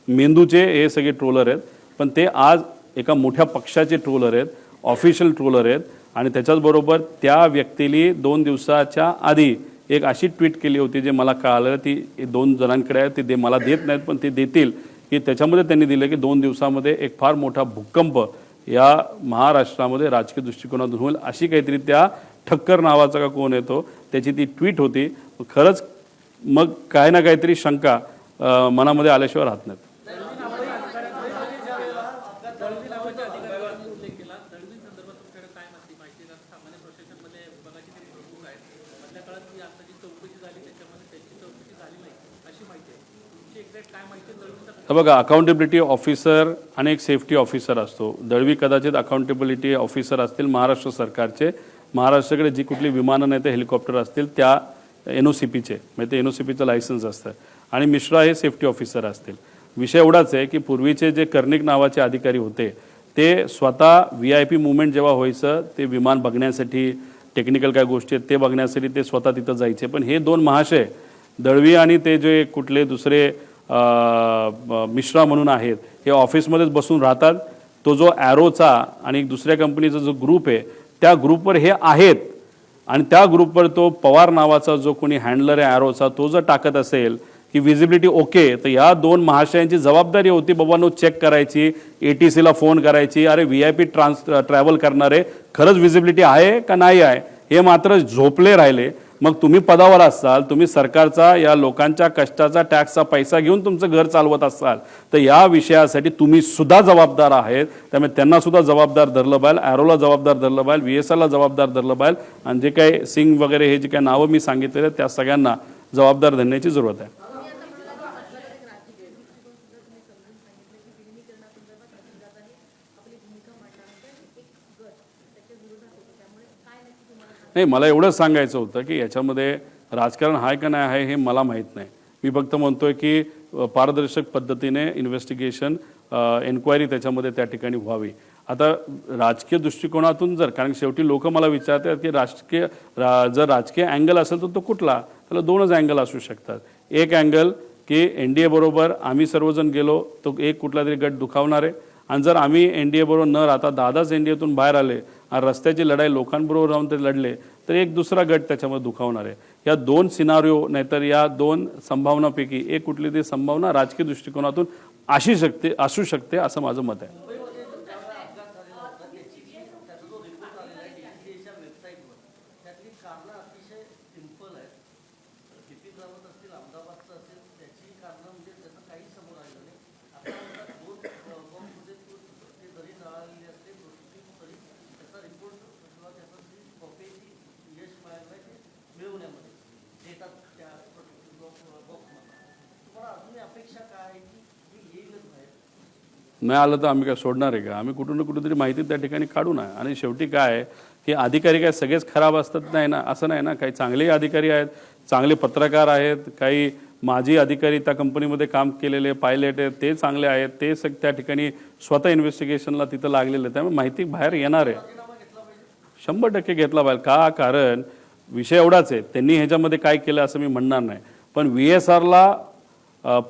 S1: मेंदूचे हे सगळे ट्रोलर आहेत. पण ते आज एका मोठ्या पक्षाचे ट्रोलर आहेत, ऑफिशियल ट्रोलर आहेत. आणि त्याच्याचबरोबर त्या व्यक्तीने 2 दिवसाच्या आधी एक अशी ट्विट केली होती जे मला कळालं, ती 2 जणांकडे आहे, ते मला देत नाहीत पण ते देतील, की त्याच्यामध्ये त्यांनी दिलं की 2 दिवसामध्ये एक फार मोठा भूकंप या महाराष्ट्रामध्ये राजकीय दृष्टिकोनातून होईल, अशी काहीतरी त्या ठक्कर नावाचा का कोण येतो त्याची ती ट्विट होती. खरंच मग काय ना काहीतरी शंका मनामध्ये आल्याशिवाय राहत नाहीत. तर बघा, अकाउंटेबिलिटी ऑफिसर आणि एक सेफ्टी ऑफिसर असतो. दळवी कदाचित अकाउंटेबिलिटी ऑफिसर असतील महाराष्ट्र सरकारचे. महाराष्ट्राकडे जी कुठली विमानं नाही ते हेलिकॉप्टर असतील त्या NOCPचे, म्हणजे ते NOCPचं लायसन्स असतं. आणि मिश्रा हे सेफ्टी ऑफिसर असतील. विषय एवढाच आहे की पूर्वीचे जे कर्णिक नावाचे अधिकारी होते ते स्वतः VIP मुवमेंट जेव्हा व्हायचं ते विमान बघण्यासाठी, टेक्निकल काय गोष्टी आहेत ते बघण्यासाठी ते स्वतः तिथं जायचे. पण हे दोन महाशय दळवी आणि ते जे कुठले दुसरे मिश्रा म्हणून आहेत हे ऑफिसमध्येच बसून राहतात. तो जो ॲरोचा आणि दुसऱ्या कंपनीचा जो ग्रुप आहे त्या ग्रुपवर हे आहेत आणि त्या ग्रुपवर तो पवार नावाचा जो कोणी हँडलर आहे ॲरोचा तो जर टाकत असेल की विजिबिलिटी ओके, तर या दोन महाशयांची जबाबदारी होती बाबांनो चेक करायची, ATCला फोन करायची, अरे VIP ट्रॅव्हल करणारे खरंच विजिबिलिटी आहे का नाही आहे, हे मात्र झोपले राहिले. मग तुम्ही पदावर असाल, तुम्ही सरकारचा या लोकांच्या कष्टाचा टॅक्सचा पैसा घेऊन तुमचं घर चालवत असाल, तर या विषयासाठी तुम्ही सुद्धा जबाबदार आहेत. त्यामुळे त्यांना सुद्धा जबाबदार धरलं पाहिजे, ॲरोला जबाबदार धरलं पाहिजे, VSRला जबाबदार धरलं पाहिजे आणि जे काही सिंग वगैरे हे जे काही नावं मी सांगितलेले त्या सगळ्यांना जबाबदार धरण्याची जरूरत आहे. नाही, मला एवढंच सांगायचं होतं की याच्यामध्ये राजकारण आहे का नाही आहे हे मला माहीत नाही. मी फक्त म्हणतोय की पारदर्शक पद्धतीने इन्व्हेस्टिगेशन, एन्क्वायरी त्याच्यामध्ये त्या ठिकाणी व्हावी. आता राजकीय दृष्टिकोनातून जर, कारण शेवटी लोक मला विचारतात की जर राजकीय अँगल असेल तर तो कुठला, त्याला दोनच अँगल असू शकतात. एक अँगल की NDA बरोबर आम्ही सर्वजण गेलो तो एक कुठला तरी गट दुखावणार आहे, आणि जर आम्ही NDA बरोबर न राहता दादाच NDAतून बाहेर आले आणि रस्त्याची लढाई लोकांबरोबर राहून ते लढले तर एक दुसरा गट त्याच्यामध्ये दुखावणार आहे. या दोन सिनारिओ नाहीतर या दोन संभावनापैकी एक कुठली तरी संभावना राजकीय दृष्टिकोनातून असू शकते असं माझं मत आहे. नाही आलं तर आम्ही काय सोडणार आहे का? आम्ही कुठून ना कुठेतरी माहिती त्या ठिकाणी काढू ना. आणि शेवटी काय आहे की अधिकारी काय सगळेच खराब असतात नाही ना, असं नाही ना. काही चांगलेही अधिकारी आहेत, चांगले पत्रकार आहेत, काही माजी अधिकारी त्या कंपनीमध्ये काम केलेले पायलट आहेत ते चांगले आहेत, ते त्या ठिकाणी स्वतः इन्व्हेस्टिगेशनला तिथं लागलेले. त्यामुळे माहिती बाहेर येणार आहे. 100% घेतला पाहिजे. का? कारण विषय एवढाच आहे, त्यांनी ह्याच्यामध्ये काय केलं असं मी म्हणणार नाही, पण VSRला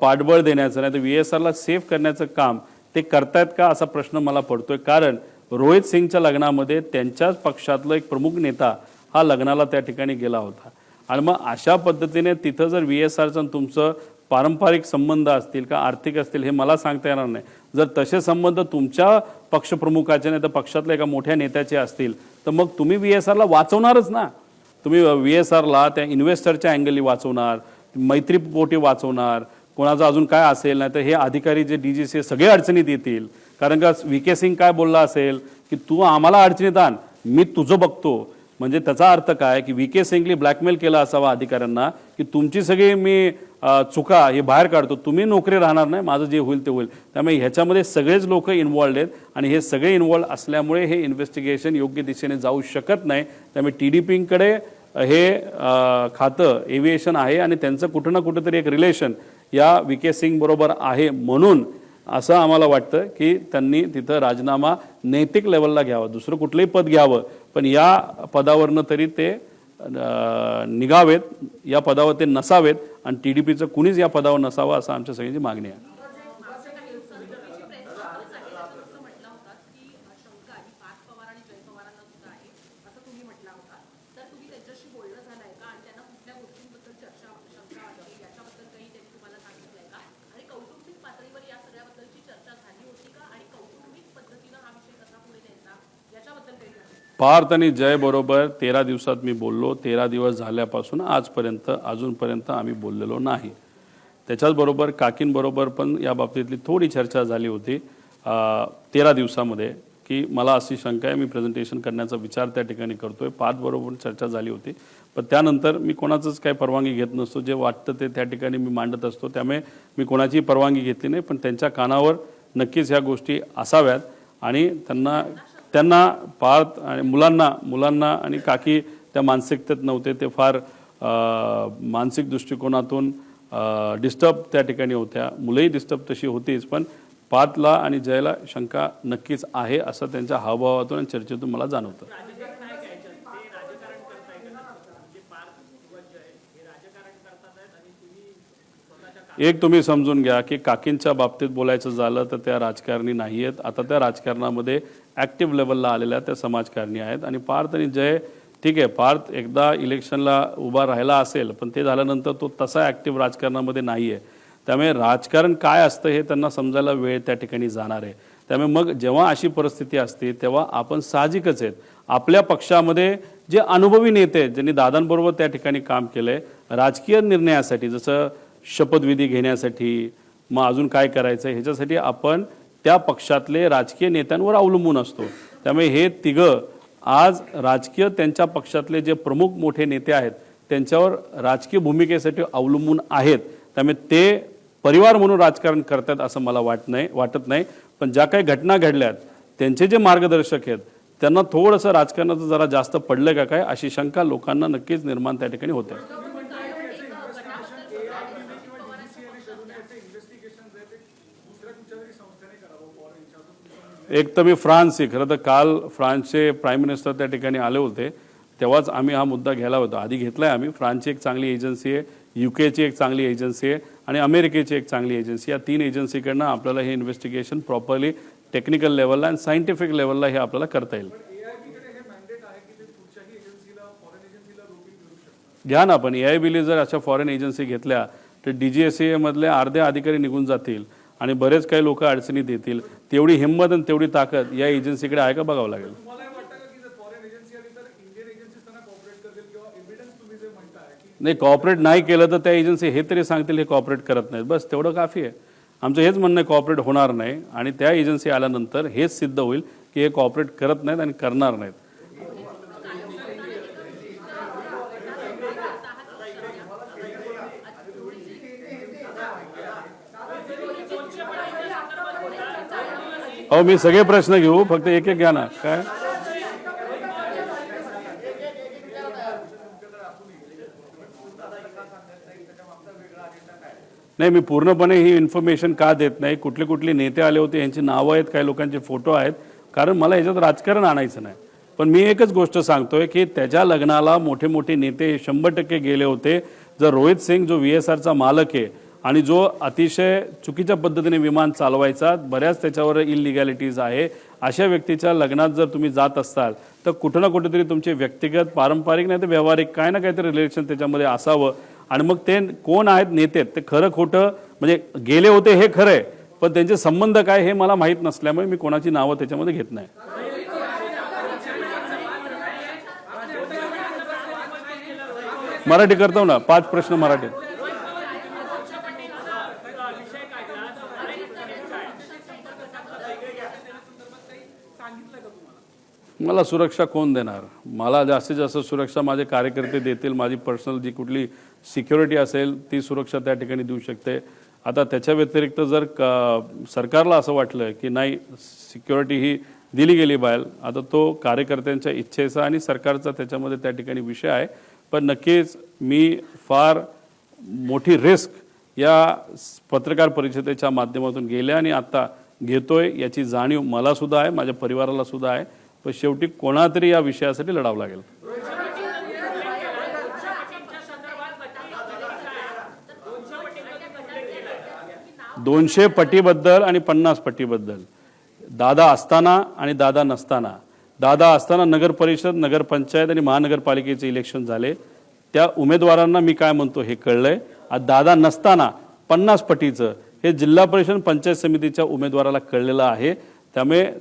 S1: पाठबळ देण्याचं नाही तर VSRला सेफ करण्याचं काम ते करतायत का असा प्रश्न मला पडतोय. कारण रोहित सिंगच्या लग्नामध्ये त्यांच्याच पक्षातला एक प्रमुख नेता हा लग्नाला त्या ठिकाणी गेला होता. आणि मग अशा पद्धतीने तिथं जर VSRचं तुमचं पारंपरिक संबंध असतील का आर्थिक असतील हे मला सांगता येणार नाही. जर तसे संबंध तुमच्या पक्षप्रमुखाचे नाही तर पक्षातल्या एका मोठ्या नेत्याचे असतील तर मग तुम्ही VSRला वाचवणारच ना. तुम्ही VSRला त्या इन्व्हेस्टरच्या अँगलनी वाचवणार, मैत्रीपोटी वाचवणार, कोणाचं अजून काय असेल नाही तर हे अधिकारी जे DGC सगळे अडचणीत येतील. कारण का VK सिंग काय बोलला असेल की तू आम्हाला अडचणीत आण, मी तुझं बघतो. म्हणजे त्याचा अर्थ काय की VK सिंगली ब्लॅकमेल केला असावा अधिकाऱ्यांना की तुमची सगळी मी चुका हे बाहेर काढतो, तुम्ही नोकरी राहणार नाही, माझं जे होईल ते होईल. त्यामुळे ह्याच्यामध्ये सगळेच लोक इन्वॉल्ड आहेत आणि हे सगळे इन्वॉल्ड असल्यामुळे हे इन्व्हेस्टिगेशन योग्य दिशेने जाऊ शकत नाही. त्यामुळे TDPकडे हे खातं एव्हिएशन आहे आणि त्यांचं कुठं ना कुठंतरी एक रिलेशन या VK सिंग बरोबर आहे. म्हणून असं आम्हाला वाटतं की त्यांनी तिथं राजीनामा नैतिक लेवलला घ्यावा, दुसरं कुठलंही पद घ्यावं पण या पदावरनं तरी ते निघावेत, या पदावर ते नसावेत आणि TDPचं कुणीच या पदावर नसावं असं आमच्या सगळ्यांची मागणी आहे. पार्थ आणि जय बरोबर 13 दिवसात मी बोललो. 13 दिवस झाल्यापासून आजपर्यंत अजूनपर्यंत आम्ही बोललेलो नाही. त्याच्याचबरोबर काकींबरोबर पण या बाबतीतली थोडी चर्चा झाली होती 13 दिवसामध्ये, की मला अशी शंका आहे, मी प्रेझेंटेशन करण्याचा विचार त्या ठिकाणी करतोय. पार्थबरोबर चर्चा झाली होती, पण त्यानंतर मी कोणाचंच काही परवानगी घेत नसतो. जे वाटतं ते त्या ठिकाणी मी मांडत असतो, त्यामुळे मी कोणाचीही परवानगी घेतली नाही. पण त्यांच्या कानावर नक्कीच ह्या गोष्टी असाव्यात आणि त्यांना पार्थ आणि मुलांना आणि काकी त्या मानसिकतेत नव्हते. ते फार मानसिक दृष्टिकोनातून डिस्टर्ब त्या ठिकाणी होत्या. मुलंही डिस्टर्ब तशी होतीच, पण पार्थला आणि जयला शंका नक्कीच आहे असं त्यांच्या हावभावातून आणि चर्चेतून मला जाणवतं. एक तुम्ही समजून घ्या की काकींच्या बाबतीत बोलायचं झालं तर त्या राजकारणी नाही आहेत. आता त्या राजकारणामध्ये ॲक्टिव्ह लेवलला आलेल्या त्या समाजकारणी आहेत. आणि पार्थ आणि जय ठीक आहे, पार्थ एकदा इलेक्शनला उभा राहिला असेल, पण ते झाल्यानंतर तो तसा ॲक्टिव्ह राजकारणामध्ये नाही आहे. त्यामुळे राजकारण काय असतं हे त्यांना समजायला वेळ त्या ठिकाणी जाणार आहे. त्यामुळे मग जेव्हा अशी परिस्थिती असते तेव्हा आपण साहजिकच आहेत आपल्या पक्षामध्ये जे अनुभवी नेते आहेत, ज्यांनी दादांबरोबर त्या ठिकाणी काम केलं आहे राजकीय निर्णयासाठी, जसं शपथविधी घेण्यासाठी, मग अजून काय करायचं ह्याच्यासाठी आपण त्या पक्षातले राजकीय नेत्यांवर अवलंबून असतो. त्यामुळे हे तिघं आज राजकीय त्यांच्या पक्षातले जे प्रमुख मोठे नेते आहेत त्यांच्यावर राजकीय भूमिकेसाठी अवलंबून आहेत. त्यामुळे ते परिवार म्हणून राजकारण करतात असं मला वाटत नाही. पण ज्या काही घटना घडल्यात त्यांचे जे मार्गदर्शक आहेत त्यांना थोडंसं राजकारणाचं जरा जास्त पडलं का काय अशी शंका लोकांना नक्कीच निर्माण त्या ठिकाणी होते. एक तर मी फ्रान्सची, खरं तर काल फ्रान्सचे प्राईम मिनिस्टर त्या ठिकाणी आले होते, तेव्हाच आम्ही हा मुद्दा घ्यायला होता. आधी घेतलाय आम्ही. फ्रान्सची एक चांगली एजन्सी आहे, युकेची एक चांगली एजन्सी आहे आणि अमेरिकेची एक चांगली एजन्सी. या 3 एजन्सीकडनं आपल्याला हे इन्व्हेस्टिगेशन प्रॉपरली टेक्निकल लेवलला आणि सायंटिफिक लेवलला हे आपल्याला करता येईल. घ्या ना, पण AIBने जर अशा फॉरेन एजन्सी घेतल्या तर DGSA मधले अर्धे अधिकारी निघून जातील आणि बरेच काही लोक अडचणीत येतील. तेवढी हिंमत आणि तेवढी ताकद या एजन्सीकडे आहे का बघावं लागेल. नाही, कॉपरेट नाही केलं तर त्या एजन्सी हे तरी सांगतील हे कॉपरेट करत नाहीत, बस तेवढं काफी आहे. आमचं हेच म्हणणं आहे कॉपरेट होणार नाही आणि त्या एजन्सी आल्यानंतर हेच सिद्ध होईल की हे कॉपरेट करत नाहीत आणि करणार नाहीत. अहो मी सगळे प्रश्न घेऊ, फक्त एक एक घ्या ना. काय नाही, मी पूर्णपणे ही इन्फॉर्मेशन का देत नाही, कुठले नेते आले होते यांची नावं आहेत, काही लोकांचे फोटो आहेत, कारण मला याच्यात राजकारण आणायचं नाही. पण मी एकच गोष्ट सांगतोय की त्याच्या लग्नाला मोठे नेते 100% गेले होते. जर रोहित सिंग जो VSRचा मालक आहे आणि जो अतिशय चुकीच्या पद्धतीने विमान चालवायचा, बऱ्याच त्याच्यावर इलिगॅलिटीज आहे, अशा व्यक्तीच्या लग्नात जर तुम्ही जात असाल तर कुठं ना कुठेतरी तुमचे व्यक्तिगत पारंपरिक नाही तर व्यावहारिक काय ना काहीतरी रिलेशन त्याच्यामध्ये असावं. आणि मग ते कोण आहेत नेते ते खरं खोटं म्हणजे गेले होते हे खरं आहे, पण त्यांचे संबंध काय हे मला माहीत नसल्यामुळे मी कोणाची नावं त्याच्यामध्ये घेत नाही. मराठी करतो ना, 5 प्रश्न मराठीत. मला सुरक्षा कोण देणार? मला जास्तीत जास्त सुरक्षा माझे कार्यकर्ते देतील. माझी पर्सनल जी कुठली सिक्युरिटी असेल ती सुरक्षा त्या ठिकाणी देऊ शकते. आता त्याच्या व्यतिरिक्त जर सरकारला असं वाटलं की नाही सिक्युरिटी ही दिली गेली बाहेर, आता तो कार्यकर्त्यांच्या इच्छेचा आणि सरकारचा त्याच्यामध्ये त्या ठिकाणी विषय आहे. पण नक्कीच मी फार मोठी रिस्क या पत्रकार परिषदेच्या माध्यमातून गेल्या आणि आता घेतोय याची जाणीव मला सुद्धा आहे, माझ्या परिवाराला सुद्धा आहे. पण शेवटी कोणातरी या विषयासाठी लढावं लागेल. 200 पटीबद्दल आणि 50 पटीबद्दल, दादा असताना आणि दादा नसताना, दादा असताना नगर परिषद, नगरपंचायत आणि महानगरपालिकेचे इलेक्शन झाले, त्या उमेदवारांना मी काय म्हणतो हे कळलंय. आज दादा नसताना 50 पटीचं हे जिल्हा परिषद पंचायत समितीच्या उमेदवाराला कळलेलं आहे. त्यामुळे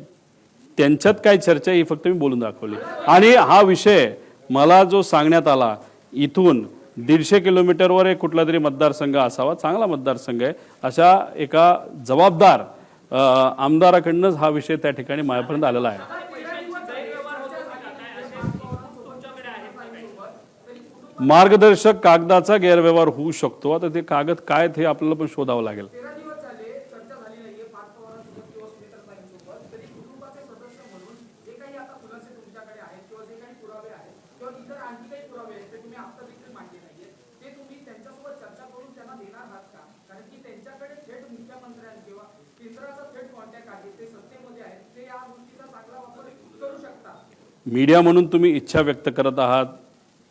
S1: त्यांच्यात काय चर्चा आहे ही फक्त मी बोलून दाखवली. आणि हा विषय मला जो सांगण्यात आला, इथून 150 किलोमीटरवर एक कुठला तरी मतदारसंघ असावा, चांगला मतदारसंघ आहे, अशा एका जबाबदार आमदाराकडनंच हा विषय त्या ठिकाणी माझ्यापर्यंत आलेला आहे. मार्गदर्शक कागदाचा गैरव्यवहार होऊ शकतो. आता ते कागद काय आहेत हे आपल्याला पण शोधावं लागेल. मीडिया म्हणून तुम्ही इच्छा व्यक्त करत आहात,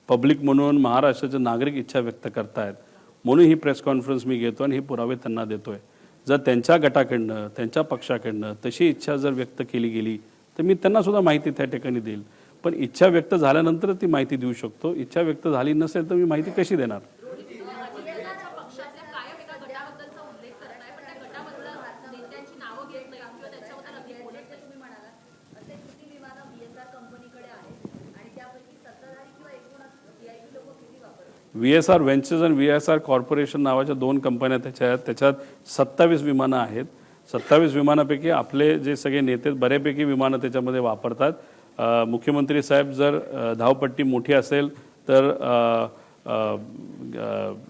S1: पब्लिक म्हणून महाराष्ट्राचे नागरिक इच्छा व्यक्त करतायत, म्हणून ही प्रेस कॉन्फरन्स मी घेतो आणि हे पुरावे त्यांना देतोय. जर त्यांच्या गटाकडनं, त्यांच्या पक्षाकडनं तशी इच्छा जर व्यक्त केली गेली तर मी त्यांना सुद्धा माहिती त्या ठिकाणी देईल. पण इच्छा व्यक्त झाल्यानंतर ती माहिती देऊ शकतो. इच्छा व्यक्त झाली नसेल तर मी माहिती कशी देणार? VSR व्हेंचर्स आणि VSR कॉर्पोरेशन नावाच्या 2 कंपन्या त्याच्यात 27 विमानं आहेत. 27 विमानापैकी आपले जे सगळे नेते बऱ्यापैकी विमानं त्याच्यामध्ये वापरतात. मुख्यमंत्री साहेब जर धावपट्टी मोठी असेल तर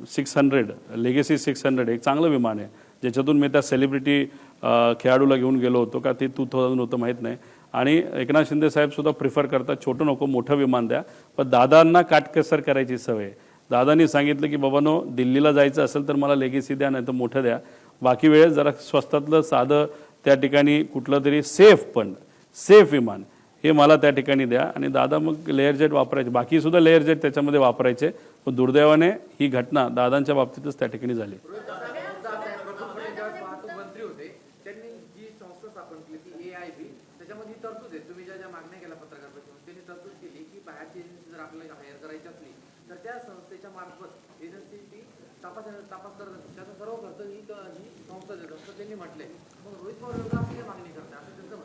S1: 600 लेगेसी 600 एक चांगलं विमान आहे, ज्याच्यातून मी त्या सेलिब्रिटी खेळाडूला घेऊन गेलो होतो का ते 2000 होतं माहीत नाही. आणि एकनाथ शिंदे साहेब सुद्धा प्रिफर करतात छोटं नको मोठं विमान द्या, पण दादांना काटकसर करायची सवय. दादांनी सांगितलं की बाबांनो दिल्लीला जायचं असेल तर मला लेगेसी द्या, नाही तर मोठं द्या, बाकी वेळेस जरा स्वस्तातलं साधं त्या ठिकाणी कुठलं तरी सेफ विमान हे मला त्या ठिकाणी द्या. आणि दादा मग लेअर जेट वापरायचे, बाकी सुद्धा लेअर जेट त्याच्यामध्ये वापरायचे. पण दुर्दैवाने ही घटना दादांच्या बाबतीतच त्या ठिकाणी झाली.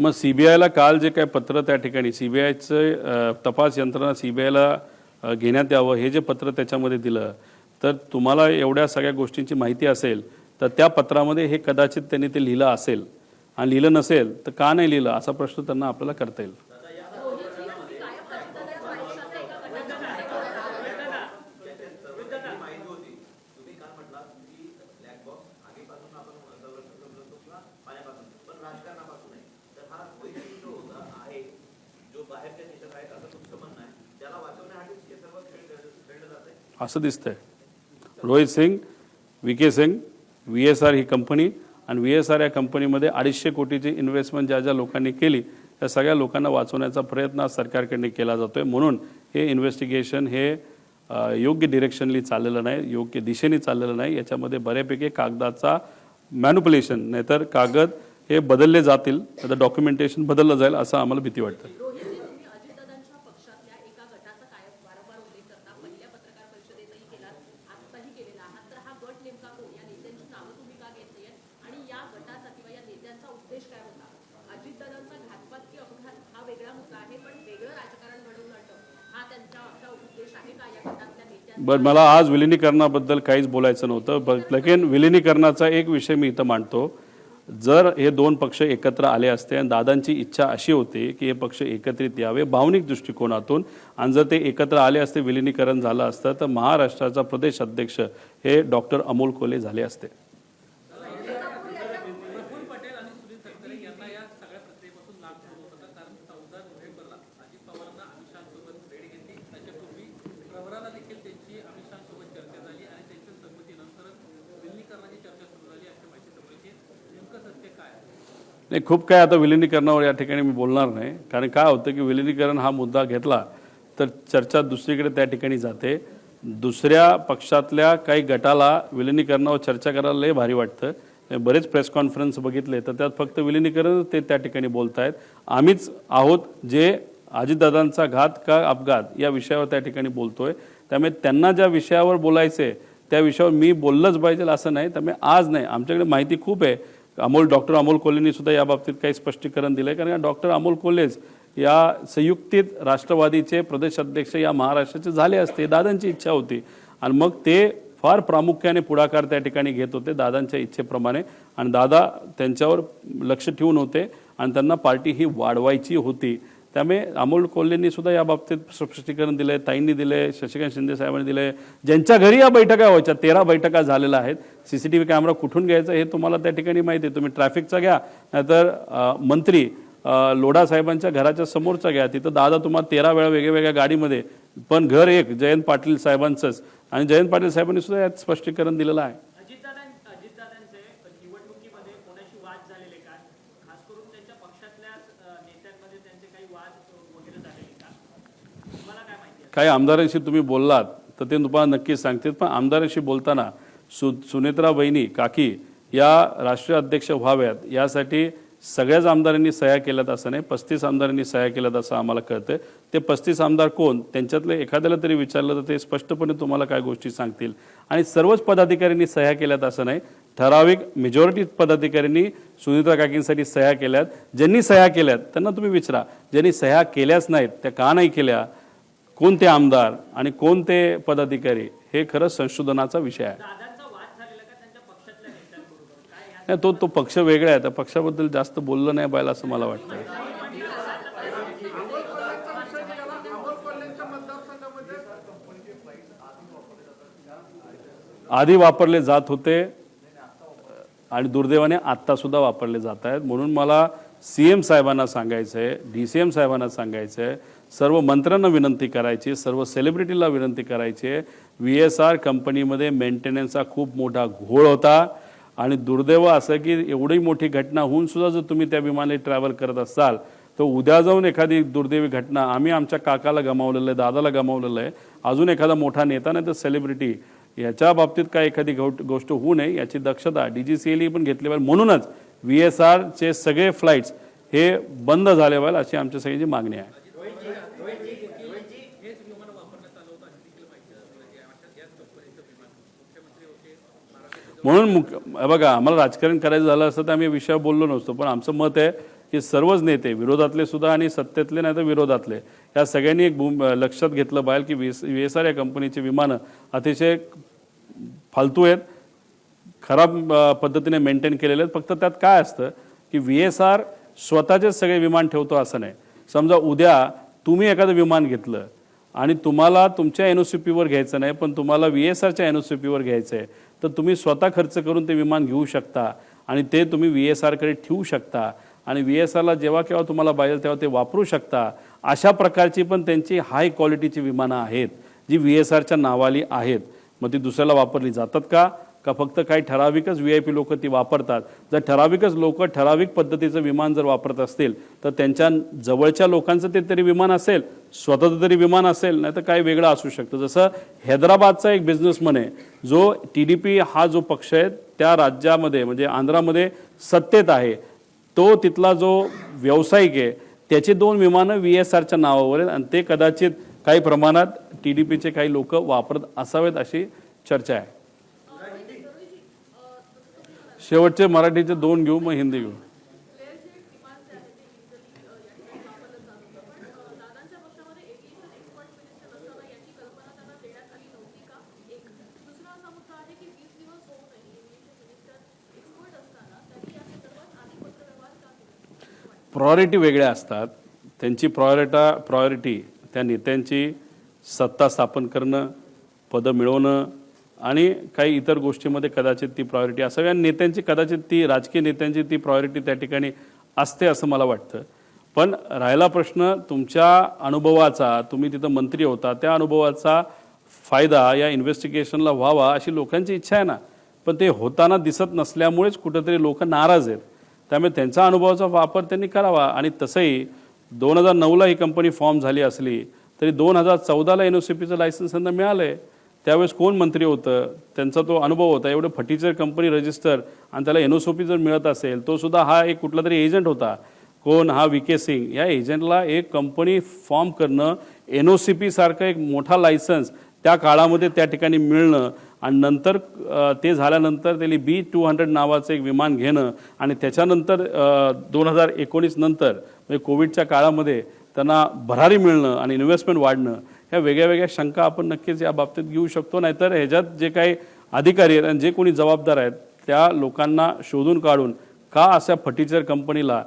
S1: मग CBIला काल जे काय पत्र त्या ठिकाणी CBIचं तपास यंत्रणा CBIला घेण्यात यावं हे जे पत्र त्याच्यामध्ये दिलं, तर तुम्हाला एवढ्या सगळ्या गोष्टींची माहिती असेल तर त्या पत्रामध्ये हे कदाचित त्यांनी ते लिहिलं असेल, आणि लिहिलं नसेल तर का नाही लिहिलं असा प्रश्न त्यांना आपल्याला करता येईल. असं दिसतंय. रोहित सिंग, VK सिंग, VSR ही कंपनी, आणि VSR या कंपनीमध्ये 250 कोटीची इन्व्हेस्टमेंट ज्या लोकांनी केली त्या सगळ्या लोकांना वाचवण्याचा प्रयत्न सरकारकडे केला जातोय. म्हणून हे इन्व्हेस्टिगेशन हे योग्य डिरेक्शनली चाललेलं नाही, योग्य दिशेने चाललेलं नाही. याच्यामध्ये बऱ्यापैकी कागदाचा मॅनिप्युलेशन, नाहीतर कागद हे बदलले जातील, तर डॉक्युमेंटेशन बदललं जाईल असं आम्हाला भीती वाटते. बरं, मला आज विलिनीकरणाबद्दल काहीच बोलायचं नव्हतं, लेकिन विलिनीकरणाचा एक विषय मी इथं मांडतो. जर हे 2 पक्ष एकत्र आले असते आणि दादांची इच्छा अशी होती की हे पक्ष एकत्रित यावे भावनिक दृष्टिकोनातून, आणि जर ते एकत्र आले असते, विलिनीकरण झालं असतं, तर महाराष्ट्राचा प्रदेश अध्यक्ष हे डॉक्टर अमोल कोल्हे झाले असते. नाही, खूप काय आता विलिनीकरणावर या ठिकाणी मी बोलणार नाही, कारण काय होतं की विलिनीकरण हा मुद्दा घेतला तर चर्चा दुसरीकडे त्या ठिकाणी जाते. दुसऱ्या पक्षातल्या काही गटाला विलिनीकरणावर चर्चा करायला लय भारी वाटतं. बरेच प्रेस कॉन्फरन्स बघितले तर त्यात फक्त विलिनीकरण ते त्या ठिकाणी बोलतायत. आम्हीच आहोत जे अजितदादांचा घात का अपघात या विषयावर त्या ठिकाणी बोलतोय. त्यामुळे त्यांना ज्या विषयावर बोलायचे त्या विषयावर मी बोललंच पाहिजे असं नाही. त्यामुळे आज नाही, आमच्याकडे माहिती खूप आहे. डॉक्टर अमोल कोल्हेंनी सुद्धा या बाबतीत काही स्पष्टीकरण दिलंय, कारण डॉक्टर अमोल कोल्हेच या संयुक्तित राष्ट्रवादीचे प्रदेश अध्यक्ष या महाराष्ट्राचे झाले असते, दादांची इच्छा होती आणि मग ते फार प्रामुख्याने पुढाकार त्या ठिकाणी घेत होते दादांच्या इच्छेप्रमाणे आणि दादा त्यांच्यावर लक्ष ठेवून होते आणि त्यांना पार्टी ही वाढवायची होती. त्यामुळे अमोल कोल्हेंनी सुद्धा या बाबतीत स्पष्टीकरण दिलंय, ताईंनी दिलंय, शशिकांत शिंदे साहेबांनी दिलंय. ज्यांच्या घरी या बैठका व्हायच्या 13 बैठका झालेल्या आहेत. CCTV कॅमेरा कुठून घ्यायचा हे तुम्हाला त्या ठिकाणी माहिती आहे. तुम्ही ट्रॅफिकचा घ्या, नाहीतर मंत्री लोढा साहेबांच्या घराच्या समोरचा घ्या, तिथं दादा तुम्हाला 13 वेळा वेगवेगळ्या गाडीमध्ये, पण घर एक जयंत पाटील साहेबांचंच आणि जयंत पाटील साहेबांनी सुद्धा यात स्पष्टीकरण दिलेलं आहे.
S2: अजितदादांचे निवडणुकीमध्ये कोणाशी वाद झालेले का, खास करून त्यांच्या पक्षातल्या नेत्यांमध्ये त्यांचे काही वाद वगैरे झालेले का, तुम्हाला काय माहिती आहे?
S1: काही आमदारांशी तुम्ही बोललात तर ते तुम्हाला नक्कीच सांगतील, पण आमदारांशी बोलताना सुनेत्रा वहिनी काकी या राष्ट्रीय अध्यक्ष व्हाव्यात यासाठी सगळ्याच आमदारांनी सह्या केल्यात असं नाही, 35 आमदारांनी सह्या केल्यात असं आम्हाला कळतंय. ते 35 आमदार कोण, त्यांच्यातले एखाद्याला तरी विचारलं तर ते स्पष्टपणे तुम्हाला काय गोष्टी सांगतील. आणि सर्वच पदाधिकाऱ्यांनी सह्या केल्यात असं नाही, ठराविक मेजॉरिटी पदाधिकाऱ्यांनी सुनेत्रा काकींसाठी सह्या केल्यात. ज्यांनी सह्या केल्यात त्यांना तुम्ही विचारा, ज्यांनी सह्या केल्याच नाहीत त्या का नाही केल्या, कोणते आमदार आणि कोणते पदाधिकारी, हे खरं संशोधनाचा विषय आहे. नाही, तो पक्ष वेगळा आहे, त्या पक्षाबद्दल जास्त बोललं नाही पाहिजे असं मला वाटतं. आधी वापरले जात होते आणि दुर्दैवाने आत्ता सुद्धा वापरले जात आहेत. म्हणून मला CM साहेबांना सांगायचं आहे, DCM साहेबांना सांगायचं आहे, सर्व मंत्र्यांना विनंती करायची, सर्व सेलिब्रिटीला विनंती करायची आहे, VSR कंपनीमध्ये मेंटेनन्सचा खूप मोठा घोळ होता आणि दुर्दैव असं की एवढी मोठी घटना होऊन सुद्धा जर तुम्ही त्या विमानाने ट्रॅव्हल करत असाल तर उद्या जाऊन एखादी दुर्दैवी घटना, आम्ही आमच्या काकाला गमावलेलं आहे, दादाला गमावलेलं आहे, अजून एखादा मोठा नेता नाही तर सेलिब्रिटी, याच्या बाबतीत काय एखादी गोष्ट होऊ नये याची दक्षता DGCA पण घेतली पाहिजे. म्हणूनच VSRचे सगळे फ्लाईट्स हे बंद झाले पाहिजे अशी आमच्या सगळ्यांची मागणी आहे. म्हणून बघा, आम्हाला राजकारण करायचं झालं असतं तर आम्ही विषयावर बोललो नसतो, पण आमचं मत आहे की सर्वच नेते, विरोधातले सुद्धा आणि सत्तेतले नाही तर विरोधातले, या सगळ्यांनी एक लक्षात घेतलं पाहिजे की VSR या कंपनीचे विमानं अतिशय फालतू आहेत, खराब पद्धतीने मेंटेन केलेले आहेत. फक्त त्यात काय असतं की VSR स्वतःचेच सगळे विमान ठेवतो असं नाही. समजा उद्या तुम्ही एखादं विमान घेतलं आणि तुम्हाला तुमच्या NOCPवर घ्यायचं नाही, पण तुम्हाला VSRच्या NOCPवर घ्यायचं आहे, तर तुम्ही स्वतः खर्च करून ते विमान घेऊ शकता आणि ते तुम्ही VSRकडे ठेवू शकता आणि VSRला जेव्हा केव्हा तुम्हाला पाहिजे तेव्हा ते वापरू शकता. अशा प्रकारची पण त्यांची हाय क्वालिटीची विमानं आहेत जी VSRच्या नावाली आहेत. मग ती दुसऱ्याला वापरली जातात का फक्त काही ठराविकच VIP लोक ती वापरतात? जर ठराविकच लोक ठराविक पद्धतीचं विमान जर वापरत असतील तर त्यांच्या जवळच्या लोकांचं ते तरी विमान असेल, स्वतःचं तरी विमान असेल, नाही तर काही वेगळं असू शकतं. जसं हैदराबादचा एक बिझनेसमन आहे जो TDP हा जो पक्ष आहे त्या राज्यामध्ये म्हणजे आंध्रामध्ये सत्तेत आहे, तो तिथला जो व्यावसायिक आहे त्याची 2 विमानं VSRच्या नावावर आहेत आणि ते कदाचित काही प्रमाणात TDPचे काही लोक वापरत असावेत अशी चर्चा आहे. शेवटचे मराठीचे 2 घेऊ, मग हिंदी घेऊ. प्रायोरिटी वेगळ्या असतात. त्यांची प्रायोरिटी त्या नेत्यांची सत्ता स्थापन करणं, पदं मिळवणं आणि काही इतर गोष्टीमध्ये कदाचित ती प्रायोरिटी सगळ्या नेत्यांची, कदाचित ती राजकीय नेत्यांची ती प्रायोरिटी त्या ठिकाणी असते असं मला वाटतं. पण राहिला प्रश्न तुमच्या अनुभवाचा, तुम्ही तिथं मंत्री होता, त्या अनुभवाचा फायदा या इन्व्हेस्टिगेशनला व्हावा अशी लोकांची इच्छा आहे ना, पण ते होताना दिसत नसल्यामुळेच कुठेतरी लोक नाराज आहेत. त्यामुळे त्यांचा अनुभवाचा वापर त्यांनी करावा. आणि तसंही 2009ला ही कंपनी फॉर्म झाली असली तरी 2014ला NOCPचं लायसन्स त्यांना मिळालं आहे. त्यावेळेस कोण मंत्री होतं, त्यांचा तो अनुभव होता. एवढं फटीचर कंपनी रजिस्टर आणि त्याला NOCP जर मिळत असेल, तो सुद्धा हा एक कुठला तरी एजंट होता. कोण? हा VK सिंग. या एजंटला एक कंपनी फॉर्म करणं, NOCP सारखं एक मोठा लायसन्स त्या काळामध्ये त्या ठिकाणी मिळणं आणि नंतर ते झाल्यानंतर त्यांनी B-200 नावाचं एक विमान घेणं आणि त्याच्यानंतर 2019 नंतर म्हणजे कोविडच्या काळामध्ये त्यांना भरारी मिळणं आणि इन्व्हेस्टमेंट वाढणं, ह्या वेगळ्या वेगळ्या शंका आपण नक्कीच या बाबतीत घेऊ शकतो. नाहीतर ह्याच्यात जे काही अधिकारी आहेत आणि जे कोणी जबाबदार आहेत त्या लोकांना शोधून काढून का अशा फर्टिलायझर कंपनीला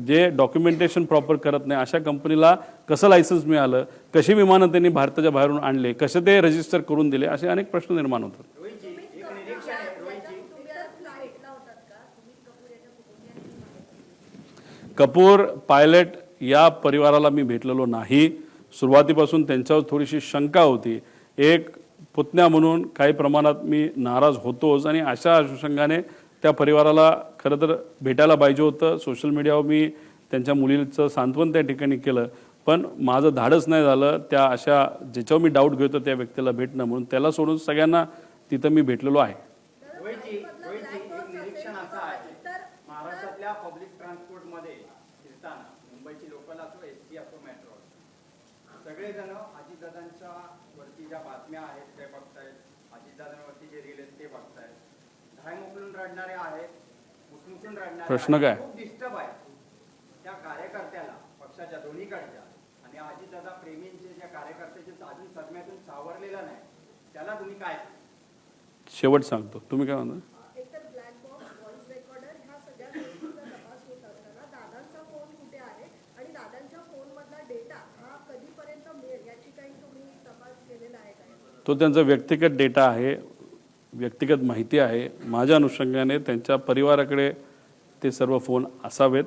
S1: जे डॉक्युमेंटेशन प्रॉपर करत नाही अशा कंपनीला कसं लायसन्स मिळालं, कशी विमानं त्यांनी भारताच्या बाहेरून आणले, कसे ते रजिस्टर करून दिले, असे अनेक प्रश्न निर्माण होतात. कपूर पायलट या परिवाराला मी भेटलेलो नाही. सुरुवातीपासून त्यांच्यावर थोडीशी शंका होती. एक पुतण्या म्हणून काही प्रमाणात मी नाराज होतोच आणि अशा अनुषंगाने त्या परिवाराला खरं तर भेटायला पाहिजे होतं. सोशल मीडियावर मी त्यांच्या मुलीचं सांत्वन त्या ठिकाणी केलं, पण माझं धाडस नाही झालं त्या अशा ज्याच्यावर मी डाऊट घेतो त्या व्यक्तीला भेटणं, म्हणून त्याला सोडून सगळ्यांना तिथं मी भेटलेलो आहे.
S3: निरीक्षण असं आहे, महाराष्ट्रातल्या पब्लिक ट्रान्सपोर्टमध्ये फिरताना मुंबईची लोकल असो, एसटी असो, मेट्रो, सगळेजण अजितदादांच्या वरती ज्या बातम्या आहेत ते बघतायत, अजितदादांवरती जे रील आहेत ते बघतायत, धाय मोकलून रडणारे आहेत, मुसमुसून रडणारे.
S1: प्रश्न काय?
S3: खूप डिस्टर्ब आहे त्या कार्यकर्त्याला, पक्षाच्या दोन्हीकडच्या आणि अजितदादा प्रेमींचे ज्या कार्यकर्त्याचे अजून सदम्यातून सावरलेला नाही, त्याला तुम्ही काय?
S1: शेवट सांगतो, तुम्ही काय म्हणता? तो त्यांचा व्यक्तिगत डेटा आहे, व्यक्तिगत माहिती आहे. माझ्या अनुषंगाने त्यांच्या परिवाराकडे ते सर्व फोन असावेत.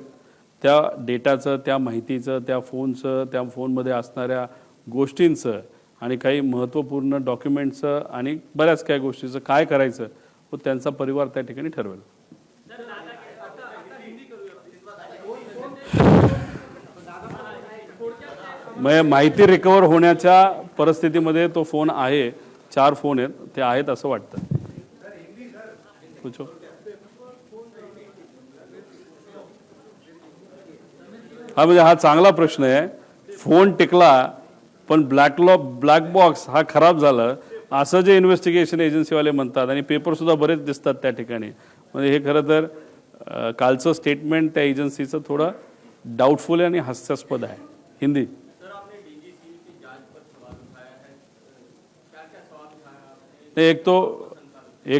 S1: त्या डेटाचं, त्या माहितीचं, त्या फोनचं, त्या फोनमध्ये असणाऱ्या गोष्टींचं आणि काही महत्त्वपूर्ण डॉक्युमेंटचं आणि बऱ्याच काही गोष्टीचं काय करायचं व त्यांचा परिवार त्या ठिकाणी ठरवेल. मग माहिती रिकवर होण्याच्या परिस्थितीमध्ये तो फोन आहे. 4 फोन आहेत, ते आहेत असं वाटतं. हा म्हणजे हा चांगला प्रश्न आहे. फोन टिकला पण ब्लॅक बॉक्स हा खराब झाला असं जे इन्व्हेस्टिगेशन एजन्सीवाले म्हणतात आणि पेपर सुद्धा बरेच दिसतात त्या ठिकाणी. म्हणजे हे खरं तर कालचं स्टेटमेंट त्या एजन्सीचं थोडं डाऊटफुल आहे आणि हास्यास्पद आहे. हिंदी एक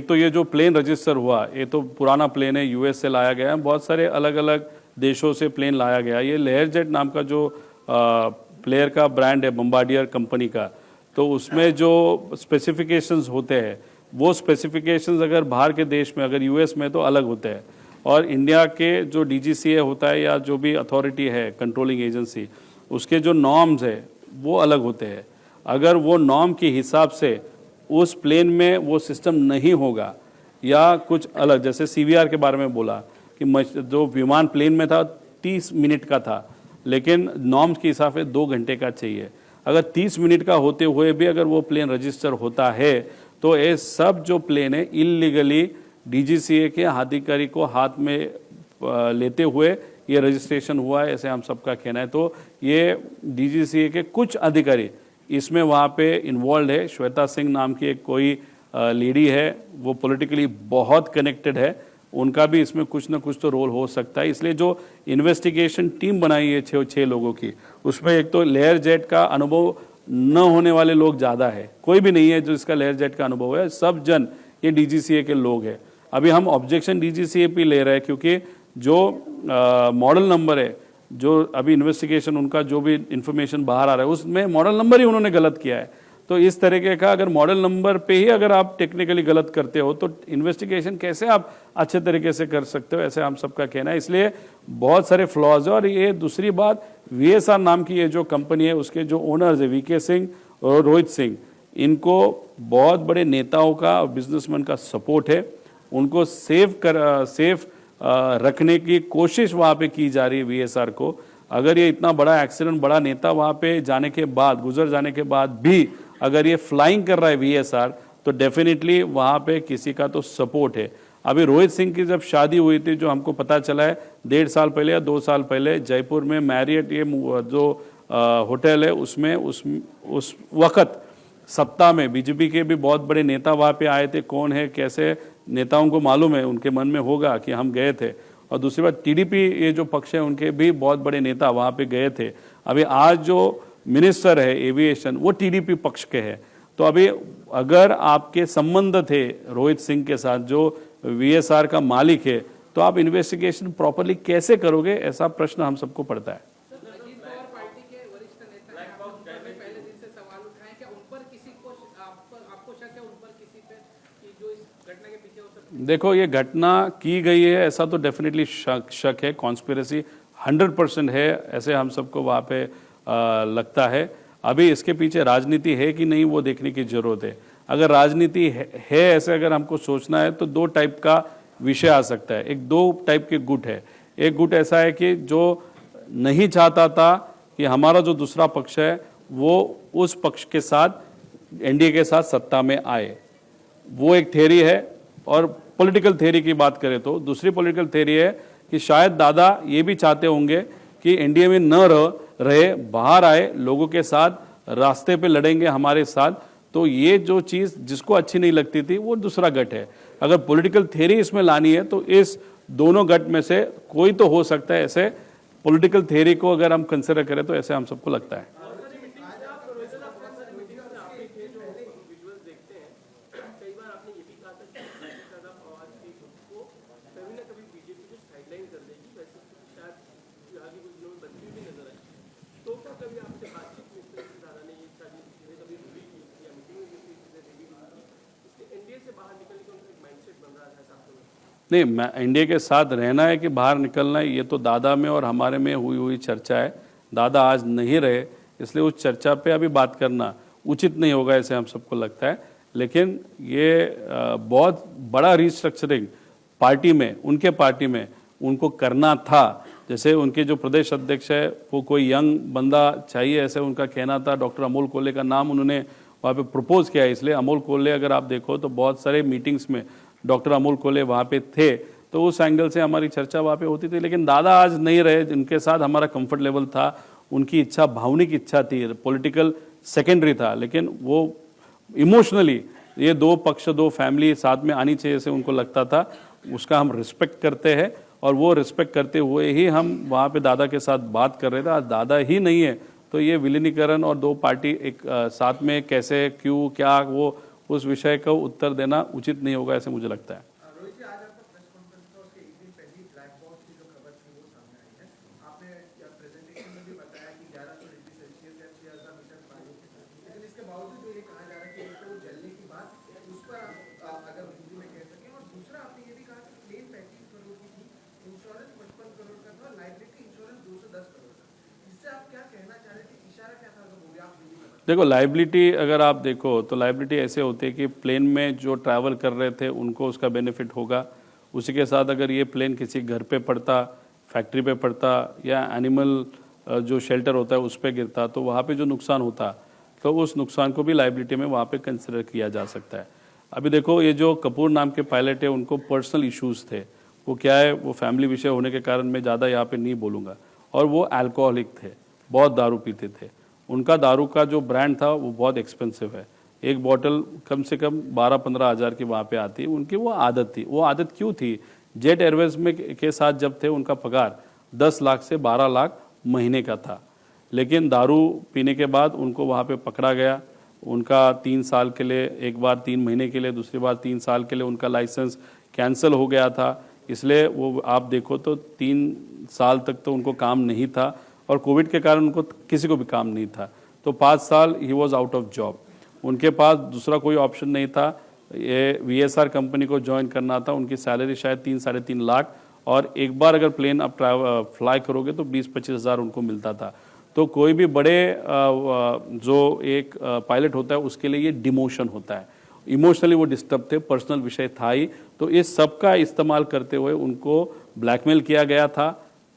S1: तो ये जो प्लेन रजिस्टर हुआ ये तो पुराना प्लेन है, यूएस से लाया गया है. बहुत सारे अलग अलग देशों से प्लेन लाया गया. ये लेयर जेट नाम का जो प्लेयर का ब्रांड है बम्बार्डियर कंपनी का, तो उसमें जो स्पेसिफिकेशंस होते हैं वो स्पेसिफिकेशंस अगर बाहर के देश में, अगर यूएस में तो अलग होते हैं, और इंडिया के जो DGCA होता है या जो भी अथॉरिटी है कंट्रोलिंग एजेंसी, उसके जो नॉर्म्स है वो अलग होते हैं. अगर वो नॉर्म के हिसाब से उस प्लेन में वो सिस्टम नहीं होगा या कुछ अलग, जैसे CVR के बारे में बोला कि जो विमान प्लेन में था 30 मिनट का था, लेकिन नॉर्म्स के हिसाब से 2 घंटे का चाहिए. अगर 30 मिनट का होते हुए भी अगर वो प्लेन रजिस्टर होता है तो ये सब जो प्लेन है इलीगली DGCA के अधिकारी को हाथ में लेते हुए ये रजिस्ट्रेशन हुआ है, ऐसे हम सबका कहना है. तो ये DGCA के कुछ अधिकारी इसमें वहाँ पे इन्वॉल्व है. श्वेता सिंह नाम की एक कोई लेडी है, वो पॉलिटिकली बहुत कनेक्टेड है, उनका भी इसमें कुछ ना कुछ तो रोल हो सकता है. इसलिए जो इन्वेस्टिगेशन टीम बनाई है 6 लोगों की, उसमें एक तो लेयर जेट का अनुभव न होने वाले लोग ज़्यादा है. कोई भी नहीं है जो इसका लेयर जेट का अनुभव है, सब जन ये DGCA के लोग हैं. अभी हम ऑब्जेक्शन DGCA पे ले रहे हैं क्योंकि जो मॉडल नंबर है, जो अभी इन्वेस्टिगेशन उनका जो भी इंफॉर्मेशन बाहर आ रहा है उसमें मॉडल नंबर ही उन्होंने गलत किया है. तो इस तरीके का अगर मॉडल नंबर पे ही अगर आप टेक्निकली गलत करते हो तो इन्वेस्टिगेशन कैसे आप अच्छे तरीके से कर सकते हो, ऐसे हम सबका कहना है. इसलिए बहुत सारे फ्लॉज है. और ये दूसरी बात, VSR नाम की ये जो कंपनी है उसके जो ओनर्स है VK सिंह और रोहित सिंह, इनको बहुत बड़े नेताओं का और बिजनेसमैन का सपोर्ट है. उनको सेफ रखने की कोशिश वहाँ पे की जा रही है VSR को. अगर ये इतना बड़ा एक्सीडेंट, बड़ा नेता वहाँ पे जाने के बाद, गुजर जाने के बाद भी अगर ये फ्लाइंग कर रहा है VSR, तो डेफिनेटली वहाँ पे किसी का तो सपोर्ट है. अभी रोहित सिंह की जब शादी हुई थी, जो हमको पता चला है 1.5 साल पहले या 2 साल पहले जयपुर में मैरियट ये जो होटल है उसमें उस वक्त सत्ता में बीजेपी के भी बहुत बड़े नेता वहाँ पे आए थे, कौन है कैसे नेताओं को मालूम है, उनके मन में होगा कि हम गए थे। और दूसरी बात टीडीपी ये जो पक्ष है उनके भी बहुत बड़े नेता वहाँ पे गए थे। अभी आज जो मिनिस्टर है एविएशन वो टीडीपी पक्ष के हैं। तो अभी अगर आपके संबंध थे रोहित सिंह के साथ जो वीएसआर का मालिक है, तो आप इन्वेस्टिगेशन प्रॉपरली कैसे करोगे, ऐसा प्रश्न हम सबको पड़ता है।
S4: अजीत पवार पार्टी के वरिष्ठ नेता हैं, आप उन पर भी पहले दिन से सवाल उठाए, क्या उन पर किसी को आपको शक है उन पर किसी पे कि जो इस घटना के पीछे हो सकता है?
S1: देखो ये घटना की गई है ऐसा तो डेफिनेटली शक है, कॉन्स्पिरेसी 100% है, ऐसे हम सबको वहाँ पे लगता है। अभी इसके पीछे राजनीति है कि नहीं वो देखने की जरूरत है। अगर राजनीति है ऐसे अगर हमको सोचना है तो दो टाइप का विषय आ सकता है। एक दो टाइप के गुट है। एक गुट ऐसा है कि जो नहीं चाहता था कि हमारा जो दूसरा पक्ष है वो उस पक्ष के साथ एनडीए के साथ सत्ता में आए, वो एक थ्योरी है। और पॉलिटिकल थ्योरी की बात करें तो दूसरी पॉलिटिकल थ्योरी है कि शायद दादा ये भी चाहते होंगे कि एनडीए में न रहे, बाहर आए, लोगों के साथ रास्ते पे लड़ेंगे हमारे साथ। तो ये जो चीज़ जिसको अच्छी नहीं लगती थी वो दूसरा गट है। अगर पॉलिटिकल थ्योरी इसमें लानी है तो इस दोनों गट में से कोई तो हो सकता है। ऐसे पॉलिटिकल थ्योरी को अगर हम कंसिडर करें तो ऐसे हम सबको लगता है। नहीं, मैं एनडीए के साथ रहना है कि बाहर निकलना है, ये तो दादा में और हमारे में हुई चर्चा है। दादा आज नहीं रहे, इसलिए उस चर्चा पे अभी बात करना उचित नहीं होगा, ऐसे हम सबको लगता है। लेकिन ये बहुत बड़ा रिस्ट्रक्चरिंग पार्टी में, उनके पार्टी में उनको करना था। जैसे उनके जो प्रदेश अध्यक्ष है वो कोई यंग बंदा चाहिए, ऐसे उनका कहना था। डॉक्टर अमोल कोल्ले का नाम उन्होंने वहाँ पे प्रपोज किया। इसलिए अमोल कोल्ले अगर आप देखो तो बहुत सारे मीटिंग्स में डॉक्टर अमोल कोल्ले वहाँ पे थे, तो उस एंगल से हमारी चर्चा वहाँ पे होती थी। लेकिन दादा आज नहीं रहे, जिनके साथ हमारा कंफर्ट लेवल था, उनकी इच्छा, भावनिक इच्छा थी, पॉलिटिकल सेकेंडरी था। लेकिन वो इमोशनली ये दो पक्ष, दो फैमिली साथ में आनी चाहिए ऐसे उनको लगता था। उसका हम रिस्पेक्ट करते हैं और वो रिस्पेक्ट करते हुए ही हम वहाँ पे दादा के साथ बात कर रहे थे। आज दादा ही नहीं है तो ये विलीनीकरण और दो पार्टी एक साथ में कैसे, क्यों, क्या, वो उस विषय का उत्तर देना उचित नहीं होगा, ऐसे मुझे लगता है।
S4: रोहित जी, आज आपका प्रेस कॉन्फ्रेंस था, उसके एक दिन पहले ब्लैक बॉक्स की जो खबर थी वो सामने आई है। आपने प्रेजेंटेशन में भी बताया कि 1100 डिग्री सेल्सियस या 6000 मीटर पानी के साथ, लेकिन इसके बावजूद ये कहा जा रहा है कि एक तो जलने की बात, उस पर अगर हिंदी में कह सकें, और दूसरा आपने ये भी कहा कि क्लेम 35 करोड़ की थी, इंश्योरेंस 55 करोड़ का था, लाइबिलिटी इंश्योरेंस 210 करोड़ का। इससे आप क्या कहना चाह रहे थे, इशारा क्या था, अगर बोले आप हिंदी में?
S1: देखो लाइबिलिटी अगर आप देखो तो लाइबिलिटी ऐसे होती है कि प्लेन में जो ट्रैवल कर रहे थे उनको उसका बेनिफिट होगा। उसी के साथ अगर ये प्लेन किसी घर पे पड़ता, फैक्ट्री पे पड़ता या एनिमल जो शेल्टर होता है उस पर गिरता, तो वहाँ पे जो नुकसान होता तो उस नुकसान को भी लाइबिलिटी में वहाँ पे कंसिडर किया जा सकता है। अभी देखो ये जो कपूर नाम के पायलट है उनको पर्सनल इश्यूज़ थे, वो क्या है, वो फैमिली विषय होने के कारण मैं ज़्यादा यहाँ पे नहीं बोलूँगा। और वो अल्कोहलिक थे, बहुत दारू पीते थे। उनका दारू का जो ब्रांड था वो बहुत एक्सपेंसिव है, एक बॉटल कम से कम 12-15 हज़ार की वहाँ पे आती है। उनकी वो आदत थी। वो आदत क्यों थी? जेट एयरवेज में के साथ जब थे उनका पगार 10 लाख से 12 लाख महीने का था, लेकिन दारू पीने के बाद उनको वहाँ पे पकड़ा गया। उनका 3 साल के लिए, एक बार 3 महीने के लिए, दूसरी बार 3 साल के लिए उनका लाइसेंस कैंसिल हो गया था। इसलिए वो आप देखो तो 3 साल तक तो उनको काम नहीं था और कोविड के कारण उनको किसी को भी काम नहीं था। तो 5 साल he was out of job. उनके पास दूसरा कोई ऑप्शन नहीं था, ये वीएसआर कंपनी को ज्वाइन करना था। उनकी सैलरी शायद 3-3.5 लाख, और एक बार अगर प्लेन आप फ्लाई करोगे तो 20-25 हज़ार उनको मिलता था। तो कोई भी बड़े जो एक पायलट होता है उसके लिए ये डिमोशन होता है। इमोशनली वो डिस्टर्ब थे, पर्सनल विषय था ही। तो इस सब का इस्तेमाल करते हुए उनको ब्लैकमेल किया गया था।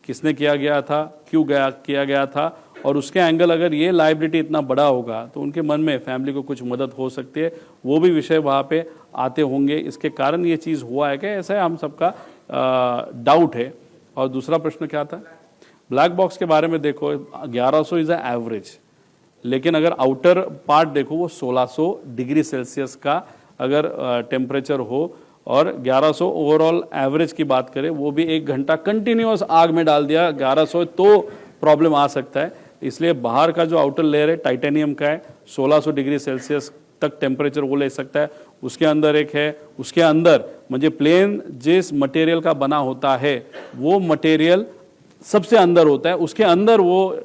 S1: किसने किया गया था, क्यों किया गया था, और उसके एंगल अगर ये लायबिलिटी इतना बड़ा होगा तो उनके मन में फैमिली को कुछ मदद हो सकती है, वो भी विषय वहाँ पे आते होंगे। इसके कारण ये चीज़ हुआ है कि ऐसा हम सबका डाउट है। और दूसरा प्रश्न क्या था? ब्लैक बॉक्स के बारे में देखो, 1100 इज़ अ एवरेज। लेकिन अगर आउटर पार्ट देखो वो 1600 डिग्री सेल्सियस का अगर टेम्परेचर हो और 1100 ओवरऑल एवरेज की बात करें, वो भी 1 घंटा कंटिन्यूअस आग में डाल दिया 1100, तो प्रॉब्लम आ सकता है। इसलिए बाहर का जो आउटर लेयर है टाइटेनियम का है, 1600 डिग्री सेल्सियस तक टेम्परेचर वो ले सकता है। उसके अंदर एक है, उसके अंदर म्हणजे प्लेन जिस मटेरियल का बना होता है वो मटेरियल सबसे अंदर होता है, उसके अंदर वो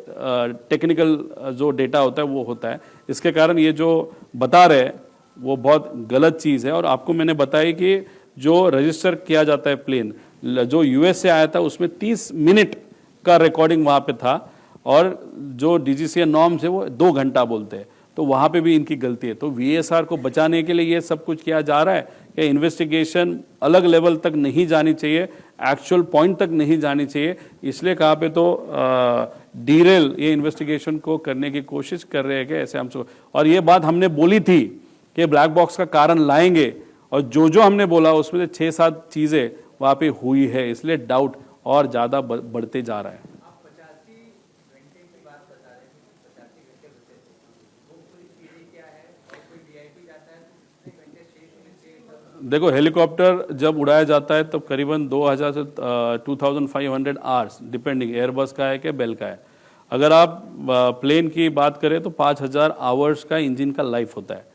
S1: टेक्निकल जो डेटा होता है वो होता है। इसके कारण ये जो बता रहे हैं वो बहुत गलत चीज़ है। और आपको मैंने बताया कि जो रजिस्टर किया जाता है प्लेन, जो यूएस से आया था उसमें 30 मिनट का रिकॉर्डिंग वहाँ पे था, और जो डीजीसीए नॉर्म्स है वो 2 घंटा बोलते हैं, तो वहाँ पे भी इनकी गलती है। तो वीएसआर को बचाने के लिए ये सब कुछ किया जा रहा है कि इन्वेस्टिगेशन अलग लेवल तक नहीं जानी चाहिए, एक्चुअल पॉइंट तक नहीं जानी चाहिए। इसलिए कहाँ पे तो डीरेल ये इन्वेस्टिगेशन को करने की कोशिश कर रहे हैं कि ऐसे हमसे, और ये बात हमने बोली थी कि ब्लैक बॉक्स का कारण लाएंगे, और जो हमने बोला उसमें से 6-7 चीज़ें वहाँ पे हुई है, इसलिए डाउट और ज़्यादा बढ़ते जा रहा है। देखो, हेलीकॉप्टर जब उड़ाया जाता है तो करीबन 2000 से 2500 आवर्स, डिपेंडिंग एयरबस का है कि बेल का है। अगर आप प्लेन की बात करें तो 5000 आवर्स का इंजन का लाइफ होता है।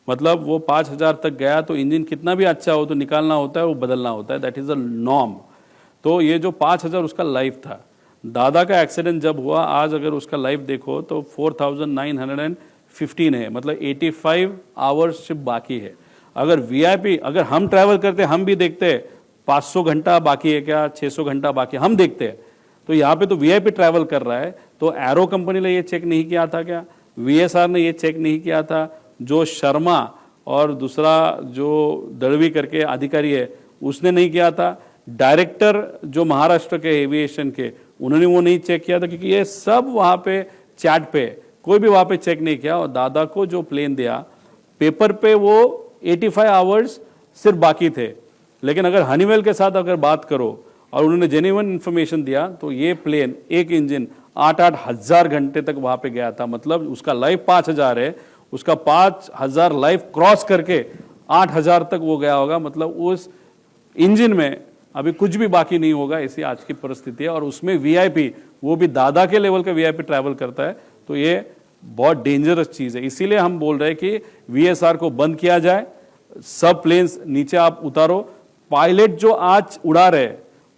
S1: मतलब वो 5000 तक गया तो इंजन कितना भी अच्छा हो तो निकालना होता है, वो बदलना होता है, दैट इज़ अ नॉर्म। तो ये जो 5000 उसका लाइफ था। दादा का एक्सीडेंट जब हुआ, आज अगर उसका लाइफ देखो तो 4915 है, मतलब 85 आवर्स सिर्फ बाकी है। अगर वीआईपी, अगर हम ट्रैवल करते हम भी देखते हैं 500 घंटा बाकी है क्या, 600 घंटा बाकी हम देखते हैं। तो यहाँ पे तो वीआईपी ट्रैवल कर रहा है, तो एरो कंपनी ने ये चेक नहीं किया था क्या, वीएसआर ने ये चेक नहीं किया था, जो शर्मा और दूसरा जो दड़वी करके अधिकारी है उसने नहीं किया था, डायरेक्टर जो महाराष्ट्र के एविएशन के उन्होंने वो नहीं चेक किया था, क्योंकि ये सब वहाँ पे चैट पे कोई भी वहाँ पे चेक नहीं किया। और दादा को जो प्लेन दिया पेपर पे वो 85 आवर्स सिर्फ बाकी थे, लेकिन अगर हनीवेल के साथ अगर बात करो और उन्होंने जेन्युइन इन्फॉर्मेशन दिया तो ये प्लेन एक इंजन 8-8 हज़ार घंटे तक वहाँ पे गया था। मतलब उसका लाइफ 5000 है, उसका 5000 लाइफ क्रॉस करके 8000 तक वो गया होगा। मतलब उस इंजन में अभी कुछ भी बाकी नहीं होगा, ऐसी आज की परिस्थिति है। और उसमें वीआईपी, वो भी दादा के लेवल का वीआईपी ट्रैवल करता है, तो ये बहुत डेंजरस चीज़ है। इसीलिए हम बोल रहे हैं कि वीएसआर को बंद किया जाए, सब प्लेन्स नीचे आप उतारो। पायलट जो आज उड़ा रहे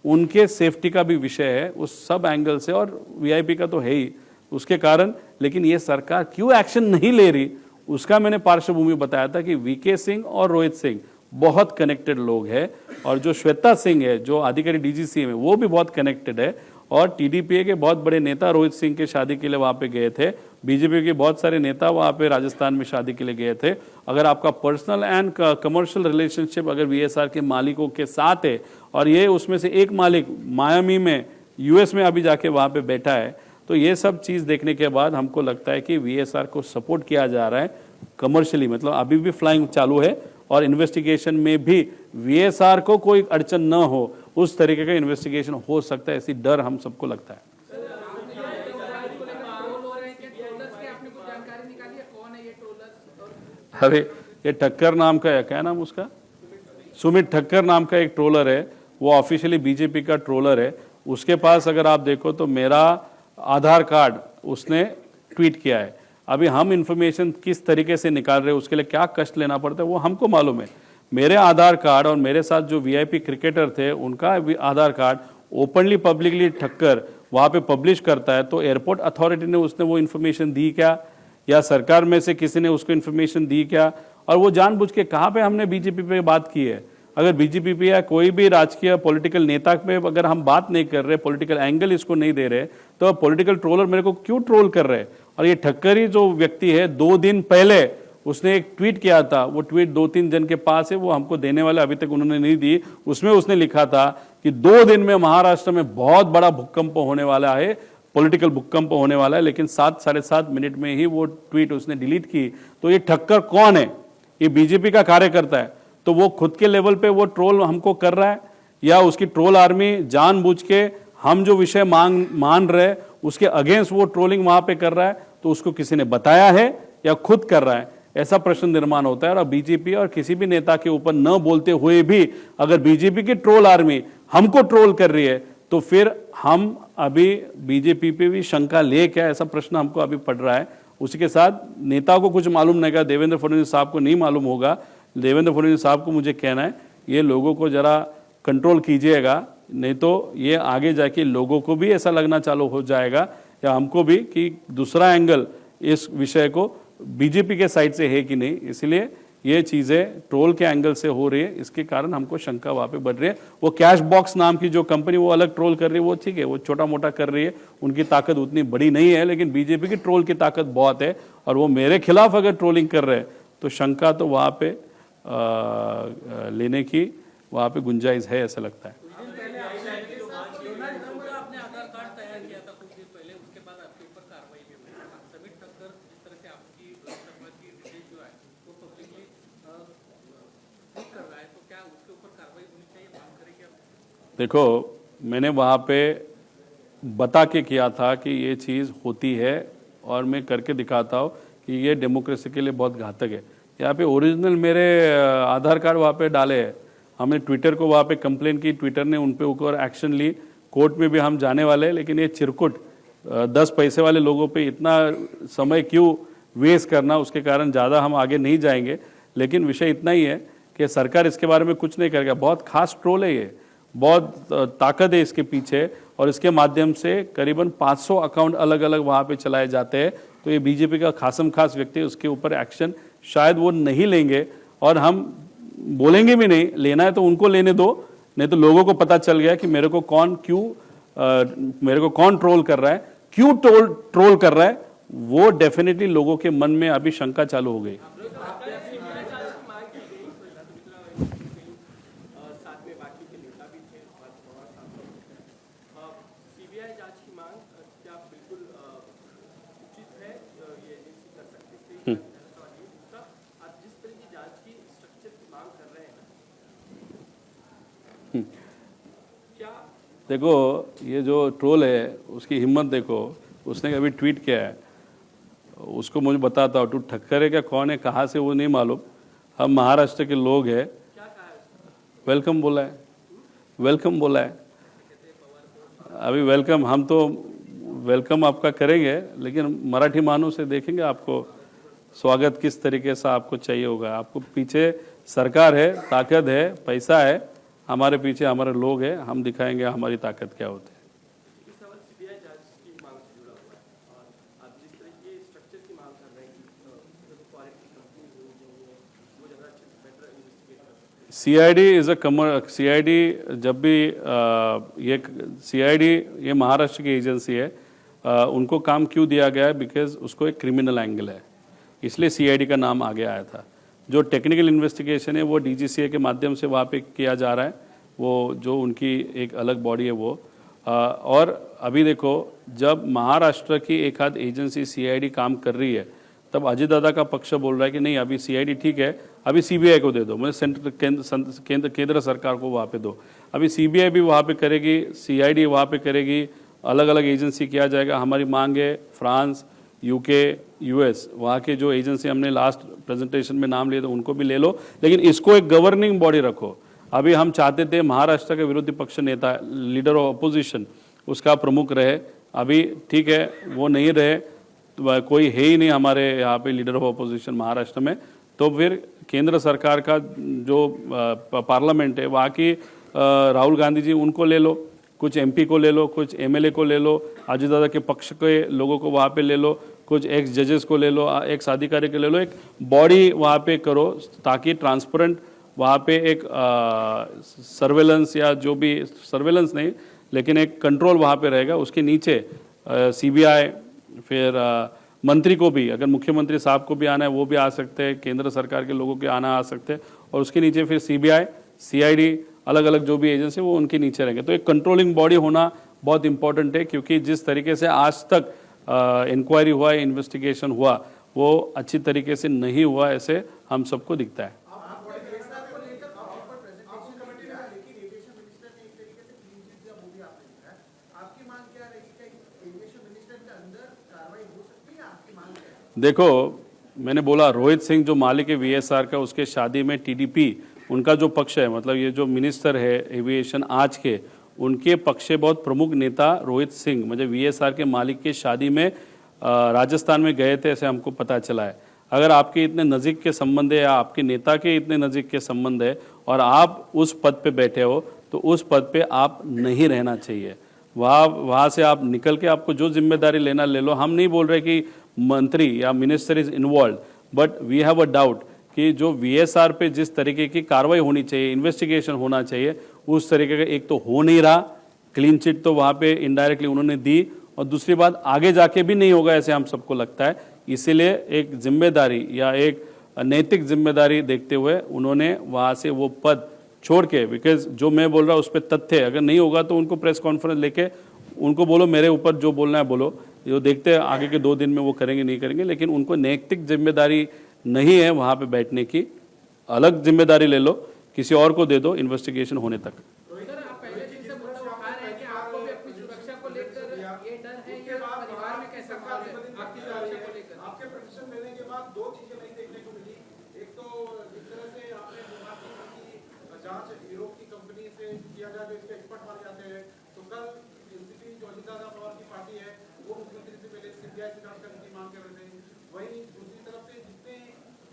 S1: उनके सेफ्टी का भी विषय है उस सब एंगल से, और वीआईपी का तो है ही उसके कारण। लेकिन ये सरकार क्यों एक्शन नहीं ले रही, उसका मैंने पार्श्वभूमि बताया था कि वीके सिंह और रोहित सिंह बहुत कनेक्टेड लोग हैं, और जो श्वेता सिंह है जो अधिकारी डीजीसी में वो भी बहुत कनेक्टेड है, और टीडीपीए के बहुत बड़े नेता रोहित सिंह के शादी के लिए वहाँ पे गए थे, बीजेपी के बहुत सारे नेता वहाँ पे राजस्थान में शादी के लिए गए थे। अगर आपका पर्सनल एंड कमर्शियल रिलेशनशिप अगर वीएसआर के मालिकों के साथ है, और ये उसमें से एक मालिक मायामी में यूएस में अभी जाके वहाँ पे बैठा है, तो ये सब चीज़ देखने के बाद हमको लगता है कि वीएसआर को सपोर्ट किया जा रहा है कमर्शियली। मतलब अभी भी फ्लाइंग चालू है, और इन्वेस्टिगेशन में भी वीएसआर को कोई अड़चन न हो उस तरीके का इन्वेस्टिगेशन हो सकता है, ऐसी डर हम सबको लगता है। अरे ये ठक्कर नाम का है, क्या नाम उसका, सुमित ठक्कर नाम का एक ट्रोलर है, वो ऑफिशियली बीजेपी का ट्रोलर है। उसके पास अगर आप देखो तो मेरा आधार कार्ड उसने ट्वीट किया है। अभी हम इंफॉर्मेशन किस तरीके से निकाल रहे हैं, उसके लिए क्या कष्ट लेना पड़ता है वो हमको मालूम है। मेरे आधार कार्ड और मेरे साथ जो वीआईपी क्रिकेटर थे उनका आधार कार्ड ओपनली पब्लिकली ठक्कर वहाँ पे पब्लिश करता है, तो एयरपोर्ट अथॉरिटी ने उसने वो इन्फॉर्मेशन दी क्या, या सरकार में से किसी ने उसको इन्फॉर्मेशन दी क्या, और वो जानबूझ के कहाँ पे हमने बीजेपी पे बात की है। अगर बीजेपी पे या कोई भी राजकीय पॉलिटिकल नेता पे अगर हम बात नहीं कर रहे, पॉलिटिकल एंगल इसको नहीं दे रहे, तो पॉलिटिकल ट्रोलर मेरे को क्यों ट्रोल कर रहे हैं। और ये ठक्कर ही जो व्यक्ति है 2 दिन पहले उसने एक ट्वीट किया था, वो ट्वीट 2-3 जन के पास है, वो हमको देने वाले अभी तक उन्होंने नहीं दी। उसमें उसने लिखा था कि 2 दिन में महाराष्ट्र में बहुत बड़ा भूकंप होने वाला है, पॉलिटिकल भूकंप होने वाला है, लेकिन 7-7.5 मिनट में ही वो ट्वीट उसने डिलीट की। तो ये ठक्कर कौन है, ये बीजेपी का कार्यकर्ता है, तो वो खुद के लेवल पे वो ट्रोल हमको कर रहा है, या उसकी ट्रोल आर्मी जानबूझ के हम जो विषय मान रहे उसके अगेंस्ट वो ट्रोलिंग वहां पे कर रहा है, तो उसको किसी ने बताया है या खुद कर रहा है, ऐसा प्रश्न निर्माण होता है। और बीजेपी और किसी भी नेता के ऊपर न बोलते हुए भी अगर बीजेपी की ट्रोल आर्मी हमको ट्रोल कर रही है, तो फिर हम अभी बीजेपी पे भी शंका ले क्या, ऐसा प्रश्न हमको अभी पड़ रहा है। उसी के साथ नेता को कुछ मालूम नहीं, देवेंद्र फडणवीस साहब को नहीं मालूम होगा। देवेंद्र फडणवीस साहब को मुझे कहना है, ये लोगों को जरा कंट्रोल कीजिएगा, नहीं तो ये आगे जाके लोगों को भी ऐसा लगना चालू हो जाएगा या हमको भी कि दूसरा एंगल इस विषय को बीजेपी के साइड से है कि नहीं। इसलिए ये चीजें ट्रोल के एंगल से हो रही है, इसके कारण हमको शंका वहां पे बढ़ रही है। वो कैश बॉक्स नाम की जो कंपनी वो अलग ट्रोल कर रही है, वो ठीक है, वो छोटा मोटा कर रही है, उनकी ताकत उतनी बड़ी नहीं है, लेकिन बीजेपी की ट्रोल की ताकत बहुत है। और वो मेरे खिलाफ अगर ट्रोलिंग कर रहे हैं तो शंका तो वहां पे लेने की वहां पे गुंजाइश है, ऐसा लगता है।
S5: डोनाल्ड ट्रंप का आपने आधार कार्ड तैयार किया था कुछ दिन पहले, उसके बाद आपके ऊपर कार्रवाई भी हुई। समीर ठक्कर जिस तरह से आपकी लोकसभा की डिटेल जो है वो पब्लिकली ट्वीट कर रहा है, तो क्या उसके ऊपर कार्रवाई होनी चाहिए, मांग करेंगे आप?
S1: देखो, मैंने वहां पे बता के किया था कि ये चीज होती है और मैं करके दिखाता हूँ कि ये डेमोक्रेसी के लिए बहुत घातक है। यहाँ पे ओरिजिनल मेरे आधार कार्ड वहाँ पे डाले हैं। हमने ट्विटर को वहाँ पे कंप्लेन की, ट्विटर ने उन पे ऊपर एक्शन ली, कोर्ट में भी हम जाने वाले हैं। लेकिन ये चिरकुट 10 पैसे वाले लोगों पे इतना समय क्यों वेस्ट करना, उसके कारण ज़्यादा हम आगे नहीं जाएंगे। लेकिन विषय इतना ही है कि सरकार इसके बारे में कुछ नहीं करेगा। बहुत खास ट्रोल है ये, बहुत ताकत है इसके पीछे, और इसके माध्यम से करीबन 500 अकाउंट अलग अलग वहाँ पे चलाए जाते हैं। तो ये बीजेपी का खासम खास व्यक्ति, उसके ऊपर एक्शन शायद वो नहीं लेंगे, और हम बोलेंगे भी नहीं। लेना है तो उनको लेने दो, नहीं तो लोगों को पता चल गया कि मेरे को कौन ट्रोल कर रहा है, क्यों ट्रोल कर रहा है, वो डेफिनेटली लोगों के मन में अभी शंका चालू हो गई।
S2: साथ में बाकी के नेता भी थे, सीबीआई जांच की मांग क्या बिल्कुल उचित है, ये एजेंसी कर सकती थी? आप जिस तरह की जांच की स्ट्रक्चर की मांग कर रहे हैं, क्या
S1: देखो, ये जो ट्रोल है उसकी हिम्मत देखो, उसने अभी ट्वीट किया है, उसको मुझे बताता हूँ, तू ठक्कर है क्या, कौन है, कहाँ से, वो नहीं मालूम। हम महाराष्ट्र के लोग हैं। वेलकम बोला है, वेलकम बोला है। अभी वेलकम, हम तो वेलकम आपका करेंगे, लेकिन मराठी मानू से देखेंगे आपको स्वागत किस तरीके से आपको चाहिए होगा। आपको पीछे सरकार है, ताकत है, पैसा है, हमारे पीछे हमारे लोग हैं, हम दिखाएंगे हमारी ताकत क्या होती है।
S2: ये सवाल सीबीआई जांच की मांग से जुड़ा हुआ है, और आप जिस तरह की स्ट्रक्चर की मांग कर रहे हैं कि फॉरेन की कंपनी होनी चाहिए, वो ज़्यादा अच्छे से बेटर इन्वेस्टिगेट कर सकते हैं।
S1: सीआईडी जब भी ये सीआईडी ये महाराष्ट्र की एजेंसी है, उनको काम क्यों दिया गया है, बिकॉज उसको एक क्रिमिनल एंगल है, इसलिए सीआईडी का नाम आगे आया था। जो टेक्निकल इन्वेस्टिगेशन है वो डीजीसीए के माध्यम से वहाँ पे किया जा रहा है, वो जो उनकी एक अलग बॉडी है वो। और अभी देखो, जब महाराष्ट्र की एक आध एजेंसी सीआईडी काम कर रही है, तब अजय दादा का पक्ष बोल रहा है कि नहीं, अभी सीआईडी ठीक है, अभी सीबीआई को दे दो, मतलब केंद्र सरकार को वहाँ पे दो। अभी सीबीआई भी वहाँ पे करेगी, सीआईडी वहाँ पे करेगी, अलग अलग एजेंसी किया जाएगा। हमारी मांग है फ्रांस, यूके, यूएस, वहाँ के जो एजेंसी हमने लास्ट प्रेजेंटेशन में नाम लिए थे उनको भी ले लो, लेकिन इसको एक गवर्निंग बॉडी रखो। अभी हम चाहते थे महाराष्ट्र के विरोधी पक्ष नेता, लीडर ऑफ अपोजिशन, उसका प्रमुख रहे, अभी ठीक है वो नहीं रहे, तो कोई है ही नहीं हमारे यहाँ पे लीडर ऑफ अपोजिशन महाराष्ट्र में। तो फिर केंद्र सरकार का जो पार्लियामेंट है, वहाँ की राहुल गांधी जी, उनको ले लो, कुछ एमपी को ले लो, कुछ एमएलए को ले लो, अजय दादा के पक्ष के लोगों को वहाँ पे ले लो, कुछ एक्स जजेस को ले लो, एक्स अधिकारी को ले लो, एक बॉडी वहाँ पे करो, ताकि ट्रांसपेरेंट वहाँ पे एक सर्वेलेंस, या जो भी सर्वेलेंस नहीं, लेकिन एक कंट्रोल वहाँ पे रहेगा। उसके नीचे सीबीआई, फिर मंत्री को भी, अगर मुख्यमंत्री साहब को भी आना है वो भी आ सकते हैं, केंद्र सरकार के लोगों के आना आ सकते हैं, और उसके नीचे फिर सीबीआई, सीआईडी, अलग अलग जो भी एजेंसी वो उनके नीचे रहेंगे। तो एक कंट्रोलिंग बॉडी होना बहुत इंपॉर्टेंट है, क्योंकि जिस तरीके से आज तक इंक्वायरी हुआ, इन्वेस्टिगेशन हुआ, वो अच्छी तरीके से नहीं हुआ, ऐसे हम सबको दिखता है।
S4: आपकी मांग क्या रहेगी कि एविएशन
S1: देखो, मैंने बोला रोहित सिंह जो मालिक है वीएसआर का, उसके शादी में टीडीपी उनका जो पक्ष है, मतलब ये जो मिनिस्टर है एविएशन आज के, उनके पक्ष से बहुत प्रमुख नेता रोहित सिंह मतलब वीएसआर के मालिक के शादी में राजस्थान में गए थे, ऐसे हमको पता चला है। अगर आपके इतने नज़दीक के संबंध है या आपके नेता के इतने नज़दीक के संबंध है और आप उस पद पे बैठे हो, तो उस पद पे आप नहीं रहना चाहिए। वहाँ से आप निकल के आपको जो जिम्मेदारी लेना ले लो। हम नहीं बोल रहे कि मंत्री या minister is involve, but we have a doubt कि जो वीएसआर पे जिस तरीके की कार्रवाई होनी चाहिए, इन्वेस्टिगेशन होना चाहिए, उस तरीके का एक तो हो नहीं रहा। क्लीन चिट तो वहाँ पे इनडायरेक्टली उन्होंने दी, और दूसरी बात आगे जाके भी नहीं होगा ऐसे हम सबको लगता है। इसीलिए एक जिम्मेदारी या एक नैतिक जिम्मेदारी देखते हुए उन्होंने वहाँ से वो पद छोड़ के, बिकॉज जो मैं बोल रहा हूँ उस पर तथ्य है, अगर नहीं होगा तो उनको प्रेस कॉन्फ्रेंस लेके उनको बोलो मेरे ऊपर जो बोलना है बोलो, जो देखते हैं आगे के 2 दिन में वो करेंगे नहीं करेंगे, लेकिन उनको नैतिक जिम्मेदारी नहीं है वहाँ पे बैठने की। अलग जिम्मेदारी ले लो, किसी और को दे दो इन्वेस्टिगेशन होने तक।
S5: सर, आप पहले दिन से मुद्दा उठा रहे हैं कि आपको भी अपनी सुरक्षा को लेकर ये डर है, या परिवार में कैसा माहौल है आपकी सुरक्षा को लेकर?
S4: आपके पिटीशन लेने के बाद 2 चीजें नहीं देखने को मिली। एक तो जिस तरह से आपने बात की जांच यूरोप की कंपनी से किया जाए, जो इसके एक्सपर्ट माने जाते हैं, तो कल एनसीपी जो अजित दादा पवार की पार्टी है वो मुख्यमंत्री से पहले सीबीआई से जांच करने की मांग कर रहे थे। वहीं दूसरी तरफ से जितने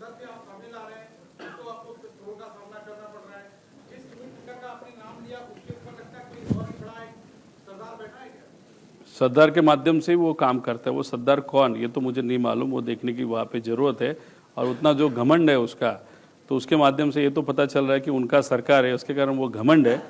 S4: तथ्य आप सामने ला रहे हैं उसको आपको ट्रोल का सामना करना पड़ रहा है। जिस स्पीकर का आपने नाम लिया उसके ऊपर लगता है कोई और भी बड़ा एक सरदार बैठा है क्या?
S1: सरदार के माध्यम से ही वो काम करता है। वो सरदार कौन, ये तो मुझे नहीं मालूम, वो देखने की वहाँ पे ज़रूरत है। और उतना जो घमंड है उसका, तो उसके माध्यम से ये तो पता चल रहा है कि उनका सरकार है, उसके कारण वो घमंड है।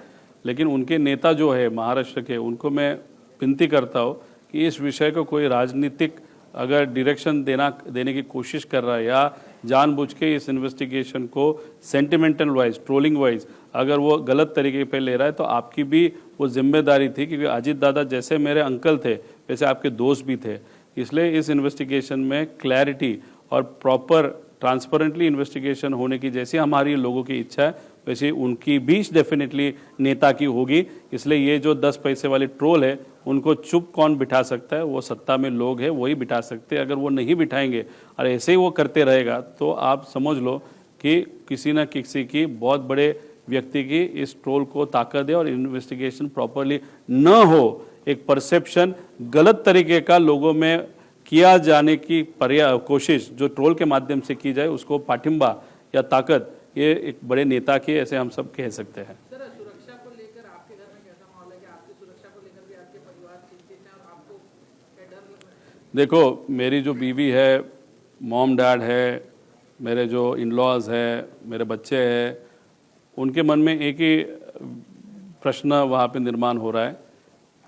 S1: लेकिन उनके नेता जो है महाराष्ट्र के, उनको मैं विनती करता हूँ कि इस विषय को कोई राजनीतिक अगर डायरेक्शन देने की कोशिश कर रहा है या जानबूझ के इस इन्वेस्टिगेशन को सेंटिमेंटल वाइज, ट्रोलिंग वाइज अगर वो गलत तरीके पे ले रहा है, तो आपकी भी वो जिम्मेदारी थी, क्योंकि अजीत दादा जैसे मेरे अंकल थे वैसे आपके दोस्त भी थे। इसलिए इस इन्वेस्टिगेशन में क्लैरिटी और प्रॉपर ट्रांसपेरेंटली इन्वेस्टिगेशन होने की जैसी हमारी लोगों की इच्छा है, वैसे उनकी भी डेफिनेटली नेता की होगी। इसलिए ये जो 10 पैसे वाली ट्रोल है, उनको चुप कौन बिठा सकता है? वो सत्ता में लोग हैं, वही बिठा सकते हैं। अगर वो नहीं बिठाएंगे और ऐसे ही वो करते रहेगा, तो आप समझ लो कि किसी न किसी की बहुत बड़े व्यक्ति की इस ट्रोल को ताकत है और इन्वेस्टिगेशन प्रॉपरली न हो, एक परसेप्शन गलत तरीके का लोगों में किया जाने की कोशिश जो ट्रोल के माध्यम से की जाए, उसको पाठिंबा या ताकत ये एक बड़े नेता की, ऐसे हम सब कह सकते हैं।
S5: सर, सुरक्षा को लेकर आपके घर में कैसा माहौल है कि आपकी सुरक्षा को लेकर भी आपके परिवार चिंतित है और आपको क्या डर लग रहा है?
S1: देखो, मेरी जो बीवी है, मॉम डैड है, मेरे जो इन लॉज है, मेरे बच्चे हैं, उनके मन में एक ही प्रश्न वहाँ पे निर्माण हो रहा है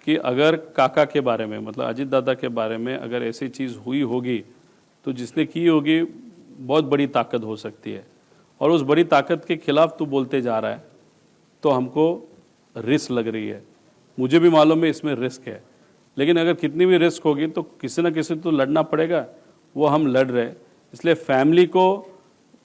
S1: कि अगर काका के बारे में, मतलब अजीत दादा के बारे में अगर ऐसी चीज़ हुई होगी, तो जिसने की होगी बहुत बड़ी ताकत हो सकती है, और उस बड़ी ताकत के खिलाफ तू बोलते जा रहा है, तो हमको रिस्क लग रही है। मुझे भी मालूम है इसमें रिस्क है, लेकिन अगर कितनी भी रिस्क होगी तो किसी न किसी तो लड़ना पड़ेगा, वो हम लड़ रहे। इसलिए फैमिली को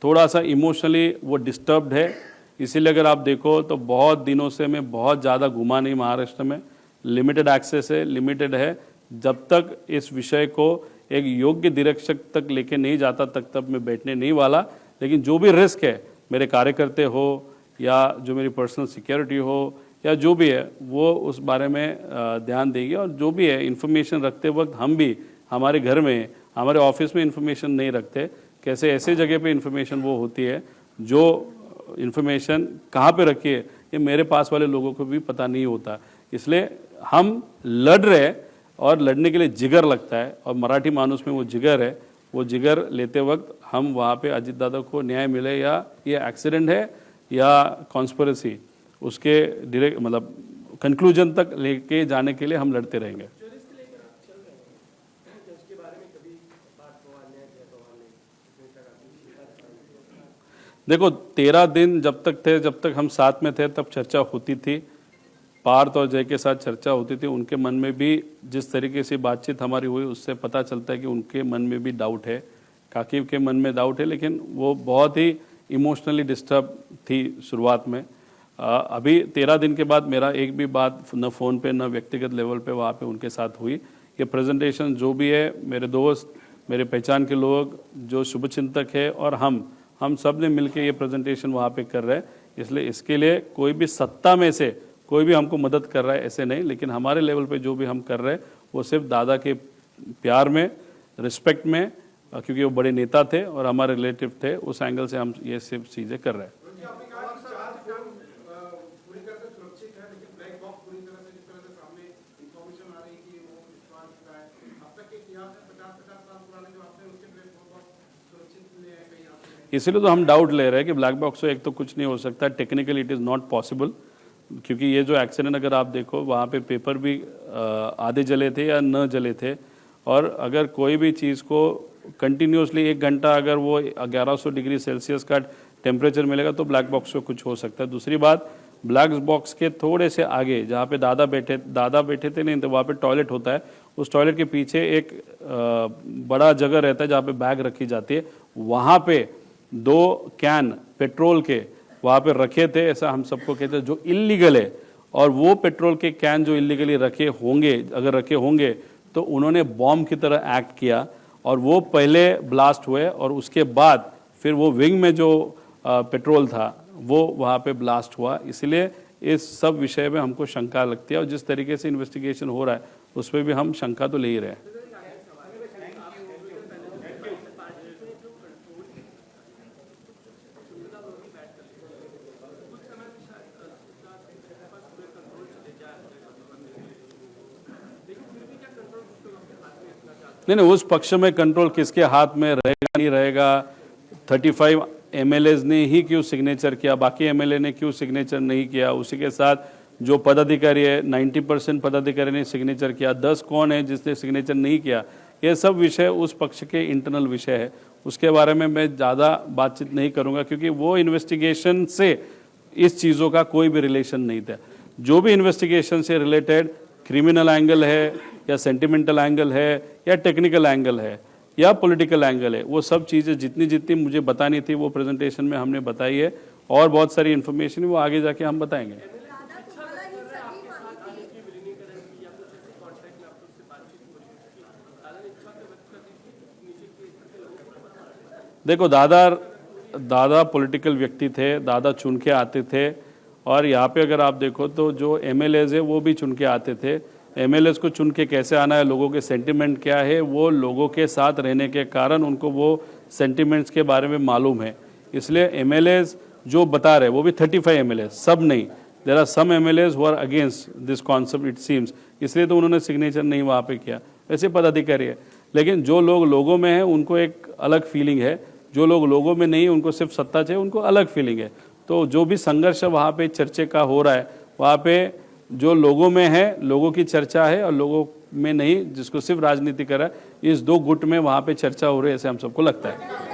S1: थोड़ा सा इमोशनली वो डिस्टर्ब्ड है। इसीलिए अगर आप देखो तो बहुत दिनों से मैं बहुत ज़्यादा घुमा नहीं महाराष्ट्र में, लिमिटेड एक्सेस है, लिमिटेड है। जब तक इस विषय को एक योग्य निरीक्षक तक लेके नहीं जाता तक तक मैं बैठने नहीं वाला। लेकिन जो भी रिस्क है, मेरे कार्यकर्ते हो या जो मेरी पर्सनल सिक्योरिटी हो या जो भी है, वो उस बारे में ध्यान देंगे। और जो भी है इन्फॉर्मेशन रखते वक्त हम भी हमारे घर में, हमारे ऑफिस में इन्फॉर्मेशन नहीं रखते। कैसे ऐसे जगह पे इन्फॉर्मेशन वो होती है जो इन्फॉर्मेशन कहाँ पे रखी है ये मेरे पास वाले लोगों को भी पता नहीं होता। इसलिए हम लड़ रहे, और लड़ने के लिए जिगर लगता है, और मराठी मानुस में वो जिगर है। वो जिगर लेते वक्त हम वहाँ पे अजीत दादा को न्याय मिले, या ये एक्सीडेंट है या कॉन्स्पिरेसी, उसके डायरेक्ट मतलब कंक्लूजन तक लेके जाने के लिए हम लड़ते रहेंगे। देखो, 13 दिन जब तक थे, जब तक हम साथ में थे, तब चर्चा होती थी। पार्थ और जय के साथ चर्चा होती थी। उनके मन में भी जिस तरीके से बातचीत हमारी हुई, उससे पता चलता है कि उनके मन में भी डाउट है, काकी के मन में डाउट है, लेकिन वो बहुत ही इमोशनली डिस्टर्ब थी शुरुआत में। अभी 13 दिन के बाद मेरा एक भी बात न फ़ोन पे न व्यक्तिगत लेवल पे वहाँ पे उनके साथ हुई। ये प्रेजेंटेशन जो भी है, मेरे दोस्त, मेरे पहचान के लोग जो शुभचिंतक है और हम सब ने मिलकर ये प्रेजेंटेशन वहाँ पे कर रहे हैं। इसलिए इसके लिए कोई भी सत्ता में से कोई भी हमको मदद कर रहा है ऐसे नहीं, लेकिन हमारे लेवल पे जो भी हम कर रहे हैं वो सिर्फ दादा के प्यार में, रिस्पेक्ट में, क्योंकि वो बड़े नेता थे और हमारे रिलेटिव थे, उस एंगल से हम ये सब चीज़ें कर रहे हैं।
S4: आपने कहा कि चार फोन पूरी तरह से सुरक्षित है, लेकिन ब्लैक बॉक्स पूरी तरह से जिस तरह से सामने इंफॉर्मेशन आ रही है कि वो विश्वास चुका है। अब तक के इतिहास है 50-50 साल पुराने जो आपने उसके ब्लैक बॉक्स सुरक्षित मिले हैं कहीं आपने।
S1: इसीलिए तो हम डाउट ले रहे हैं कि ब्लैक बॉक्स से एक तो कुछ नहीं हो सकता, technically it is not possible, क्योंकि ये जो एक्सीडेंट अगर आप देखो वहाँ पे पेपर भी आधे जले थे या न जले थे, और अगर कोई भी चीज़ को कंटिन्यूसली 1 घंटा अगर वो 1100 डिग्री सेल्सियस का टेम्परेचर मिलेगा तो ब्लैक बॉक्स को कुछ हो सकता है। दूसरी बात, ब्लैक बॉक्स के थोड़े से आगे जहाँ पे दादा बैठे थे नहीं तो वहाँ पे टॉयलेट होता है, उस टॉयलेट के पीछे एक बड़ा जगह रहता है जहाँ पे बैग रखी जाती है, वहाँ पे 2 कैन पेट्रोल के वहाँ पे रखे थे, ऐसा हम सबको कहते हैं, जो इल्लीगल है। और वो पेट्रोल के कैन जो इल्लीगली रखे होंगे, अगर रखे होंगे तो उन्होंने बॉम्ब की तरह एक्ट किया, और वो पहले ब्लास्ट हुए और उसके बाद फिर वो विंग में जो पेट्रोल था वो वहाँ पे ब्लास्ट हुआ। इसलिए इस सब विषय में हमको शंका लगती है, और जिस तरीके से इन्वेस्टिगेशन हो रहा है उस पर भी हम शंका तो ले ही रहे हैं। नहीं, उस पक्ष में कंट्रोल किसके हाथ में रहेगा नहीं रहेगा। 35 एमएलएज ने ही क्यों सिग्नेचर किया, बाकी एमएलए ने क्यों सिग्नेचर नहीं किया, उसी के साथ जो पदाधिकारी है 90% पदाधिकारी ने सिग्नेचर किया, 10 कौन है जिसने सिग्नेचर नहीं किया, ये सब विषय उस पक्ष के इंटरनल विषय है। उसके बारे में मैं ज़्यादा बातचीत नहीं करूँगा, क्योंकि वो इन्वेस्टिगेशन से इस चीज़ों का कोई भी रिलेशन नहीं था। जो भी इन्वेस्टिगेशन से रिलेटेड क्रिमिनल एंगल है या सेंटिमेंटल एंगल है या टेक्निकल एंगल है या पॉलिटिकल एंगल है, वो सब चीज़ें जितनी मुझे बतानी थी वो प्रेजेंटेशन में हमने बताई है, और बहुत सारी इन्फॉर्मेशन वो आगे जाके हम बताएंगे। देखो, दादा पॉलिटिकल व्यक्ति थे, दादा चुन के आते थे, और यहाँ पे अगर आप देखो तो जो एमएलएज है वो भी चुन के आते थे। एमएलएज को चुन के कैसे आना है, लोगों के सेंटिमेंट क्या है, वो लोगों के साथ रहने के कारण उनको वो सेंटिमेंट्स के बारे में मालूम है। इसलिए एमएलएज जो बता रहे वो भी 35 एमएलएज, सब नहीं, there are some MLAs who are against this concept it seems, इसलिए तो उन्होंने सिग्नेचर नहीं वहाँ पे किया। वैसे पदाधिकारी है, लेकिन जो लोग लोगों में है उनको एक अलग फीलिंग है, जो लोग लोगों में नहीं उनको सिर्फ सत्ता चाहिए, उनको अलग फीलिंग है। तो जो भी संघर्ष वहाँ पे चर्चे का हो रहा है, वहाँ पे जो लोगों में है, लोगों की चर्चा है, और लोगों में नहीं जिसको सिर्फ राजनीति कर रहा है, इस 2 गुट में वहाँ पे चर्चा हो रही है, ऐसे हम सबको लगता है।